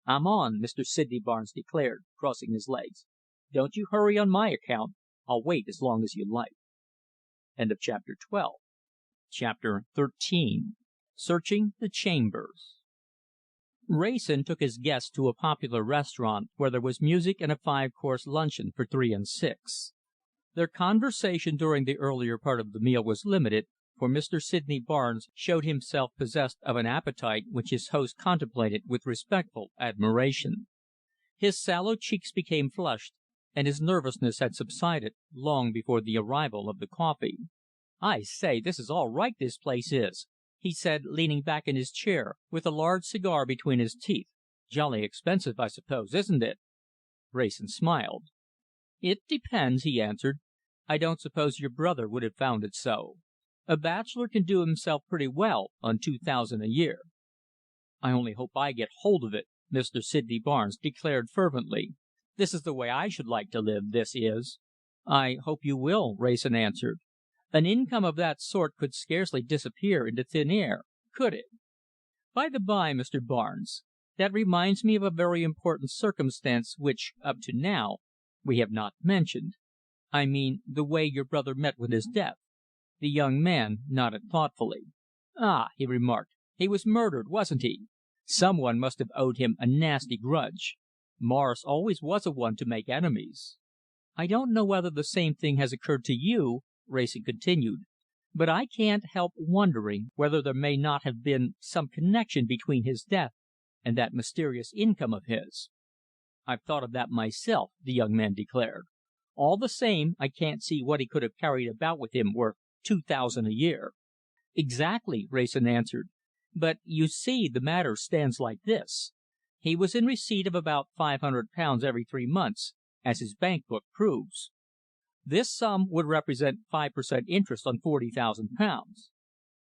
"I'm on," Mr. Sydney Barnes declared, crossing his legs. "Don't you hurry on my account. I'll wait as long as you like." Chapter 12. Chapter 13. Searching the Chambers. Wrayson took his guests to a popular restaurant where there was music and a 5-course luncheon for 3 and 6. Their conversation during the earlier part of the meal was limited, for Mr. Sydney Barnes showed himself possessed of an appetite which his host contemplated with respectful admiration. His sallow cheeks became flushed, and his nervousness had subsided long before the arrival of the coffee. "I say, this is all right, this place is," he said, leaning back in his chair, with a large cigar between his teeth. "Jolly expensive, I suppose, isn't it?" Wrayson smiled. "It depends," he answered. "I don't suppose your brother would have found it so. A bachelor can do himself pretty well on 2,000 a year." "I only hope I get hold of it," Mr. Sydney Barnes declared fervently. "This is the way I should like to live, this is." "I hope you will," Wrayson answered. "An income of that sort could scarcely disappear into thin air, could it? By the by, Mr. Barnes, that reminds me of a very important circumstance which, up to now, we have not mentioned. I mean the way your brother met with his death." The young man nodded thoughtfully. "Ah!" he remarked. "He was murdered, wasn't he? Some one must have owed him a nasty grudge. Morris always was a one to make enemies." "I don't know whether the same thing has occurred to you," Wrayson continued, "but I can't help wondering whether there may not have been some connection between his death and that mysterious income of his." "I've thought of that myself," the young man declared. "All the same, I can't see what he could have carried about with him worth 2,000 a year." "Exactly," Wrayson answered. "But, you see, the matter stands like this. He was in receipt of about £500 every 3 months, as his bank book proves. This sum would represent 5 per cent interest on £40,000.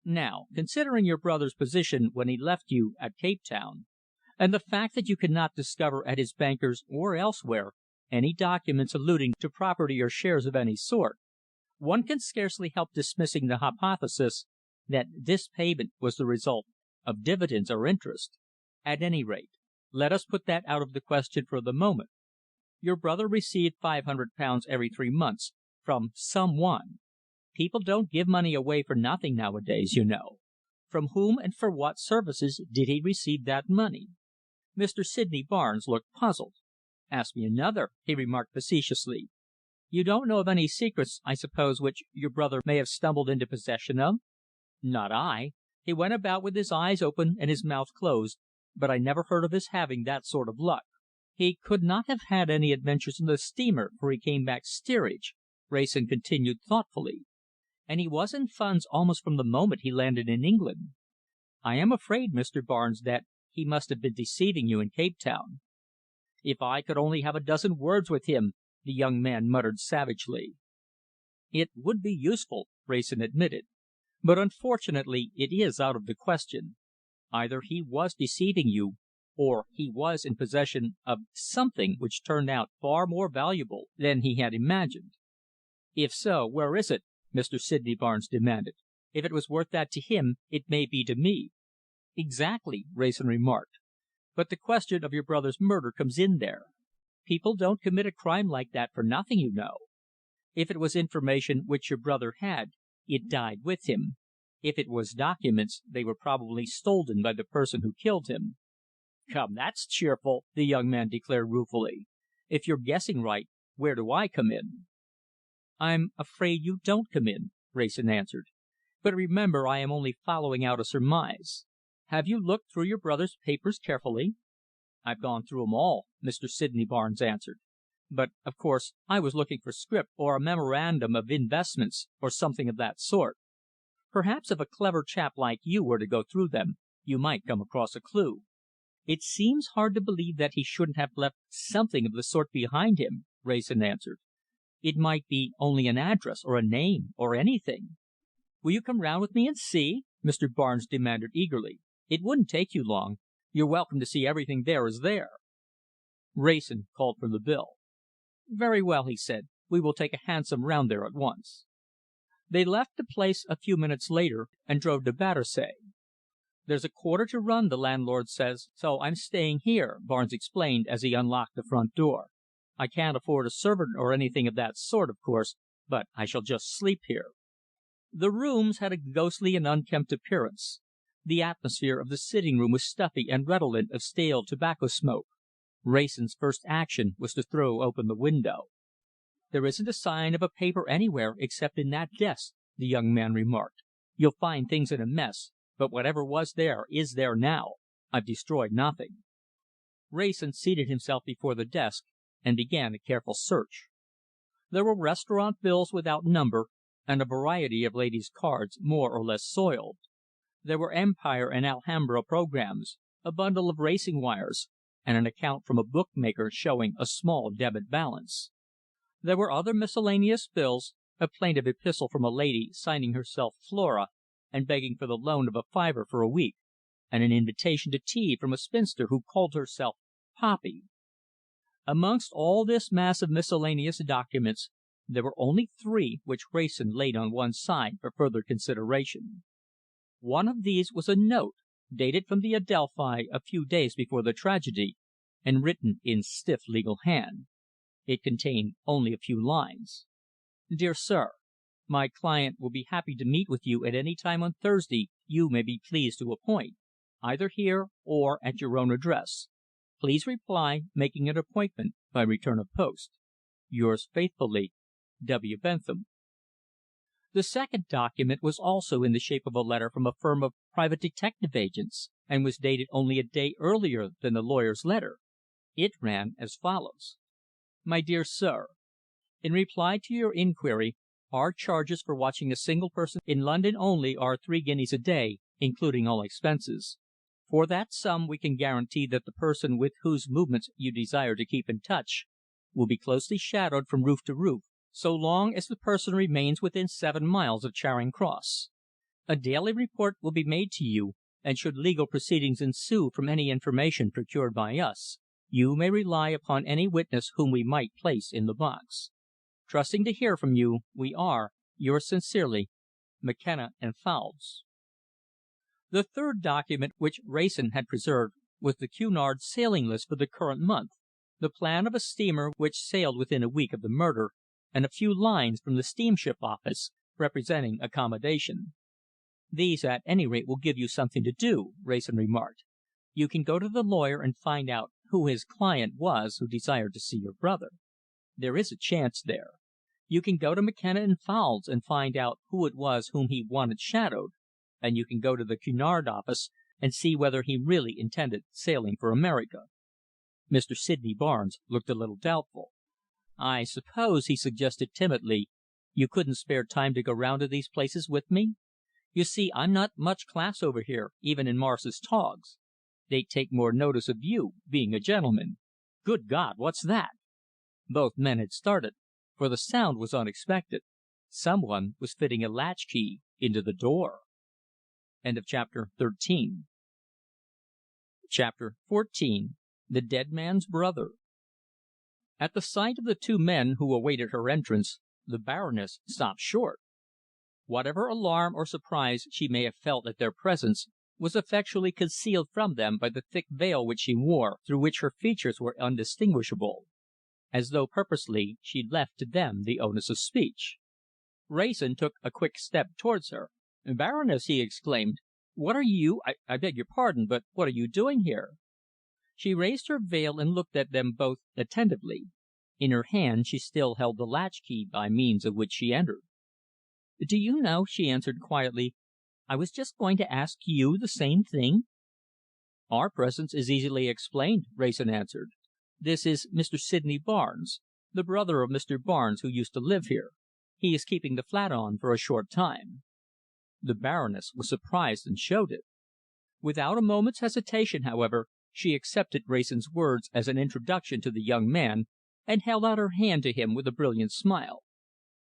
Now, considering your brother's position when he left you at Cape Town, and the fact that you cannot discover at his bankers or elsewhere any documents alluding to property or shares of any sort, one can scarcely help dismissing the hypothesis that this payment was the result of dividends or interest. At any rate, let us put that out of the question for the moment. Your brother received £500 every 3 months from some one. People don't give money away for nothing nowadays, you know. From whom and for what services did he receive that money?" Mr. Sydney Barnes looked puzzled. "Ask me another," he remarked facetiously. "You don't know of any secrets, I suppose, which your brother may have stumbled into possession of?" "Not I. He went about with his eyes open and his mouth closed, but I never heard of his having that sort of luck." "He could not have had any adventures on the steamer, for he came back steerage," Wrayson continued thoughtfully. "And he was in funds almost from the moment he landed in England. I am afraid, Mr. Barnes, that he must have been deceiving you in Cape Town." "If I could only have a dozen words with him!" the young man muttered savagely. "It would be useful," Wrayson admitted, "but unfortunately it is out of the question. Either he was deceiving you, or he was in possession of something which turned out far more valuable than he had imagined." "If so, where is it?" Mr. Sydney Barnes demanded. "If it was worth that to him, it may be to me." "Exactly," Wrayson remarked. "But the question of your brother's murder comes in there. People don't commit a crime like that for nothing, you know. If it was information which your brother had, it died with him. If it was documents, they were probably stolen by the person who killed him." "Come, that's cheerful," the young man declared ruefully. "If you're guessing right, where do I come in?" "I'm afraid you don't come in," Wrayson answered. "But remember, I am only following out a surmise. Have you looked through your brother's papers carefully?" "I've gone through 'em all," Mr. Sydney Barnes answered. "But, of course, I was looking for scrip or a memorandum of investments, or something of that sort. Perhaps if a clever chap like you were to go through them, you might come across a clue." "It seems hard to believe that he shouldn't have left something of the sort behind him," Wrayson answered. "It might be only an address, or a name, or anything." "Will you come round with me and see?" Mr. Barnes demanded eagerly. "It wouldn't take you long. You're welcome to see everything there is there." Wrayson called for the bill. "Very well," he said. "We will take a hansom round there at once." They left the place a few minutes later, and drove to Battersea. "There's a quarter to run, the landlord says, so I'm staying here," Barnes explained as he unlocked the front door. "I can't afford a servant or anything of that sort, of course, but I shall just sleep here." The rooms had a ghostly and unkempt appearance. The atmosphere of the sitting room was stuffy and redolent of stale tobacco smoke. Wrayson's first action was to throw open the window. "There isn't a sign of a paper anywhere except in that desk," the young man remarked. "You'll find things in a mess, but whatever was there is there now. I've destroyed nothing." Wrayson seated himself before the desk and began a careful search. There were restaurant bills without number, and a variety of ladies' cards more or less soiled. There were Empire and Alhambra programs, a bundle of racing wires, and an account from a bookmaker showing a small debit balance. There were other miscellaneous bills, a plaintive epistle from a lady signing herself Flora and begging for the loan of a fiver for a week, and an invitation to tea from a spinster who called herself Poppy. Amongst all this mass of miscellaneous documents, there were only three which Wrayson laid on one side for further consideration. One of these was a note, dated from the Adelphi a few days before the tragedy, and written in stiff legal hand. It contained only a few lines. "Dear Sir, my client will be happy to meet with you at any time on Thursday you may be pleased to appoint, either here or at your own address. Please reply, making an appointment by return of post. Yours faithfully, W. Bentham." The second document was also in the shape of a letter from a firm of private detective agents, and was dated only a day earlier than the lawyer's letter. It ran as follows: "My dear Sir, in reply to your inquiry, our charges for watching a single person in London only are 3 guineas a day, including all expenses. For that sum we can guarantee that the person with whose movements you desire to keep in touch will be closely shadowed from roof to roof, so long as the person remains within 7 miles of Charing Cross. A daily report will be made to you, and should legal proceedings ensue from any information procured by us, you may rely upon any witness whom we might place in the box. Trusting to hear from you, we are, yours sincerely, McKenna and Fowles." The third document which Wrayson had preserved was the Cunard sailing list for the current month, the plan of a steamer which sailed within a week of the murder, and a few lines from the steamship office, representing accommodation. "These, at any rate, will give you something to do," Wrayson remarked. "You can go to the lawyer and find out who his client was who desired to see your brother. There is a chance there. You can go to McKenna and Fowles and find out who it was whom he wanted shadowed, and you can go to the Cunard office and see whether he really intended sailing for America." Mr. Sydney Barnes looked a little doubtful. "I suppose," he suggested timidly, "you couldn't spare time to go round to these places with me? You see, I'm not much class over here, even in Morris's togs. They'd take more notice of you, being a gentleman. Good God, what's that?" Both men had started, for the sound was unexpected. Some one was fitting a latch key into the door. Chapter 14. The Dead Man's Brother. At the sight of the two men who awaited her entrance, the Baroness stopped short. Whatever alarm or surprise she may have felt at their presence was effectually concealed from them by the thick veil which she wore, through which her features were undistinguishable. As though purposely, she left to them the onus of speech. Wrayson took a quick step towards her. "Baroness," he exclaimed, "what are you I beg your pardon, but what are you doing here?" She raised her veil and looked at them both attentively. In her hand she still held the latch key by means of which she entered. "Do you know," she answered quietly, "I was just going to ask you the same thing." "Our presence is easily explained," Wrayson answered. "This is Mr. Sydney Barnes, the brother of Mr. Barnes who used to live here. He is keeping the flat on for a short time." The Baroness was surprised and showed it. Without a moment's hesitation, however, she accepted Wrayson's words as an introduction to the young man, and held out her hand to him with a brilliant smile.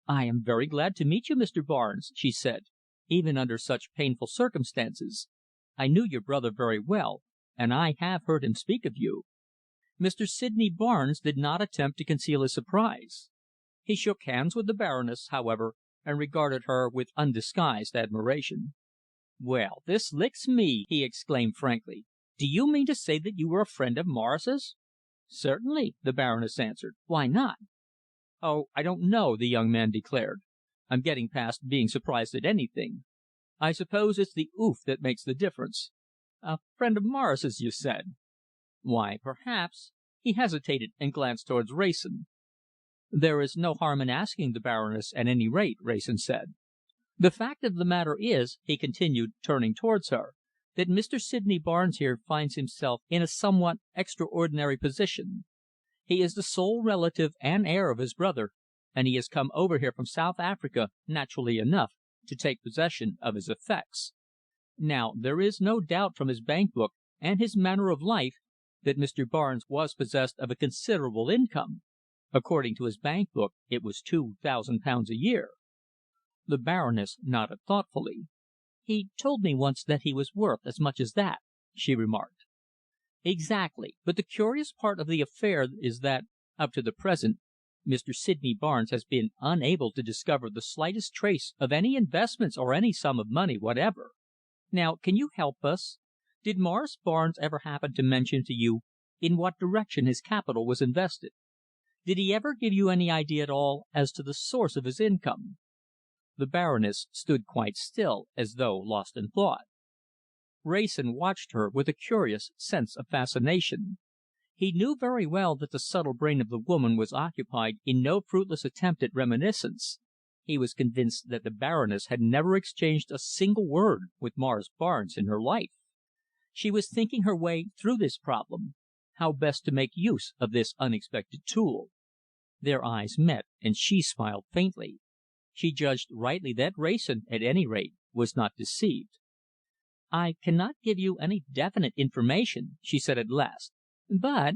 "I am very glad to meet you, Mr. Barnes," she said, "even under such painful circumstances. I knew your brother very well, and I have heard him speak of you." Mr. Sydney Barnes did not attempt to conceal his surprise. He shook hands with the Baroness, however, and regarded her with undisguised admiration. "Well, this licks me!" he exclaimed frankly. "Do you mean to say that you were a friend of Morris's?" "Certainly," the Baroness answered. "Why not?" "Oh, I don't know," the young man declared. "I'm getting past being surprised at anything. I suppose it's the oof that makes the difference." "A friend of Morris's, you said?" "Why, perhaps " He hesitated and glanced towards Wrayson. "There is no harm in asking the Baroness, at any rate," Wrayson said. "The fact of the matter is," he continued, turning towards her, "that Mr. Sydney Barnes here finds himself in a somewhat extraordinary position. He is the sole relative and heir of his brother, and he has come over here from South Africa, naturally enough, to take possession of his effects. Now, there is no doubt from his bank book and his manner of life that Mr. Barnes was possessed of a considerable income. According to his bank book, it was £2,000 a year." The Baroness nodded thoughtfully. "He told me once that he was worth as much as that," she remarked. "Exactly. But the curious part of the affair is that, up to the present, Mr. Sydney Barnes has been unable to discover the slightest trace of any investments or any sum of money whatever. Now, can you help us? Did Morris Barnes ever happen to mention to you in what direction his capital was invested? Did he ever give you any idea at all as to the source of his income?" The Baroness stood quite still, as though lost in thought. Wrayson watched her with a curious sense of fascination. He knew very well that the subtle brain of the woman was occupied in no fruitless attempt at reminiscence. He was convinced that the Baroness had never exchanged a single word with Morris Barnes in her life. She was thinking her way through this problem, how best to make use of this unexpected tool. Their eyes met, and she smiled faintly. She judged rightly that Wrayson, at any rate, was not deceived. "I cannot give you any definite information," she said at last, "but—"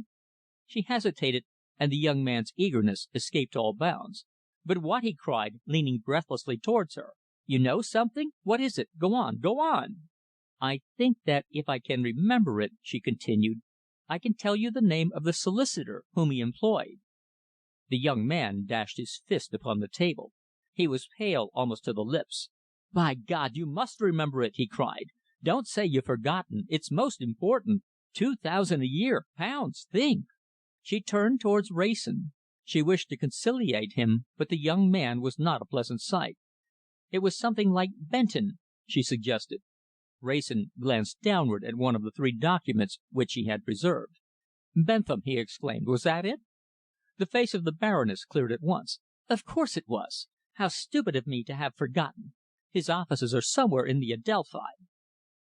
She hesitated, and the young man's eagerness escaped all bounds. "But what?" he cried, leaning breathlessly towards her. "You know something? What is it? Go on, go on!" "I think that if I can remember it," she continued, "I can tell you the name of the solicitor whom he employed." The young man dashed his fist upon the table. He was pale almost to the lips. "By God, you must remember it!" he cried. "Don't say you've forgotten. It's most important. 2,000 a year. Pounds. Think!" She turned towards Wrayson. She wished to conciliate him, but the young man was not a pleasant sight. "It was something like Benton," she suggested. Wrayson glanced downward at one of the three documents which he had preserved. "Bentham!" he exclaimed. "Was that it?" The face of the Baroness cleared at once. "Of course it was. How stupid of me to have forgotten. His offices are somewhere in the Adelphi."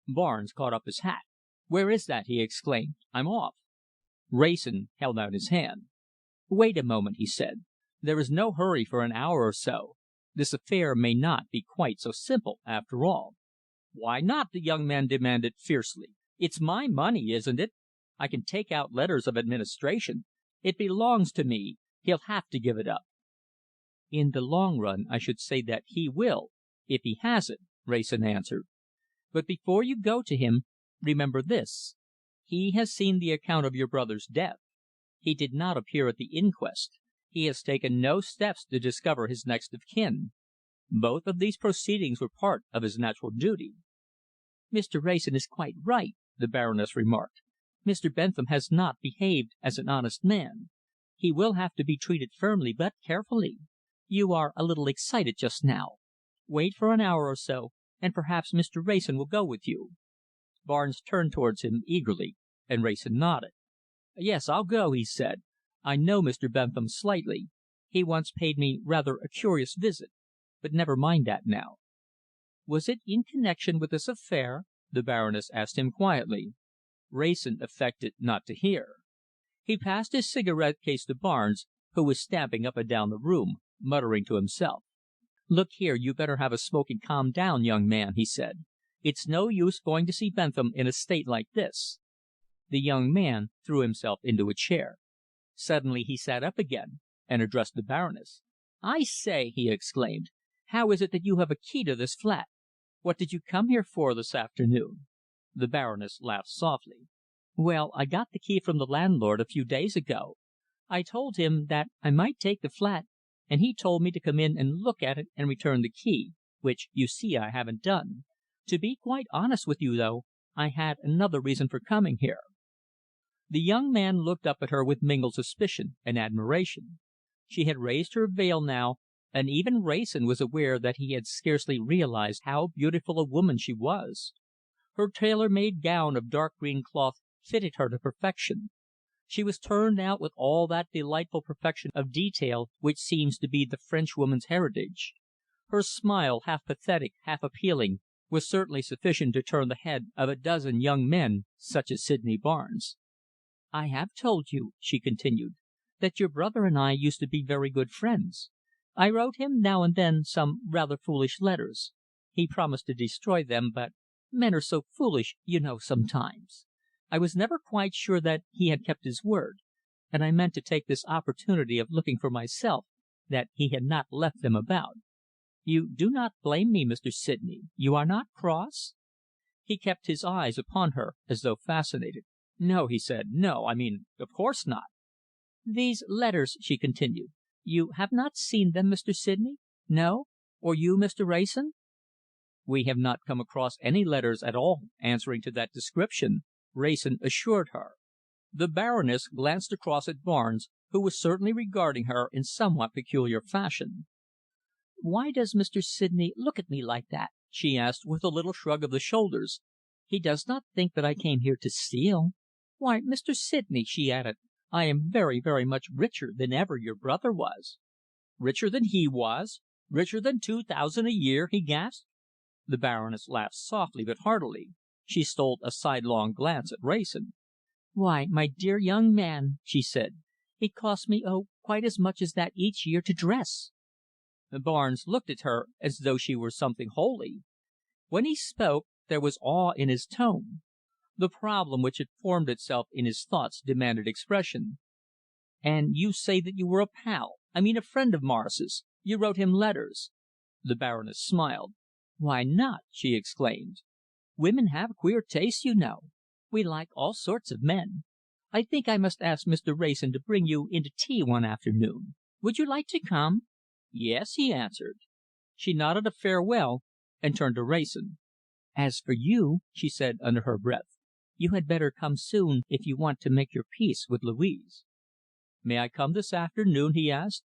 Barnes caught up his hat. "Where is that?" he exclaimed. "I'm off." Wrayson held out his hand. "Wait a moment," he said. "There is no hurry for an hour or so. This affair may not be quite so simple, after all." "Why not?" the young man demanded fiercely. "It's my money, isn't it? I can take out letters of administration. It belongs to me. He'll have to give it up." "In the long run, I should say that he will, if he has it," Wrayson answered. "But before you go to him, remember this. He has seen the account of your brother's death. He did not appear at the inquest. He has taken no steps to discover his next of kin. Both of these proceedings were part of his natural duty." "Mr. Wrayson is quite right," the Baroness remarked. "Mr. Bentham has not behaved as an honest man. He will have to be treated firmly but carefully. You are a little excited just now. Wait for an hour or so, and perhaps Mr. Wrayson will go with you." Barnes turned towards him eagerly, and Wrayson nodded. "Yes, I'll go," he said. "I know Mr. Bentham slightly. He once paid me rather a curious visit. But never mind that now." "Was it in connection with this affair?" the Baroness asked him quietly. Wrayson affected not to hear. He passed his cigarette case to Barnes, who was stamping up and down the room, muttering to himself. "Look here, you'd better have a smoke and calm down, young man," he said. "It's no use going to see Bentham in a state like this." The young man threw himself into a chair. Suddenly he sat up again and addressed the Baroness. "I say," he exclaimed, "how is it that you have a key to this flat? What did you come here for this afternoon?" The Baroness laughed softly. "Well, I got the key from the landlord a few days ago. I told him that I might take the flat, and he told me to come in and look at it and return the key, which you see I haven't done. To be quite honest with you, though, I had another reason for coming here." The young man looked up at her with mingled suspicion and admiration. She had raised her veil now, and even Wrayson was aware that he had scarcely realised how beautiful a woman she was. Her tailor-made gown of dark green cloth fitted her to perfection. She was turned out with all that delightful perfection of detail which seems to be the Frenchwoman's heritage. Her smile, half pathetic, half appealing, was certainly sufficient to turn the head of a dozen young men such as Sydney Barnes. "I have told you," she continued, that your brother and I used to be very good friends. I wrote him now and then some rather foolish letters. He promised to destroy them, but men are so foolish, you know, sometimes. I was never quite sure that he had kept his word, and I meant to take this opportunity of looking for myself that he had not left them about. You do not blame me, Mr. Sydney? You are not cross?" He kept his eyes upon her as though fascinated. "No," he said. "No. I mean, of course not." "These letters," she continued. "You have not seen them, Mr. Sydney? No? Or you, Mr. Wrayson?" "We have not come across any letters at all answering to that description," Wrayson assured her. The Baroness glanced across at Barnes, who was certainly regarding her in somewhat peculiar fashion. "Why does Mr. Sydney look at me like that?" she asked, with a little shrug of the shoulders. "He does not think that I came here to steal. Why, Mr. Sydney," she added, "I am very, very much richer than ever your brother was." "Richer than he was? Richer than 2,000 a year?" he gasped. The Baroness laughed softly but heartily. She stole a sidelong glance at Wrayson. "Why, my dear young man," she said, "it costs me, oh, quite as much as that each year to dress." Barnes looked at her as though she were something holy. When he spoke, there was awe in his tone. The problem which had formed itself in his thoughts demanded expression. "And you say that you were a pal I mean a friend of Morris's? You wrote him letters?" The Baroness smiled. "Why not?" she exclaimed. "Women have queer tastes, you know. We like all sorts of men. I think I must ask Mr. Wrayson to bring you in to tea one afternoon. Would you like to come?" "Yes," he answered. She nodded a farewell and turned to Wrayson. "As for you," she said under her breath, "you had better come soon if you want to make your peace with Louise." "May I come this afternoon?" he asked.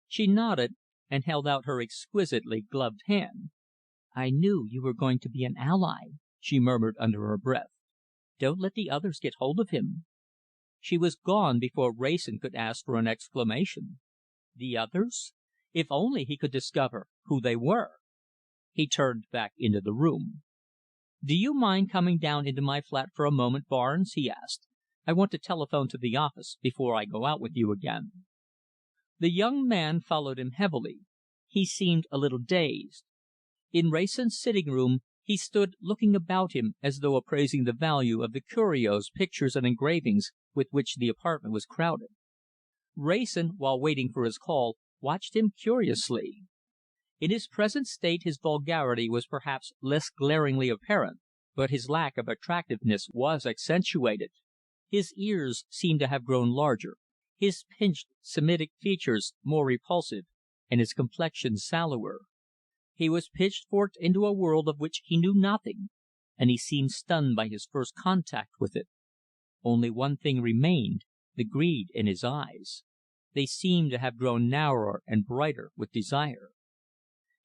She nodded, and held out her exquisitely gloved hand. "I knew you were going to be an ally," she murmured under her breath. "Don't let the others get hold of him." She was gone before Wrayson could ask for an exclamation. The others? If only he could discover who they were! He turned back into the room. "Do you mind coming down into my flat for a moment, Barnes?" he asked. "I want to telephone to the office before I go out with you again." The young man followed him heavily. He seemed a little dazed. In Wrayson's sitting room he stood looking about him as though appraising the value of the curios, pictures and engravings with which the apartment was crowded. Wrayson, while waiting for his call, watched him curiously. In his present state his vulgarity was perhaps less glaringly apparent, but his lack of attractiveness was accentuated. His ears seemed to have grown larger, his pinched Semitic features more repulsive, and his complexion sallower. He was pitchforked into a world of which he knew nothing, and he seemed stunned by his first contact with it. Only one thing remained, the greed in his eyes. They seemed to have grown narrower and brighter with desire.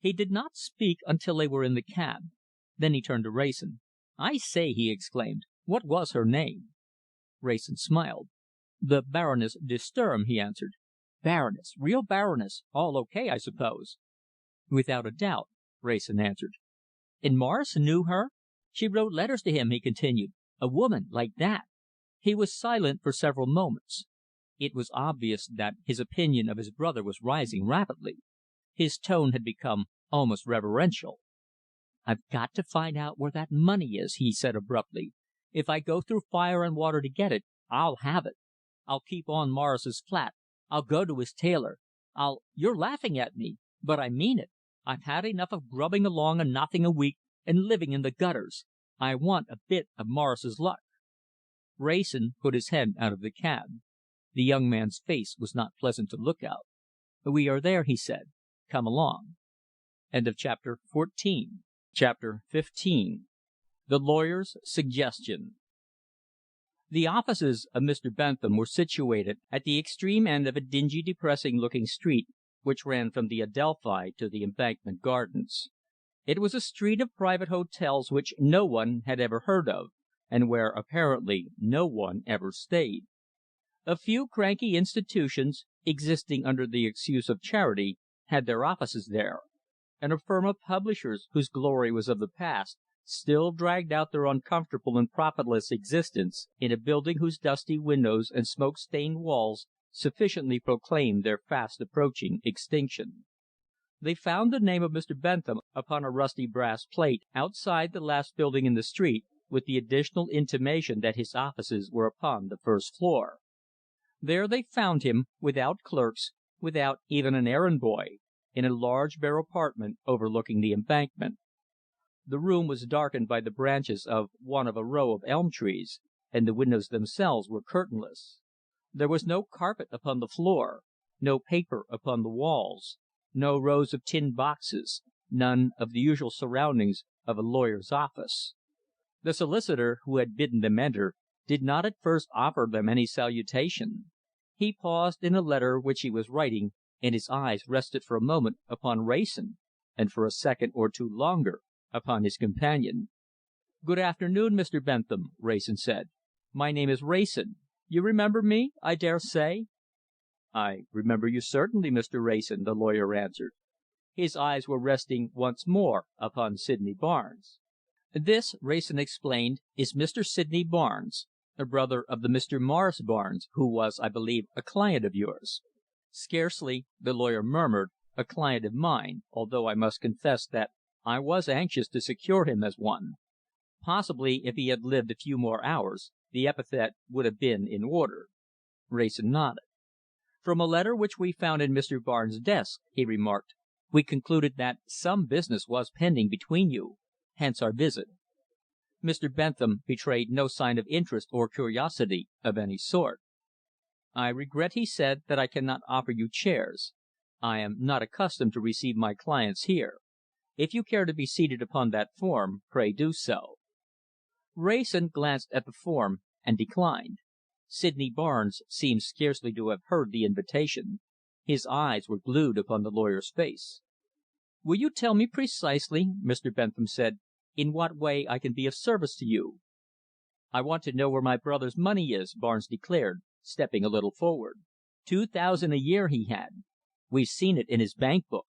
He did not speak until they were in the cab. Then he turned to Wrayson. "I say," he exclaimed, "what was her name?" Wrayson smiled. "The Baroness de Sturm," he answered. "Baroness real Baroness all O.K., I suppose?" "Without a doubt," Wrayson answered. "And Morris knew her? She wrote letters to him," he continued. "A woman like that!" He was silent for several moments. It was obvious that his opinion of his brother was rising rapidly. His tone had become almost reverential. "I've got to find out where that money is," he said abruptly. "If I go through fire and water to get it, I'll have it. I'll keep on Morris's flat. I'll go to his tailor. You're laughing at me, but I mean it. I've had enough of grubbing along on nothing a week and living in the gutters. I want a bit of Morris's luck." Wrayson put his head out of the cab. The young man's face was not pleasant to look at. "We are there," he said. "Come along." Chapter 15. The Lawyer's Suggestion. The offices of Mr. Bentham were situated at the extreme end of a dingy, depressing looking street which ran from the Adelphi to the Embankment Gardens. It was a street of private hotels which no one had ever heard of, and where apparently no one ever stayed. A few cranky institutions, existing under the excuse of charity, had their offices there, and a firm of publishers, whose glory was of the past, still dragged out their uncomfortable and profitless existence in a building whose dusty windows and smoke stained walls sufficiently proclaimed their fast approaching extinction. They found the name of Mr. Bentham upon a rusty brass plate outside the last building in the street, with the additional intimation that his offices were upon the first floor. There they found him, without clerks, without even an errand boy, in a large bare apartment overlooking the Embankment. The room was darkened by the branches of one of a row of elm trees, and the windows themselves were curtainless. There was no carpet upon the floor, no paper upon the walls, no rows of tin boxes, none of the usual surroundings of a lawyer's office. The solicitor, who had bidden them enter, did not at first offer them any salutation. He paused in a letter which he was writing, and his eyes rested for a moment upon Wrayson, and for a second or two longer upon his companion. "Good afternoon, Mr. Bentham," Wrayson said. "My name is Wrayson. You remember me, I dare say?" "I remember you certainly, Mr. Wrayson," the lawyer answered. His eyes were resting once more upon Sydney Barnes. "This," Wrayson explained, "is Mr. Sydney Barnes, a brother of the Mr. Morris Barnes, who was, I believe, a client of yours." "Scarcely," the lawyer murmured, "a client of mine, although I must confess that I was anxious to secure him as one. Possibly, if he had lived a few more hours, the epithet would have been in order." Wrayson nodded. "From a letter which we found in Mr. Barnes' desk," he remarked, "we concluded that some business was pending between you. Hence our visit." Mr. Bentham betrayed no sign of interest or curiosity of any sort. "I regret," he said, "that I cannot offer you chairs. I am not accustomed to receive my clients here. If you care to be seated upon that form, pray do so." Wrayson glanced at the form and declined. Sydney Barnes seemed scarcely to have heard the invitation. His eyes were glued upon the lawyer's face. "Will you tell me precisely," Mr. Bentham said, "in what way I can be of service to you?" "I want to know where my brother's money is," Barnes declared, stepping a little forward. "£2,000 a year he had. We've seen it in his bank book.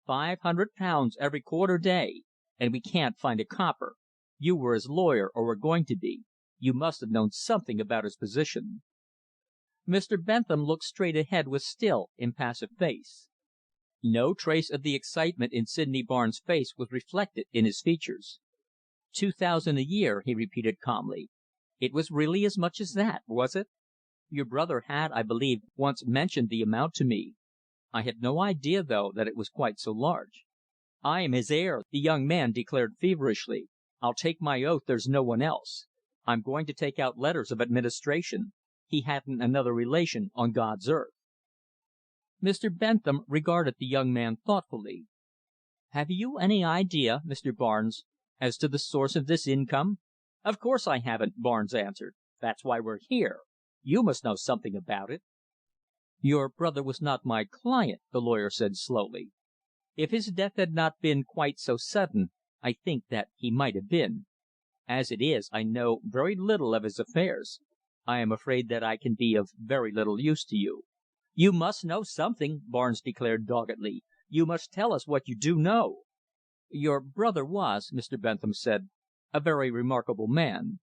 £500 every quarter day, and we can't find a copper. You were his lawyer, or were going to be. You must have known something about his position." Mr. Bentham looked straight ahead with still, impassive face. No trace of the excitement in Sydney Barnes' face was reflected in his features. "£2,000 a year," he repeated calmly. "It was really as much as that, was it? Your brother had, I believe, once mentioned the amount to me. I had no idea, though, that it was quite so large." "I am his heir," the young man declared feverishly. "I'll take my oath there's no one else. I'm going to take out letters of administration. He hadn't another relation on God's earth." Mr. Bentham regarded the young man thoughtfully. "Have you any idea, Mr. Barnes, as to the source of this income?" "Of course I haven't," Barnes answered. "That's why we're here. You must know something about it." "Your brother was not my client," the lawyer said slowly. "If his death had not been quite so sudden, I think that he might have been. As it is, I know very little of his affairs. I am afraid that I can be of very little use to you." "You must know something," Barnes declared doggedly. "You must tell us what you do know." "Your brother was," Mr. Bentham said, "a very remarkable man.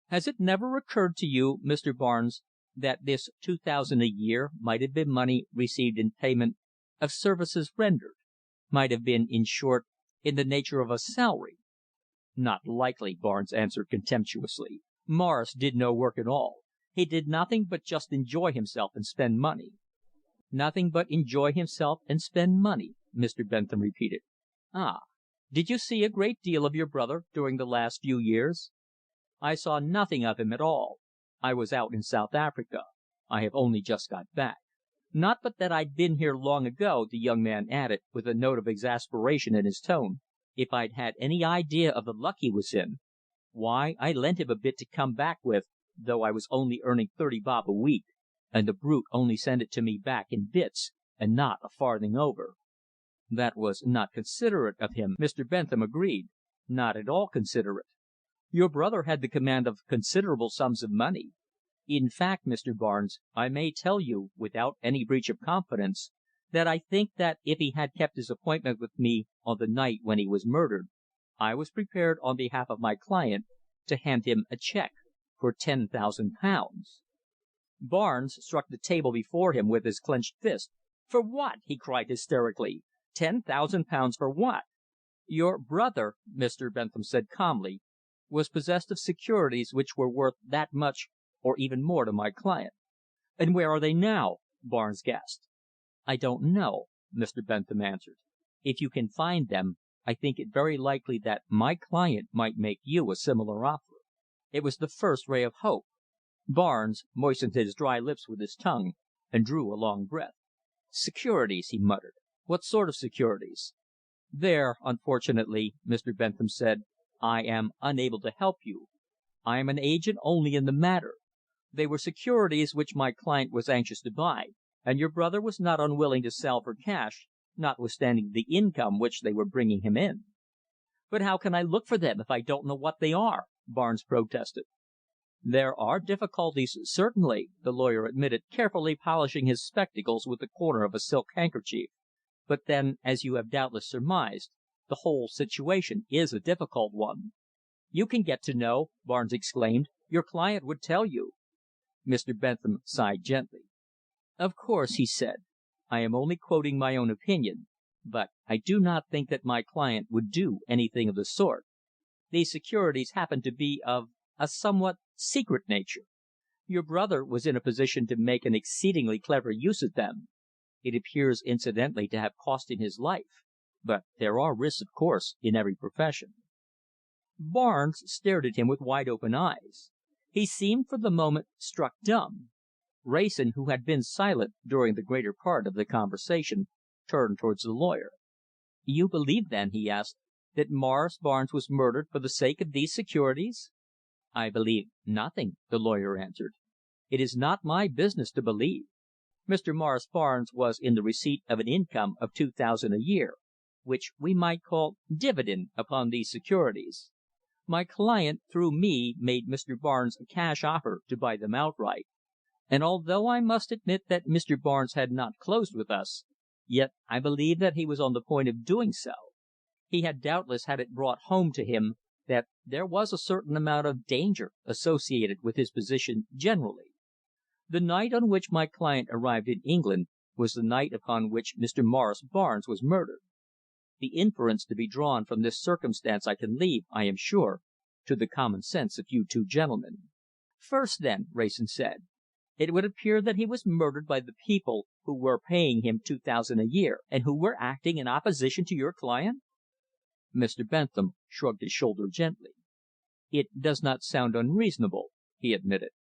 Has it never occurred to you, Mr. Barnes, that this £2,000 a year might have been money received in payment of services rendered, might have been, in short, in the nature of a salary?" "Not likely," Barnes answered contemptuously. "Morris did no work at all. He did nothing but just enjoy himself and spend money." "Nothing but enjoy himself and spend money," Mr. Bentham repeated. "Ah! Did you see a great deal of your brother during the last few years?" "I saw nothing of him at all. I was out in South Africa. I have only just got back. Not but that I'd been here long ago," the young man added, with a note of exasperation in his tone, "if I'd had any idea of the luck he was in. Why, I lent him a bit to come back with, though I was only earning 30 bob a week, and the brute only sent it to me back in bits, and not a farthing over." "That was not considerate of him," Mr. Bentham agreed. "Not at all considerate. Your brother had the command of considerable sums of money. In fact, Mr. Barnes, I may tell you, without any breach of confidence, that I think that if he had kept his appointment with me on the night when he was murdered, I was prepared, on behalf of my client, to hand him a cheque for £10,000." Barnes struck the table before him with his clenched fist. "For what?" he cried hysterically. "£10,000 for what?" "Your brother," Mr. Bentham said calmly, "was possessed of securities which were worth that much or even more to my client." "And where are they now?" Barnes gasped. "I don't know," Mr. Bentham answered. "If you can find them, I think it very likely that my client might make you a similar offer." It was the first ray of hope. Barnes moistened his dry lips with his tongue, and drew a long breath. "Securities," he muttered. "What sort of securities?" "There, unfortunately," Mr. Bentham said, "I am unable to help you. I am an agent only in the matter. They were securities which my client was anxious to buy, and your brother was not unwilling to sell for cash, notwithstanding the income which they were bringing him in." "But how can I look for them if I don't know what they are?" Barnes protested. "There are difficulties, certainly," the lawyer admitted, carefully polishing his spectacles with the corner of a silk handkerchief. "But then, as you have doubtless surmised, the whole situation is a difficult one." "You can get to know," Barnes exclaimed. "Your client would tell you." Mr. Bentham sighed gently. "Of course," he said, "I am only quoting my own opinion, but I do not think that my client would do anything of the sort. These securities happen to be of a somewhat secret nature. Your brother was in a position to make an exceedingly clever use of them. It appears incidentally to have cost him his life, but there are risks, of course, in every profession." Barnes stared at him with wide open eyes. He seemed for the moment struck dumb. Wrayson, who had been silent during the greater part of the conversation, turned towards the lawyer. "You believe, then," he asked, "that Morris Barnes was murdered for the sake of these securities?" "I believe nothing," the lawyer answered. "It is not my business to believe. Mr. Morris Barnes was in the receipt of an income of £2,000 a year, which we might call dividend upon these securities. My client, through me, made Mr. Barnes a cash offer to buy them outright, and although I must admit that Mr. Barnes had not closed with us, yet I believe that he was on the point of doing so. He had doubtless had it brought home to him that there was a certain amount of danger associated with his position generally. The night on which my client arrived in England was the night upon which Mr. Morris Barnes was murdered. The inference to be drawn from this circumstance I can leave, I am sure, to the common sense of you two gentlemen." "First, then," Wrayson said, "it would appear that he was murdered by the people who were paying him £2,000 a year, and who were acting in opposition to your client?" Mr. Bentham shrugged his shoulder gently. "It does not sound unreasonable," he admitted.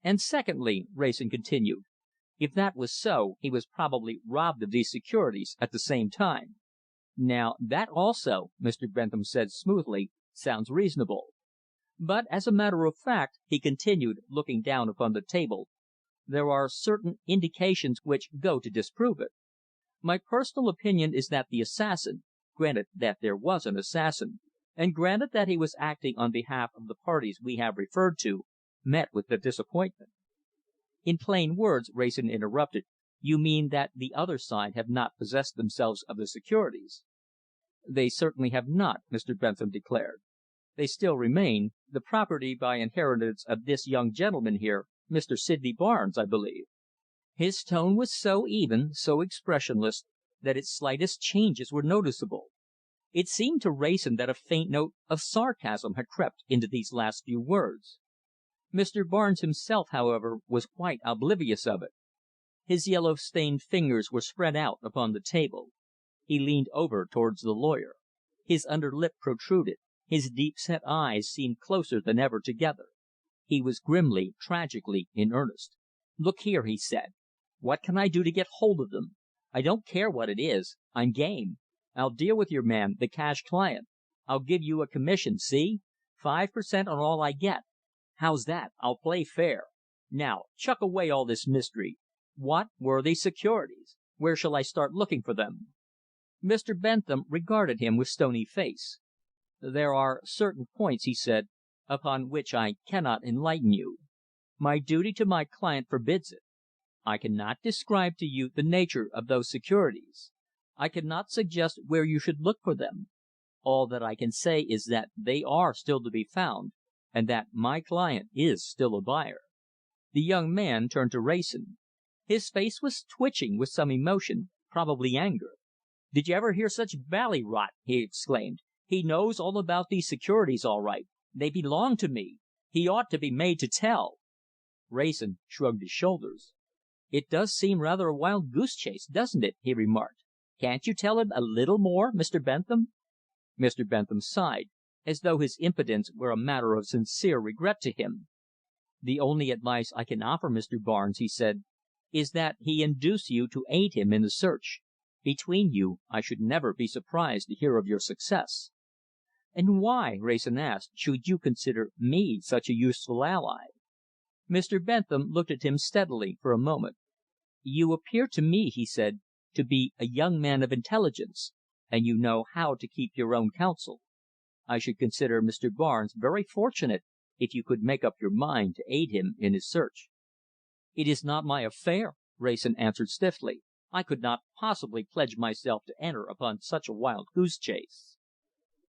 "And secondly," Wrayson continued, "if that was so, he was probably robbed of these securities at the same time. Now that also," Mr. Bentham said smoothly, "sounds reasonable. But as a matter of fact," he continued, looking down upon the table, "there are certain indications which go to disprove it. My personal opinion is that the assassin, granted that there was an assassin, and granted that he was acting on behalf of the parties we have referred to, met with a disappointment." "In plain words," Wrayson interrupted, "you mean that the other side have not possessed themselves of the securities?" "They certainly have not," Mr. Bentham declared. "They still remain the property by inheritance of this young gentleman here, Mr. Sydney Barnes, I believe." His tone was so even, so expressionless, that its slightest changes were noticeable. It seemed to Wrayson that a faint note of sarcasm had crept into these last few words. Mr. Barnes himself, however, was quite oblivious of it. His yellow stained fingers were spread out upon the table. He leaned over towards the lawyer. His under lip protruded, his deep set eyes seemed closer than ever together. He was grimly, tragically in earnest. "Look here," he said, "what can I do to get hold of them? I don't care what it is. I'm game. I'll deal with your man, the cash client. I'll give you a commission, see? 5% on all I get. How's that? I'll play fair. Now, chuck away all this mystery. What were these securities? Where shall I start looking for them?" Mr. Bentham regarded him with stony face. "There are certain points," he said, "upon which I cannot enlighten you. My duty to my client forbids it. I cannot describe to you the nature of those securities. I cannot suggest where you should look for them. All that I can say is that they are still to be found, and that my client is still a buyer." The young man turned to Wrayson. His face was twitching with some emotion, probably anger. "Did you ever hear such bally rot?" he exclaimed. "He knows all about these securities all right. They belong to me. He ought to be made to tell." Wrayson shrugged his shoulders. "It does seem rather a wild goose chase, doesn't it?" he remarked. "Can't you tell him a little more, Mr. Bentham?" Mr. Bentham sighed, as though his impotence were a matter of sincere regret to him. "The only advice I can offer Mr. Barnes," he said, "is that he induce you to aid him in the search. Between you, I should never be surprised to hear of your success." "And why," Wrayson asked, "should you consider me such a useful ally?" Mr. Bentham looked at him steadily for a moment. "You appear to me," he said, "to be a young man of intelligence, and you know how to keep your own counsel. I should consider Mr. Barnes very fortunate if you could make up your mind to aid him in his search." "It is not my affair," Wrayson answered stiffly. "I could not possibly pledge myself to enter upon such a wild goose chase."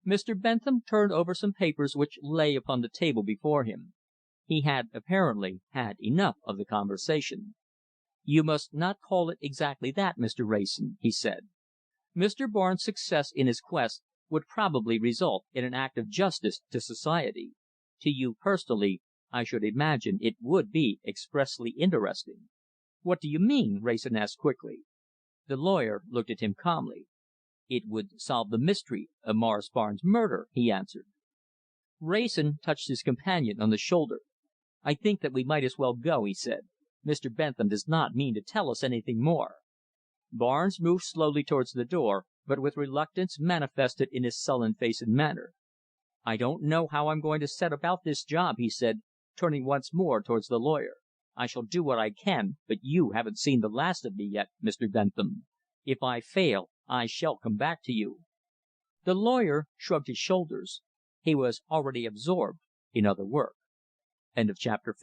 Mr. Bentham turned over some papers which lay upon the table before him. He had apparently had enough of the conversation. "You must not call it exactly that, Mr. Wrayson," he said. "Mr. Barnes' success in his quest would probably result in an act of justice to society. To you personally, I should imagine it would be expressly interesting." "What do you mean?" Wrayson asked quickly. The lawyer looked at him calmly. "It would solve the mystery of Morris Barnes' murder," he answered. Wrayson touched his companion on the shoulder. "I think that we might as well go," he said. "Mr. Bentham does not mean to tell us anything more." Barnes moved slowly towards the door, but with reluctance manifested in his sullen face and manner. "I don't know how I'm going to set about this job," he said, turning once more towards the lawyer. "I shall do what I can, but you haven't seen the last of me yet, Mr. Bentham. If I fail, I shall come back to you." The lawyer shrugged his shoulders. He was already absorbed in other work. Chapter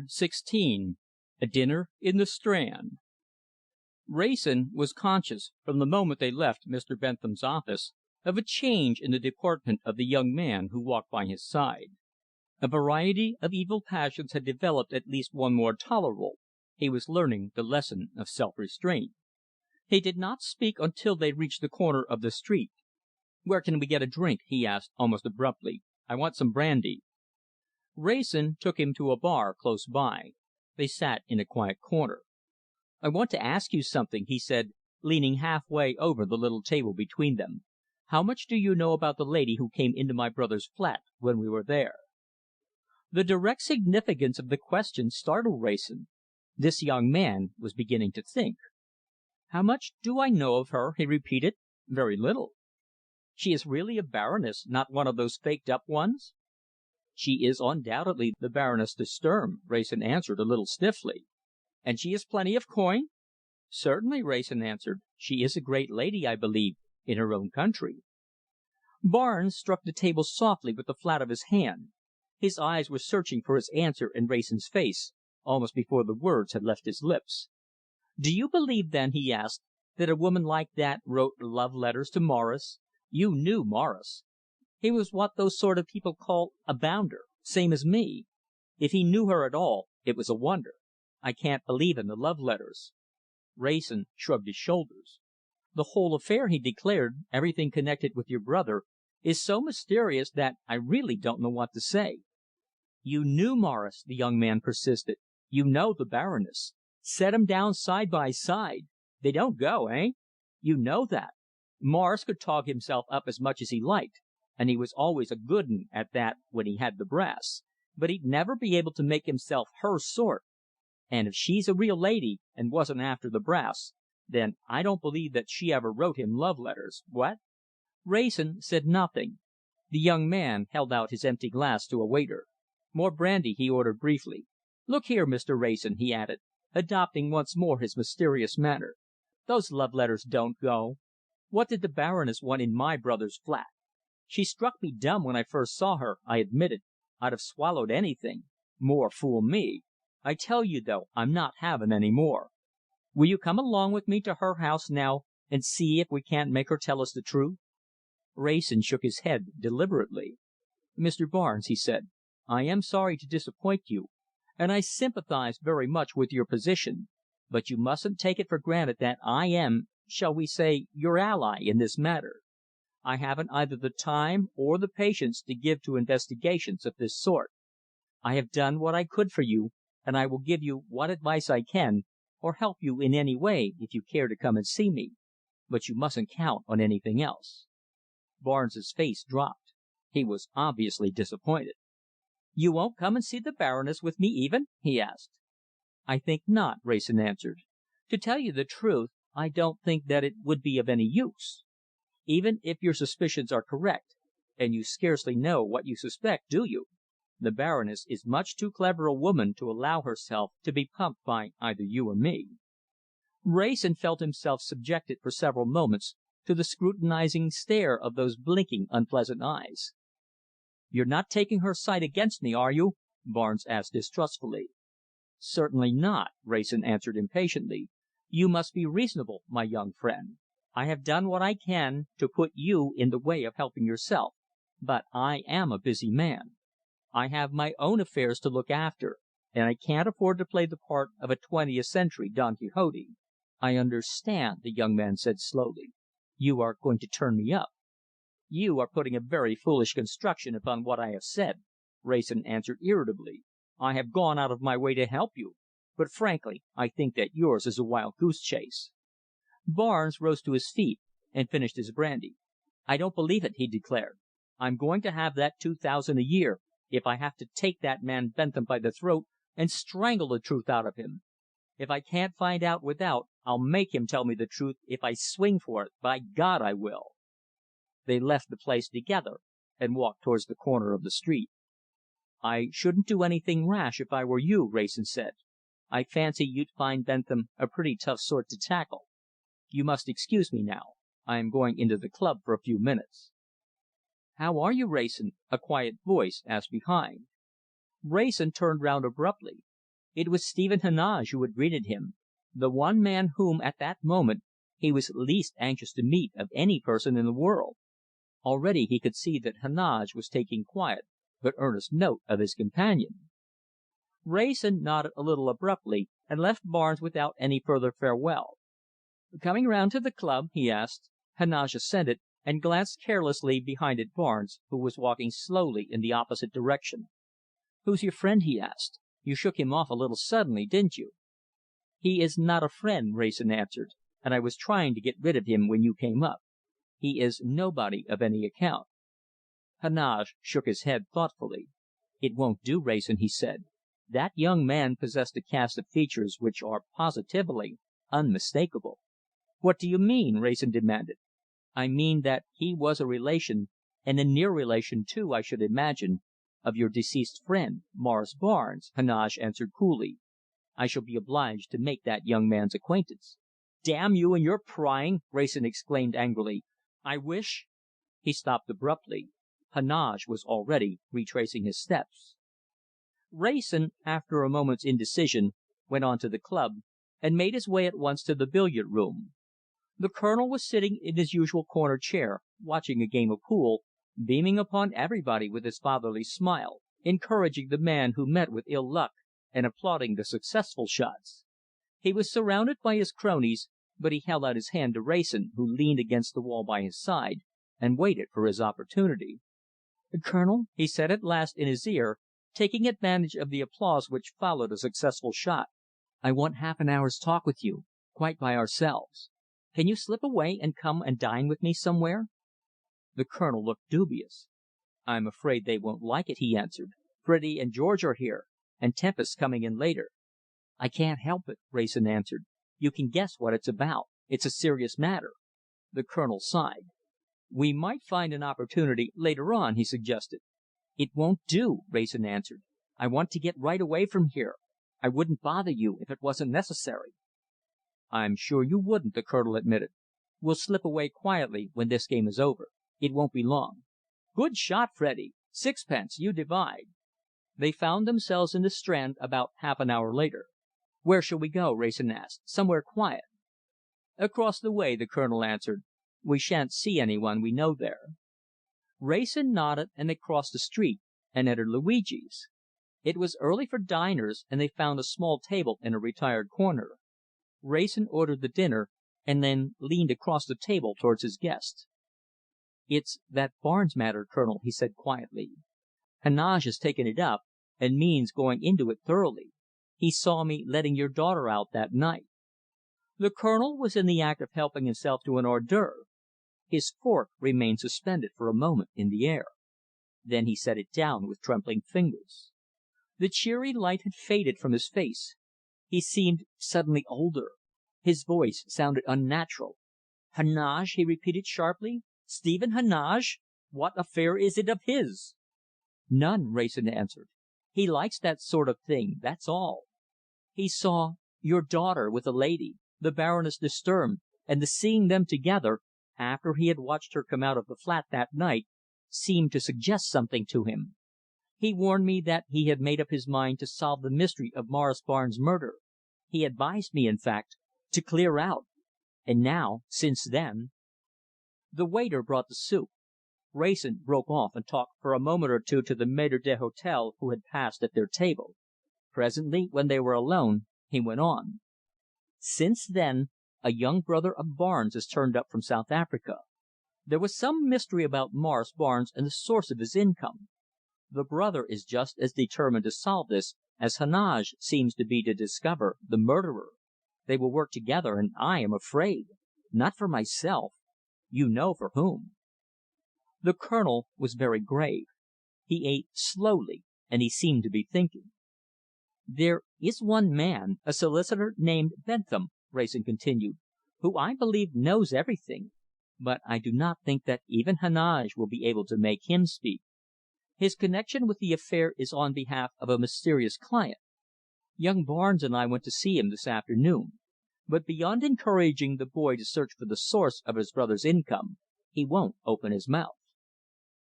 16. A Dinner in the Strand. Wrayson was conscious, from the moment they left Mr. Bentham's office, of a change in the deportment of the young man who walked by his side. A variety of evil passions had developed at least one more tolerable. He was learning the lesson of self-restraint. He did not speak until they reached the corner of the street. "Where can we get a drink?" he asked, almost abruptly. "I want some brandy." Wrayson took him to a bar close by. They sat in a quiet corner. "I want to ask you something," he said, leaning halfway over the little table between them. "How much do you know about the lady who came into my brother's flat when we were there?" The direct significance of the question startled Wrayson. This young man was beginning to think. "How much do I know of her?" he repeated. "Very little." "She is really a baroness, not one of those faked up ones?" "She is undoubtedly the Baroness de Sturm," Wrayson answered a little stiffly. "And she has plenty of coin?" "Certainly," Wrayson answered. "She is a great lady, I believe, in her own country." Barnes struck the table softly with the flat of his hand. His eyes were searching for his answer in Wrayson's face, almost before the words had left his lips. "Do you believe, then," he asked, "that a woman like that wrote love letters to Morris? You knew Morris. He was what those sort of people call a bounder, same as me. If he knew her at all, it was a wonder. I can't believe in the love letters." Wrayson shrugged his shoulders. "The whole affair," he declared, "everything connected with your brother, is so mysterious that I really don't know what to say." "You knew Morris," the young man persisted. "You know the Baroness. Set 'em down side by side. They don't go, eh? You know that. Morris could tog himself up as much as he liked, and he was always a good 'un at that when he had the brass, but he'd never be able to make himself her sort. And if she's a real lady, and wasn't after the brass, then I don't believe that she ever wrote him love letters. What?" Wrayson said nothing. The young man held out his empty glass to a waiter. "More brandy," he ordered briefly. "Look here, Mr. Wrayson," he added, adopting once more his mysterious manner. "Those love letters don't go. What did the Baroness want in my brother's flat? She struck me dumb when I first saw her, I admit it. I'd have swallowed anything. More fool me. I tell you, though, I'm not having any more. Will you come along with me to her house now and see if we can't make her tell us the truth?" Wrayson shook his head deliberately. "Mr. Barnes," he said, I am sorry to disappoint you, and I sympathize very much with your position, but you mustn't take it for granted that I am, shall we say, your ally in this matter. I haven't either the time or the patience to give to investigations of this sort. I have done what I could for you, and I will give you what advice I can, or help you in any way if you care to come and see me, but you mustn't count on anything else." Barnes's face dropped. He was obviously disappointed. "You won't come and see the Baroness with me even?" he asked. "I think not," Wrayson answered. "To tell you the truth, I don't think that it would be of any use. Even if your suspicions are correct, and you scarcely know what you suspect, do you? The Baroness is much too clever a woman to allow herself to be pumped by either you or me." Wrayson felt himself subjected for several moments to the scrutinizing stare of those blinking, unpleasant eyes. "You're not taking her side against me, are you?" Barnes asked distrustfully. "Certainly not," Wrayson answered impatiently. "You must be reasonable, my young friend. I have done what I can to put you in the way of helping yourself, but I am a busy man. I have my own affairs to look after, and I can't afford to play the part of a 20th century Don Quixote." "I understand," the young man said slowly. "You are going to turn me up." "You are putting a very foolish construction upon what I have said," Wrayson answered irritably. "I have gone out of my way to help you, but frankly I think that yours is a wild goose chase." Barnes rose to his feet and finished his brandy. "I don't believe it," he declared. "I'm going to have that 2,000 a year, if I have to take that man Bentham by the throat and strangle the truth out of him. If I can't find out without, I'll make him tell me the truth if I swing for it, by God I will!" They left the place together and walked towards the corner of the street. "I shouldn't do anything rash if I were you," Wrayson said. "I fancy you'd find Bentham a pretty tough sort to tackle. You must excuse me now. I am going into the club for a few minutes." "How are you, Wrayson?" a quiet voice asked behind. Wrayson turned round abruptly. It was Stephen Heneage who had greeted him, the one man whom, at that moment, he was least anxious to meet of any person in the world. Already he could see that Heneage was taking quiet but earnest note of his companion. Wrayson nodded a little abruptly, and left Barnes without any further farewell. "Coming round to the club?" he asked. Heneage assented, and glanced carelessly behind at Barnes, who was walking slowly in the opposite direction. "Who's your friend?" he asked. "You shook him off a little suddenly, didn't you?" "He is not a friend," Wrayson answered, "and I was trying to get rid of him when you came up. He is nobody of any account." Heneage shook his head thoughtfully. "It won't do, Wrayson," he said. "That young man possessed a cast of features which are positively unmistakable." "What do you mean?" Wrayson demanded. "I mean that he was a relation, and a near relation too, I should imagine, of your deceased friend, Morris Barnes," Heneage answered coolly. "I shall be obliged to make that young man's acquaintance." "Damn you and your prying!" Wrayson exclaimed angrily. "I wish " He stopped abruptly. Heneage was already retracing his steps. Wrayson, after a moment's indecision, went on to the club, and made his way at once to the billiard room. The Colonel was sitting in his usual corner chair, watching a game of pool, beaming upon everybody with his fatherly smile, encouraging the man who met with ill luck, and applauding the successful shots. He was surrounded by his cronies, but he held out his hand to Wrayson, who leaned against the wall by his side, and waited for his opportunity. "Colonel," he said at last in his ear, taking advantage of the applause which followed a successful shot, "I want half an hour's talk with you, quite by ourselves. Can you slip away and come and dine with me somewhere?" The Colonel looked dubious. "I'm afraid they won't like it," he answered. "Freddie and George are here, and Tempest's coming in later." "I can't help it," Wrayson answered. "You can guess what it's about. It's a serious matter." The Colonel sighed. "We might find an opportunity later on," he suggested. "It won't do," Wrayson answered. "I want to get right away from here. I wouldn't bother you if it wasn't necessary." "I'm sure you wouldn't," the Colonel admitted. "We'll slip away quietly when this game is over. It won't be long." "Good shot, Freddie. Sixpence. You divide." They found themselves in the Strand about half an hour later. "Where shall we go?" Wrayson asked. "Somewhere quiet." "Across the way," the Colonel answered. "We shan't see any one we know there." Wrayson nodded, and they crossed the street, and entered Luigi's. It was early for diners, and they found a small table in a retired corner. Wrayson ordered the dinner, and then leaned across the table towards his guest. "It's that Barnes matter, Colonel," he said quietly. "Heneage has taken it up, and means going into it thoroughly. He saw me letting your daughter out that night." The Colonel was in the act of helping himself to an hors d'oeuvre. His fork remained suspended for a moment in the air. Then he set it down with trembling fingers. The cheery light had faded from his face. He seemed suddenly older. His voice sounded unnatural. "Heneage?" he repeated sharply. "Stephen Heneage? What affair is it of his?" "None," Wrayson answered. "He likes that sort of thing, that's all. He saw your daughter with a lady, the Baroness de Sturm, and the seeing them together, after he had watched her come out of the flat that night, seemed to suggest something to him. He warned me that he had made up his mind to solve the mystery of Morris Barnes' murder. He advised me, in fact, to clear out. And now, since then..." The waiter brought the soup. Wrayson broke off and talked for a moment or two to the maître d'hôtel who had passed at their table. Presently, when they were alone, he went on: "Since then, a young brother of Barnes has turned up from South Africa. There was some mystery about Morris Barnes and the source of his income. The brother is just as determined to solve this as Heneage seems to be to discover the murderer. They will work together, and I am afraid. Not for myself. You know for whom." The Colonel was very grave. He ate slowly, and he seemed to be thinking. "There is one man, a solicitor named Bentham," Wrayson continued, "who I believe knows everything, but I do not think that even Heneage will be able to make him speak. His connection with the affair is on behalf of a mysterious client. Young Barnes and I went to see him this afternoon, but beyond encouraging the boy to search for the source of his brother's income, he won't open his mouth."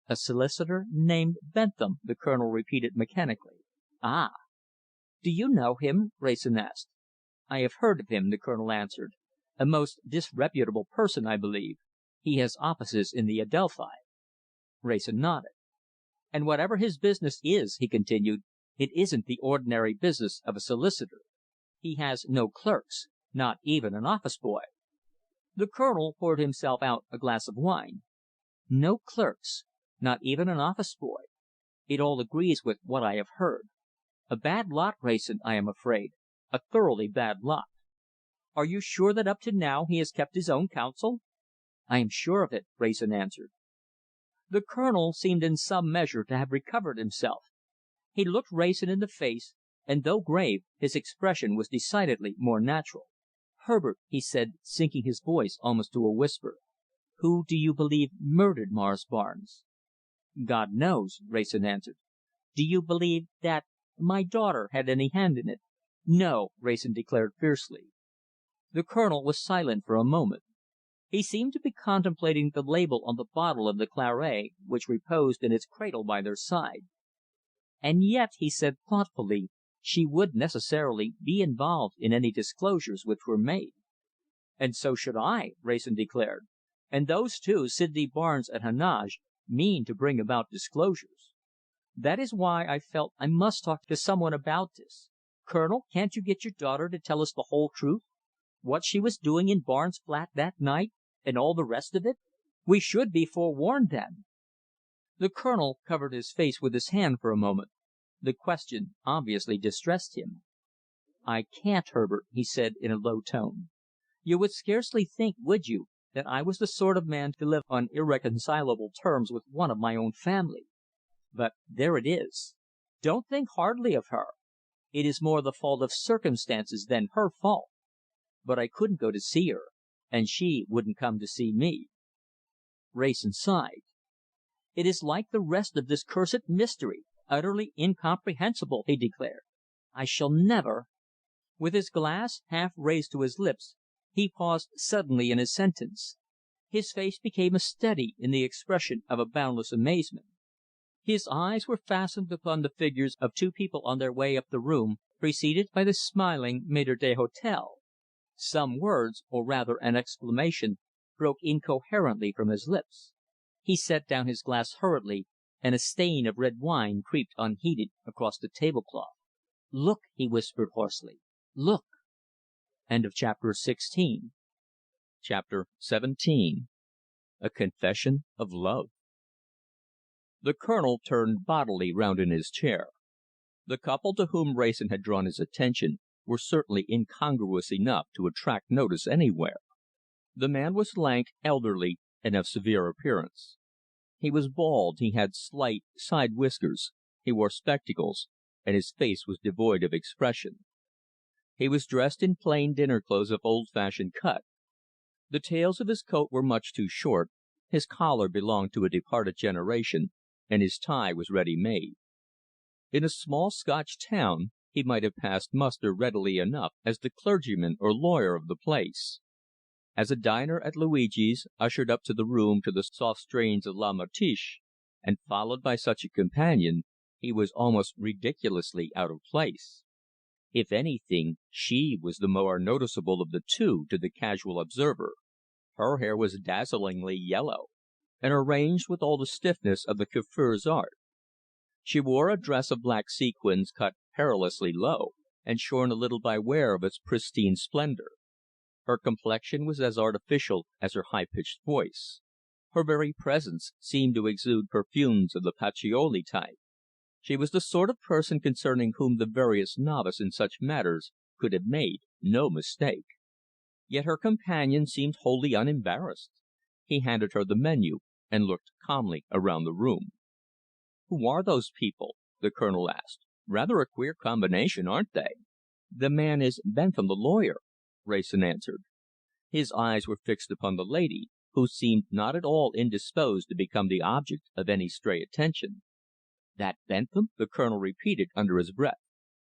"A solicitor named Bentham," the Colonel repeated mechanically. "Ah!" "Do you know him?" Wrayson asked. "I have heard of him," the Colonel answered. "A most disreputable person, I believe. He has offices in the Adelphi." Wrayson nodded. "And whatever his business is," he continued, "it isn't the ordinary business of a solicitor. He has no clerks, not even an office boy." The Colonel poured himself out a glass of wine. "No clerks, not even an office boy. It all agrees with what I have heard. A bad lot, Wrayson, I am afraid. A thoroughly bad lot." "Are you sure that up to now he has kept his own counsel?" "I am sure of it," Wrayson answered. The Colonel seemed in some measure to have recovered himself. He looked Wrayson in the face, and though grave, his expression was decidedly more natural. "Herbert," he said, sinking his voice almost to a whisper, "who do you believe murdered Morris Barnes?" "God knows," Wrayson answered. "Do you believe that my daughter had any hand in it?" "No!" Wrayson declared fiercely. The Colonel was silent for a moment. He seemed to be contemplating the label on the bottle of the claret which reposed in its cradle by their side. "And yet," he said thoughtfully, "she would necessarily be involved in any disclosures which were made." "And so should I," Wrayson declared. "And those two, Sydney Barnes and Heneage, mean to bring about disclosures. That is why I felt I must talk to some one about this. Colonel, can't you get your daughter to tell us the whole truth? What she was doing in Barnes' flat that night, and all the rest of it? We should be forewarned then." The Colonel covered his face with his hand for a moment. The question obviously distressed him. "I can't, Herbert," he said in a low tone. "You would scarcely think, would you, that I was the sort of man to live on irreconcilable terms with one of my own family. But there it is. Don't think hardly of her. It is more the fault of circumstances than her fault. But I couldn't go to see her, and she wouldn't come to see me." Wrayson sighed. "It is like the rest of this cursed mystery, utterly incomprehensible," he declared. "I shall never..." With his glass half raised to his lips, he paused suddenly in his sentence. His face became a study in the expression of a boundless amazement. His eyes were fastened upon the figures of two people on their way up the room, preceded by the smiling maître d'hôtel. Some words, or rather an exclamation, broke incoherently from his lips. He set down his glass hurriedly, and a stain of red wine crept unheeded across the tablecloth. "Look!" he whispered hoarsely. "Look!" Chapter 17. A Confession of Love. The Colonel turned bodily round in his chair. The couple to whom Wrayson had drawn his attention were certainly incongruous enough to attract notice anywhere. The man was lank, elderly, and of severe appearance. He was bald, he had slight side whiskers, he wore spectacles, and his face was devoid of expression. He was dressed in plain dinner clothes of old-fashioned cut. The tails of his coat were much too short, his collar belonged to a departed generation, and his tie was ready-made. In a small Scotch town he might have passed muster readily enough as the clergyman or lawyer of the place. As a diner at Luigi's ushered up to the room to the soft strains of La Motiche, and followed by such a companion, he was almost ridiculously out of place. If anything, she was the more noticeable of the two to the casual observer. Her hair was dazzlingly yellow, and arranged with all the stiffness of the coiffeur's art. She wore a dress of black sequins cut perilously low, and shorn a little by wear of its pristine splendour. Her complexion was as artificial as her high-pitched voice. Her very presence seemed to exude perfumes of the patchouli type. She was the sort of person concerning whom the veriest novice in such matters could have made no mistake. Yet her companion seemed wholly unembarrassed. He handed her the menu, and looked calmly around the room. "Who are those people?" the Colonel asked. "Rather a queer combination, aren't they?" "The man is Bentham, the lawyer," Wrayson answered. His eyes were fixed upon the lady, who seemed not at all indisposed to become the object of any stray attention. "That Bentham?" the Colonel repeated under his breath.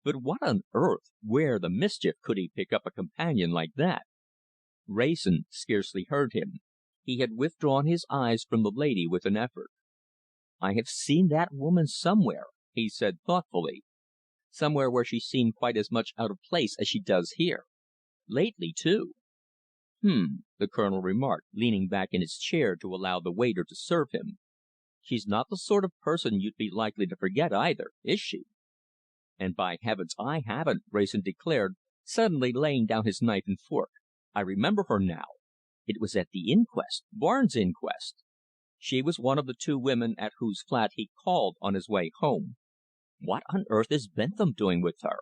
"But what on earth where the mischief could he pick up a companion like that?" Wrayson scarcely heard him. He had withdrawn his eyes from the lady with an effort. "I have seen that woman somewhere," he said thoughtfully. "Somewhere where she seemed quite as much out of place as she does here. Lately, too." The Colonel remarked, leaning back in his chair to allow the waiter to serve him. "She's not the sort of person you'd be likely to forget either, is she?" "And by heavens I haven't!" Wrayson declared, suddenly laying down his knife and fork. "I remember her now. It was at the inquest Barnes' inquest. She was one of the two women at whose flat he called on his way home. What on earth is Bentham doing with her?"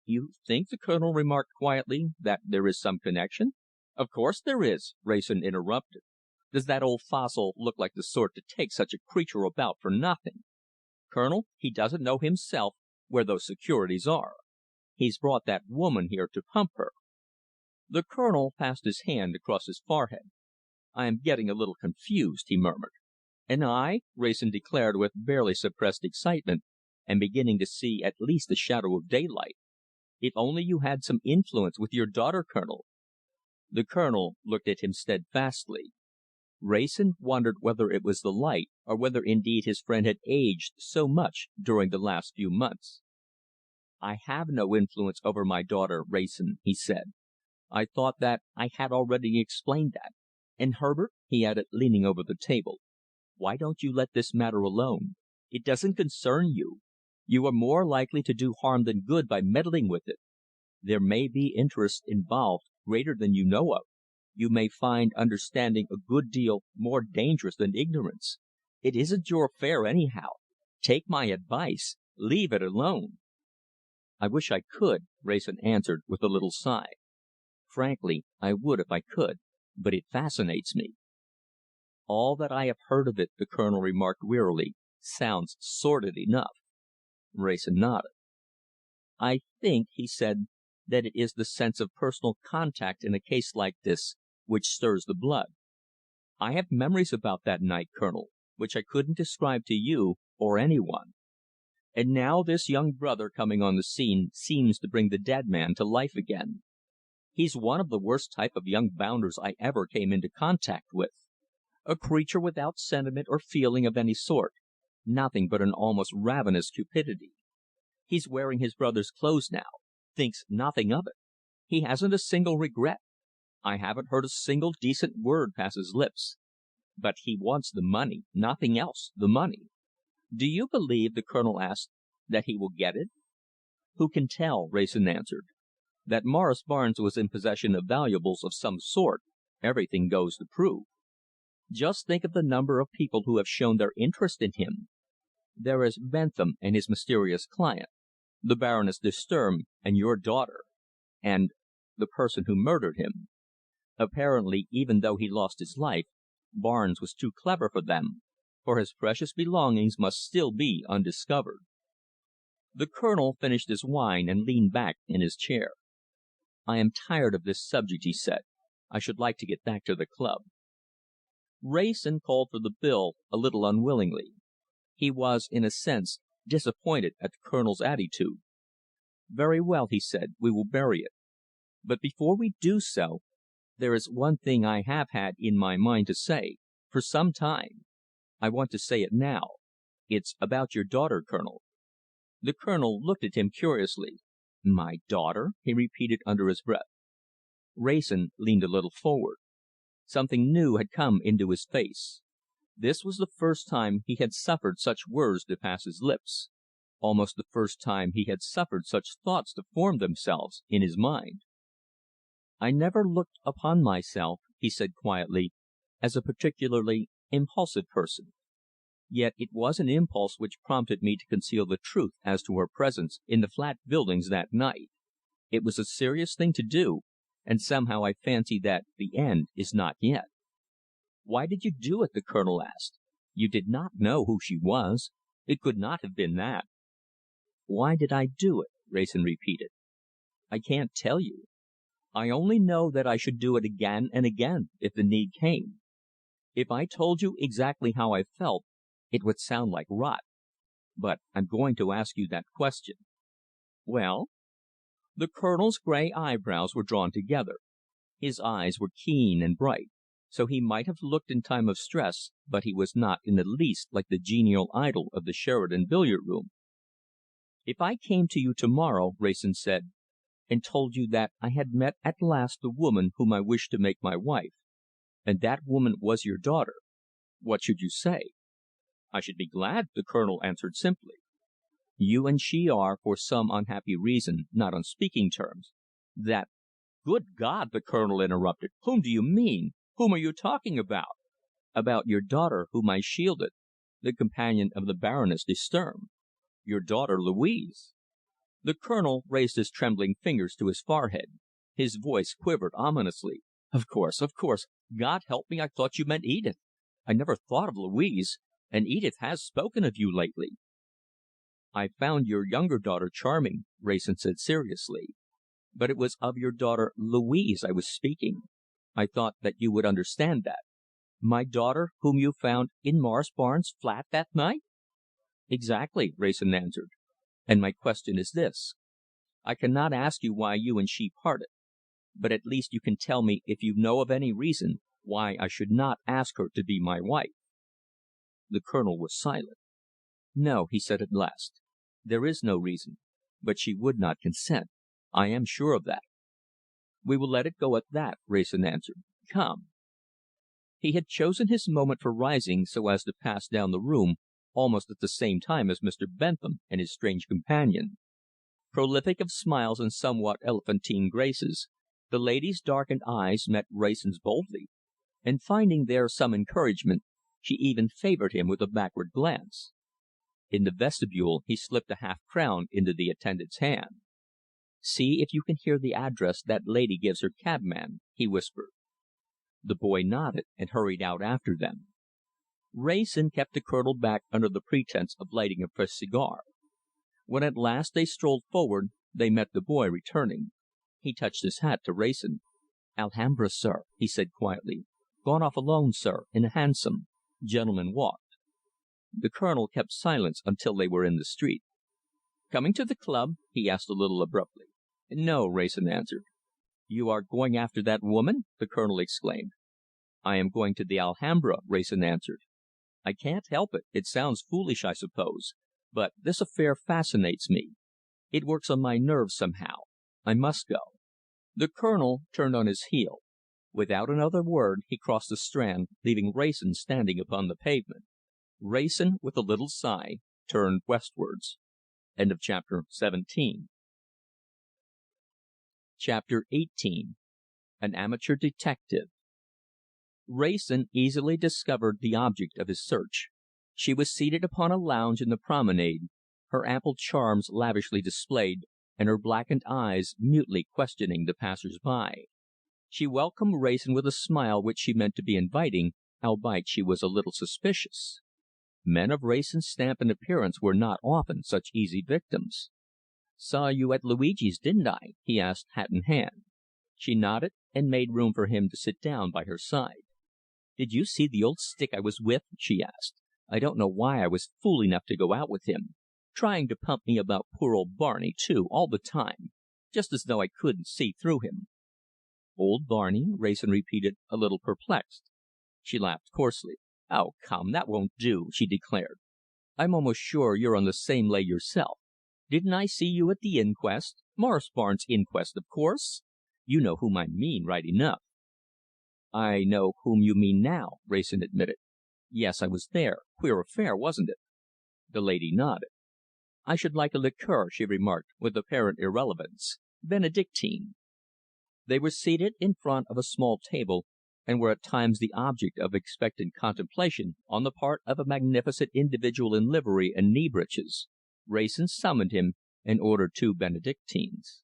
"You think," the Colonel remarked quietly, "that there is some connection?" "Of course there is," Wrayson interrupted. "Does that old fossil look like the sort to take such a creature about for nothing? Colonel, he doesn't know himself where those securities are. He's brought that woman here to pump her." The Colonel passed his hand across his forehead. "I am getting a little confused," he murmured. "And I?" Wrayson declared with barely suppressed excitement, and beginning to see at least a shadow of daylight. "If only you had some influence with your daughter, Colonel." The Colonel looked at him steadfastly. Wrayson wondered whether it was the light, or whether indeed his friend had aged so much during the last few months. "I have no influence over my daughter, Wrayson," he said. "I thought that I had already explained that. And Herbert," he added, leaning over the table, "why don't you let this matter alone? It doesn't concern you. You are more likely to do harm than good by meddling with it. There may be interests involved greater than you know of. You may find understanding a good deal more dangerous than ignorance. It isn't your affair, anyhow. Take my advice. Leave it alone." "I wish I could," Wrayson answered with a little sigh. "Frankly, I would if I could, but it fascinates me." "All that I have heard of it," the Colonel remarked wearily, "sounds sordid enough." Wrayson nodded. "I think," he said, "that it is the sense of personal contact in a case like this which stirs the blood. I have memories about that night, Colonel, which I couldn't describe to you or any one. And now this young brother coming on the scene seems to bring the dead man to life again. He's one of the worst type of young bounders I ever came into contact with. A creature without sentiment or feeling of any sort, nothing but an almost ravenous cupidity. He's wearing his brother's clothes now, thinks nothing of it. He hasn't a single regret. I haven't heard a single decent word pass his lips. But he wants the money, nothing else, the money. "Do you believe," the Colonel asked, "that he will get it?" "Who can tell?" Wrayson answered. "That Morris Barnes was in possession of valuables of some sort, everything goes to prove. Just think of the number of people who have shown their interest in him. There is Bentham and his mysterious client, the Baroness de Sturm and your daughter, and the person who murdered him. Apparently, even though he lost his life, Barnes was too clever for them, for his precious belongings must still be undiscovered." The Colonel finished his wine and leaned back in his chair. "I am tired of this subject," he said. "I should like to get back to the club." Wrayson called for the bill a little unwillingly. He was, in a sense, disappointed at the Colonel's attitude. "Very well," he said, "we will bury it. But before we do so, there is one thing I have had in my mind to say for some time. I want to say it now. It's about your daughter, Colonel." The Colonel looked at him curiously. "My daughter?" he repeated under his breath. Wrayson leaned a little forward. Something new had come into his face. This was the first time he had suffered such words to pass his lips, almost the first time he had suffered such thoughts to form themselves in his mind. "I never looked upon myself," he said quietly, "as a particularly impulsive person. Yet it was an impulse which prompted me to conceal the truth as to her presence in the flat buildings that night. It was a serious thing to do, and somehow I fancy that the end is not yet." "Why did you do it?" the Colonel asked. "You did not know who she was. It could not have been that." "Why did I do it?" Wrayson repeated. "I can't tell you. I only know that I should do it again and again if the need came. If I told you exactly how I felt, it would sound like rot. But I'm going to ask you that question." "Well?" The Colonel's grey eyebrows were drawn together. His eyes were keen and bright. So he might have looked in time of stress, but he was not in the least like the genial idol of the Sheridan billiard room. "If I came to you to morrow," Wrayson said, "and told you that I had met at last the woman whom I wished to make my wife, and that woman was your daughter, what should you say?" "I should be glad," the Colonel answered simply. "You and she are, for some unhappy reason, not on speaking terms. That " "Good God!" the Colonel interrupted. "Whom do you mean? Whom are you talking about?" "About your daughter, whom I shielded, the companion of the Baroness de Sturm. Your daughter Louise." The Colonel raised his trembling fingers to his forehead. His voice quivered ominously. Of course. God help me, I thought you meant Edith. I never thought of Louise. And Edith has spoken of you lately." "I found your younger daughter charming," Wrayson said seriously. "But it was of your daughter Louise I was speaking. I thought that you would understand that." "My daughter, whom you found in Morris Barnes' flat that night?" "Exactly," Wrayson answered. "And my question is this. I cannot ask you why you and she parted, but at least you can tell me if you know of any reason why I should not ask her to be my wife." The Colonel was silent. "No," he said at last. "There is no reason. But she would not consent. I am sure of that." "We will let it go at that," Wrayson answered. "Come." He had chosen his moment for rising so as to pass down the room almost at the same time as Mr. Bentham and his strange companion. Prolific of smiles and somewhat elephantine graces, the lady's darkened eyes met Wrayson's boldly, and finding there some encouragement, she even favoured him with a backward glance. In the vestibule he slipped a half crown into the attendant's hand. "See if you can hear the address that lady gives her cabman," he whispered. The boy nodded and hurried out after them. Wrayson kept the Colonel back under the pretence of lighting a fresh cigar. When at last they strolled forward, they met the boy returning. He touched his hat to Wrayson. "Alhambra, sir," he said quietly. "Gone off alone, sir, in a hansom. Gentleman walked." The Colonel kept silence until they were in the street. "Coming to the club?" he asked a little abruptly. "No," Wrayson answered. "You are going after that woman?" the Colonel exclaimed. "I am going to the Alhambra," Wrayson answered. "I can't help it. It sounds foolish, I suppose, but this affair fascinates me. It works on my nerves somehow. I must go." The Colonel turned on his heel. Without another word he crossed the Strand, leaving Wrayson standing upon the pavement. Wrayson, with a little sigh, turned westwards. Chapter 18. An Amateur Detective. Wrayson easily discovered the object of his search. She was seated upon a lounge in the promenade, her ample charms lavishly displayed, and her blackened eyes mutely questioning the passers by. She welcomed Wrayson with a smile which she meant to be inviting, albeit she was a little suspicious. Men of Wrayson's stamp and appearance were not often such easy victims. "Saw you at Luigi's, didn't I?" he asked, hat in hand. She nodded, and made room for him to sit down by her side. "Did you see the old stick I was with?" she asked. "I don't know why I was fool enough to go out with him. Trying to pump me about poor old Barney, too, all the time. Just as though I couldn't see through him." "Old Barney?" Wrayson repeated, a little perplexed. She laughed coarsely. "Oh, come, that won't do," she declared. "I'm almost sure you're on the same lay yourself. Didn't I see you at the inquest? Morris Barnes' inquest, of course. You know whom I mean, right enough." "I know whom you mean now," Wrayson admitted. "Yes, I was there. Queer affair, wasn't it?" The lady nodded. "I should like a liqueur," she remarked, with apparent irrelevance. "Benedictine." They were seated in front of a small table, and were at times the object of expectant contemplation on the part of a magnificent individual in livery and knee breeches. Wrayson summoned him, and ordered 2 Benedictines.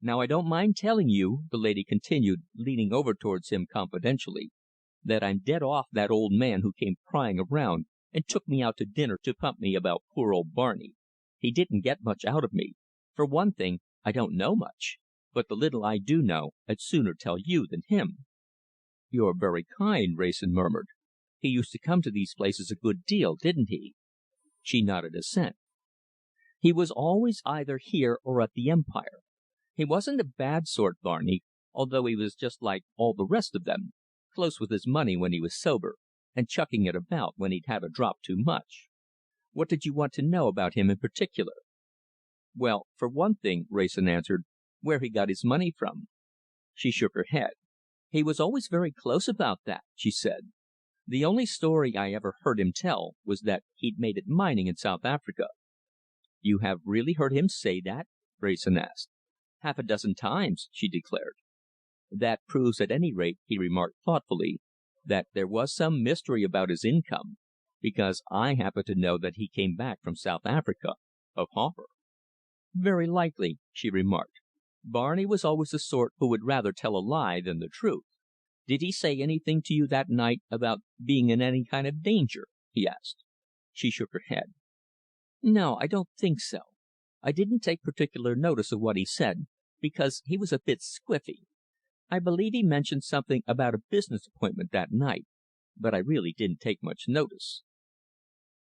"Now I don't mind telling you," the lady continued, leaning over towards him confidentially, "that I'm dead off that old man who came prying around and took me out to dinner to pump me about poor old Barney. He didn't get much out of me. For one thing, I don't know much, but the little I do know I'd sooner tell you than him." "You're very kind," Wrayson murmured. "He used to come to these places a good deal, didn't he?" She nodded assent. "He was always either here or at the Empire. He wasn't a bad sort, Barney, although he was just like all the rest of them, close with his money when he was sober, and chucking it about when he'd had a drop too much. What did you want to know about him in particular?" "Well, for one thing," Wrayson answered, "where he got his money from." She shook her head. "He was always very close about that," she said. "The only story I ever heard him tell was that he'd made it mining in South Africa." "You have really heard him say that?" Wrayson asked. "Half a dozen times," she declared. "That proves, at any rate," he remarked thoughtfully, "that there was some mystery about his income, because I happen to know that he came back from South Africa a pauper." "Very likely," she remarked. "Barney was always the sort who would rather tell a lie than the truth." "Did he say anything to you that night about being in any kind of danger?" he asked. She shook her head. "No, I don't think so. I didn't take particular notice of what he said, because he was a bit squiffy. I believe he mentioned something about a business appointment that night, but I really didn't take much notice."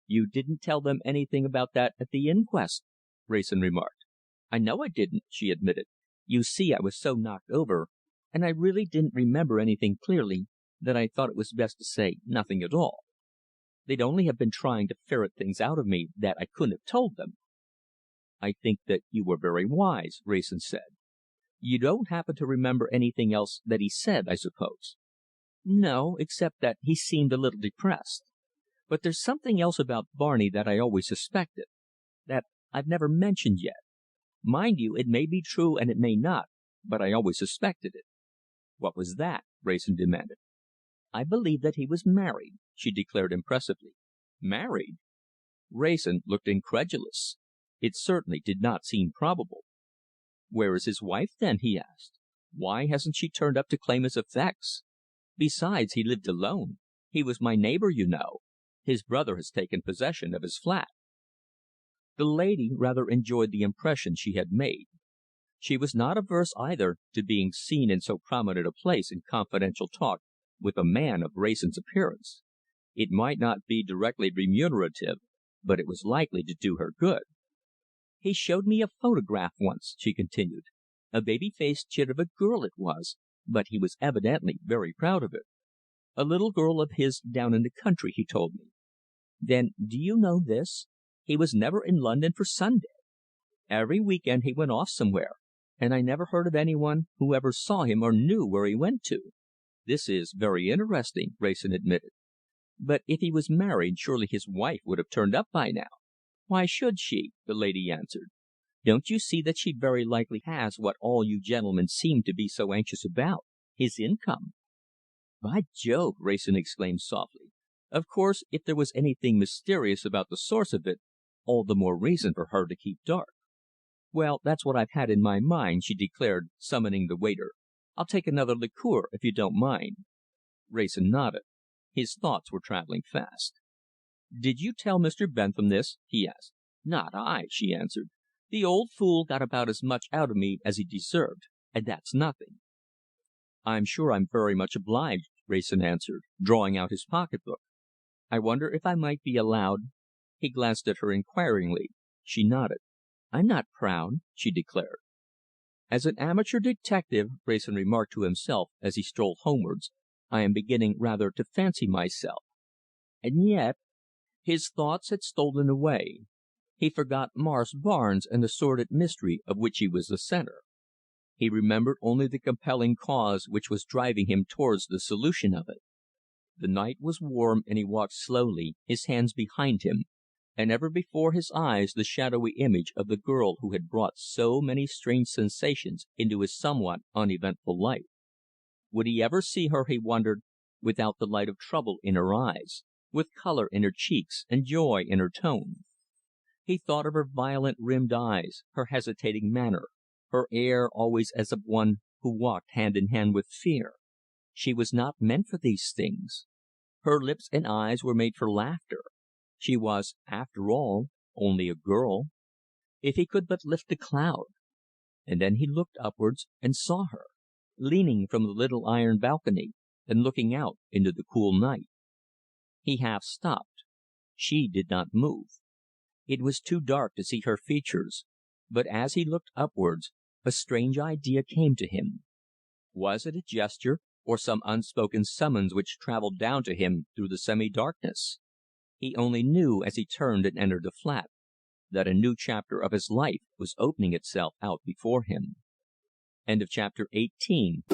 "You didn't tell them anything about that at the inquest," Wrayson remarked. "I know I didn't," she admitted. "You see, I was so knocked over, and I really didn't remember anything clearly, that I thought it was best to say nothing at all. They'd only have been trying to ferret things out of me that I couldn't have told them." "I think that you were very wise," Wrayson said. "You don't happen to remember anything else that he said, I suppose?" "No, except that he seemed a little depressed. But there's something else about Barney that I always suspected that I've never mentioned yet. Mind you, it may be true and it may not, but I always suspected it." "What was that?" Wrayson demanded. "I believe that he was married," she declared impressively. "Married?" Wrayson looked incredulous. It certainly did not seem probable. "Where is his wife, then?" he asked. "Why hasn't she turned up to claim his effects? Besides, he lived alone. He was my neighbour, you know. His brother has taken possession of his flat." The lady rather enjoyed the impression she had made. She was not averse, either, to being seen in so prominent a place in confidential talk with a man of Wrayson's appearance. It might not be directly remunerative, but it was likely to do her good. "He showed me a photograph once," she continued. "A baby-faced chit of a girl it was, but he was evidently very proud of it. A little girl of his down in the country, he told me. Then, do you know this? He was never in London for Sunday. Every week end he went off somewhere, and I never heard of any one who ever saw him or knew where he went to." "This is very interesting," Wrayson admitted. But if he was married, surely his wife would have turned up by now. Why should she? The lady answered. Don't you see that she very likely has what all you gentlemen seem to be so anxious about, his income? By Jove! Wrayson exclaimed softly. Of course, if there was anything mysterious about the source of it, all the more reason for her to keep dark. Well, that's what I've had in my mind, she declared, summoning the waiter. I'll take another liqueur, if you don't mind. Wrayson nodded. His thoughts were travelling fast. Did you tell Mr. Bentham this? He asked. Not I, she answered. The old fool got about as much out of me as he deserved, and that's nothing. I'm sure I'm very much obliged, Wrayson answered, drawing out his pocketbook. I wonder if I might be allowed. He glanced at her inquiringly. She nodded. I'm not proud, she declared. As an amateur detective, Wrayson remarked to himself as he strolled homewards, I am beginning rather to fancy myself. And yet his thoughts had stolen away. He forgot Morris Barnes and the sordid mystery of which he was the centre. He remembered only the compelling cause which was driving him towards the solution of it. The night was warm, and he walked slowly, his hands behind him, and ever before his eyes the shadowy image of the girl who had brought so many strange sensations into his somewhat uneventful life. Would he ever see her, he wondered, without the light of trouble in her eyes, with colour in her cheeks and joy in her tone? He thought of her violet rimmed eyes, her hesitating manner, her air always as of one who walked hand in hand with fear. She was not meant for these things. Her lips and eyes were made for laughter. She was, after all, only a girl. If he could but lift a cloud. And then he looked upwards and saw her, leaning from the little iron balcony and looking out into the cool night. He half stopped. She did not move. It was too dark to see her features, but as he looked upwards, a strange idea came to him. Was it a gesture, or some unspoken summons which travelled down to him through the semi-darkness? He only knew, as he turned and entered the flat, that a new chapter of his life was opening itself out before him. Chapter 18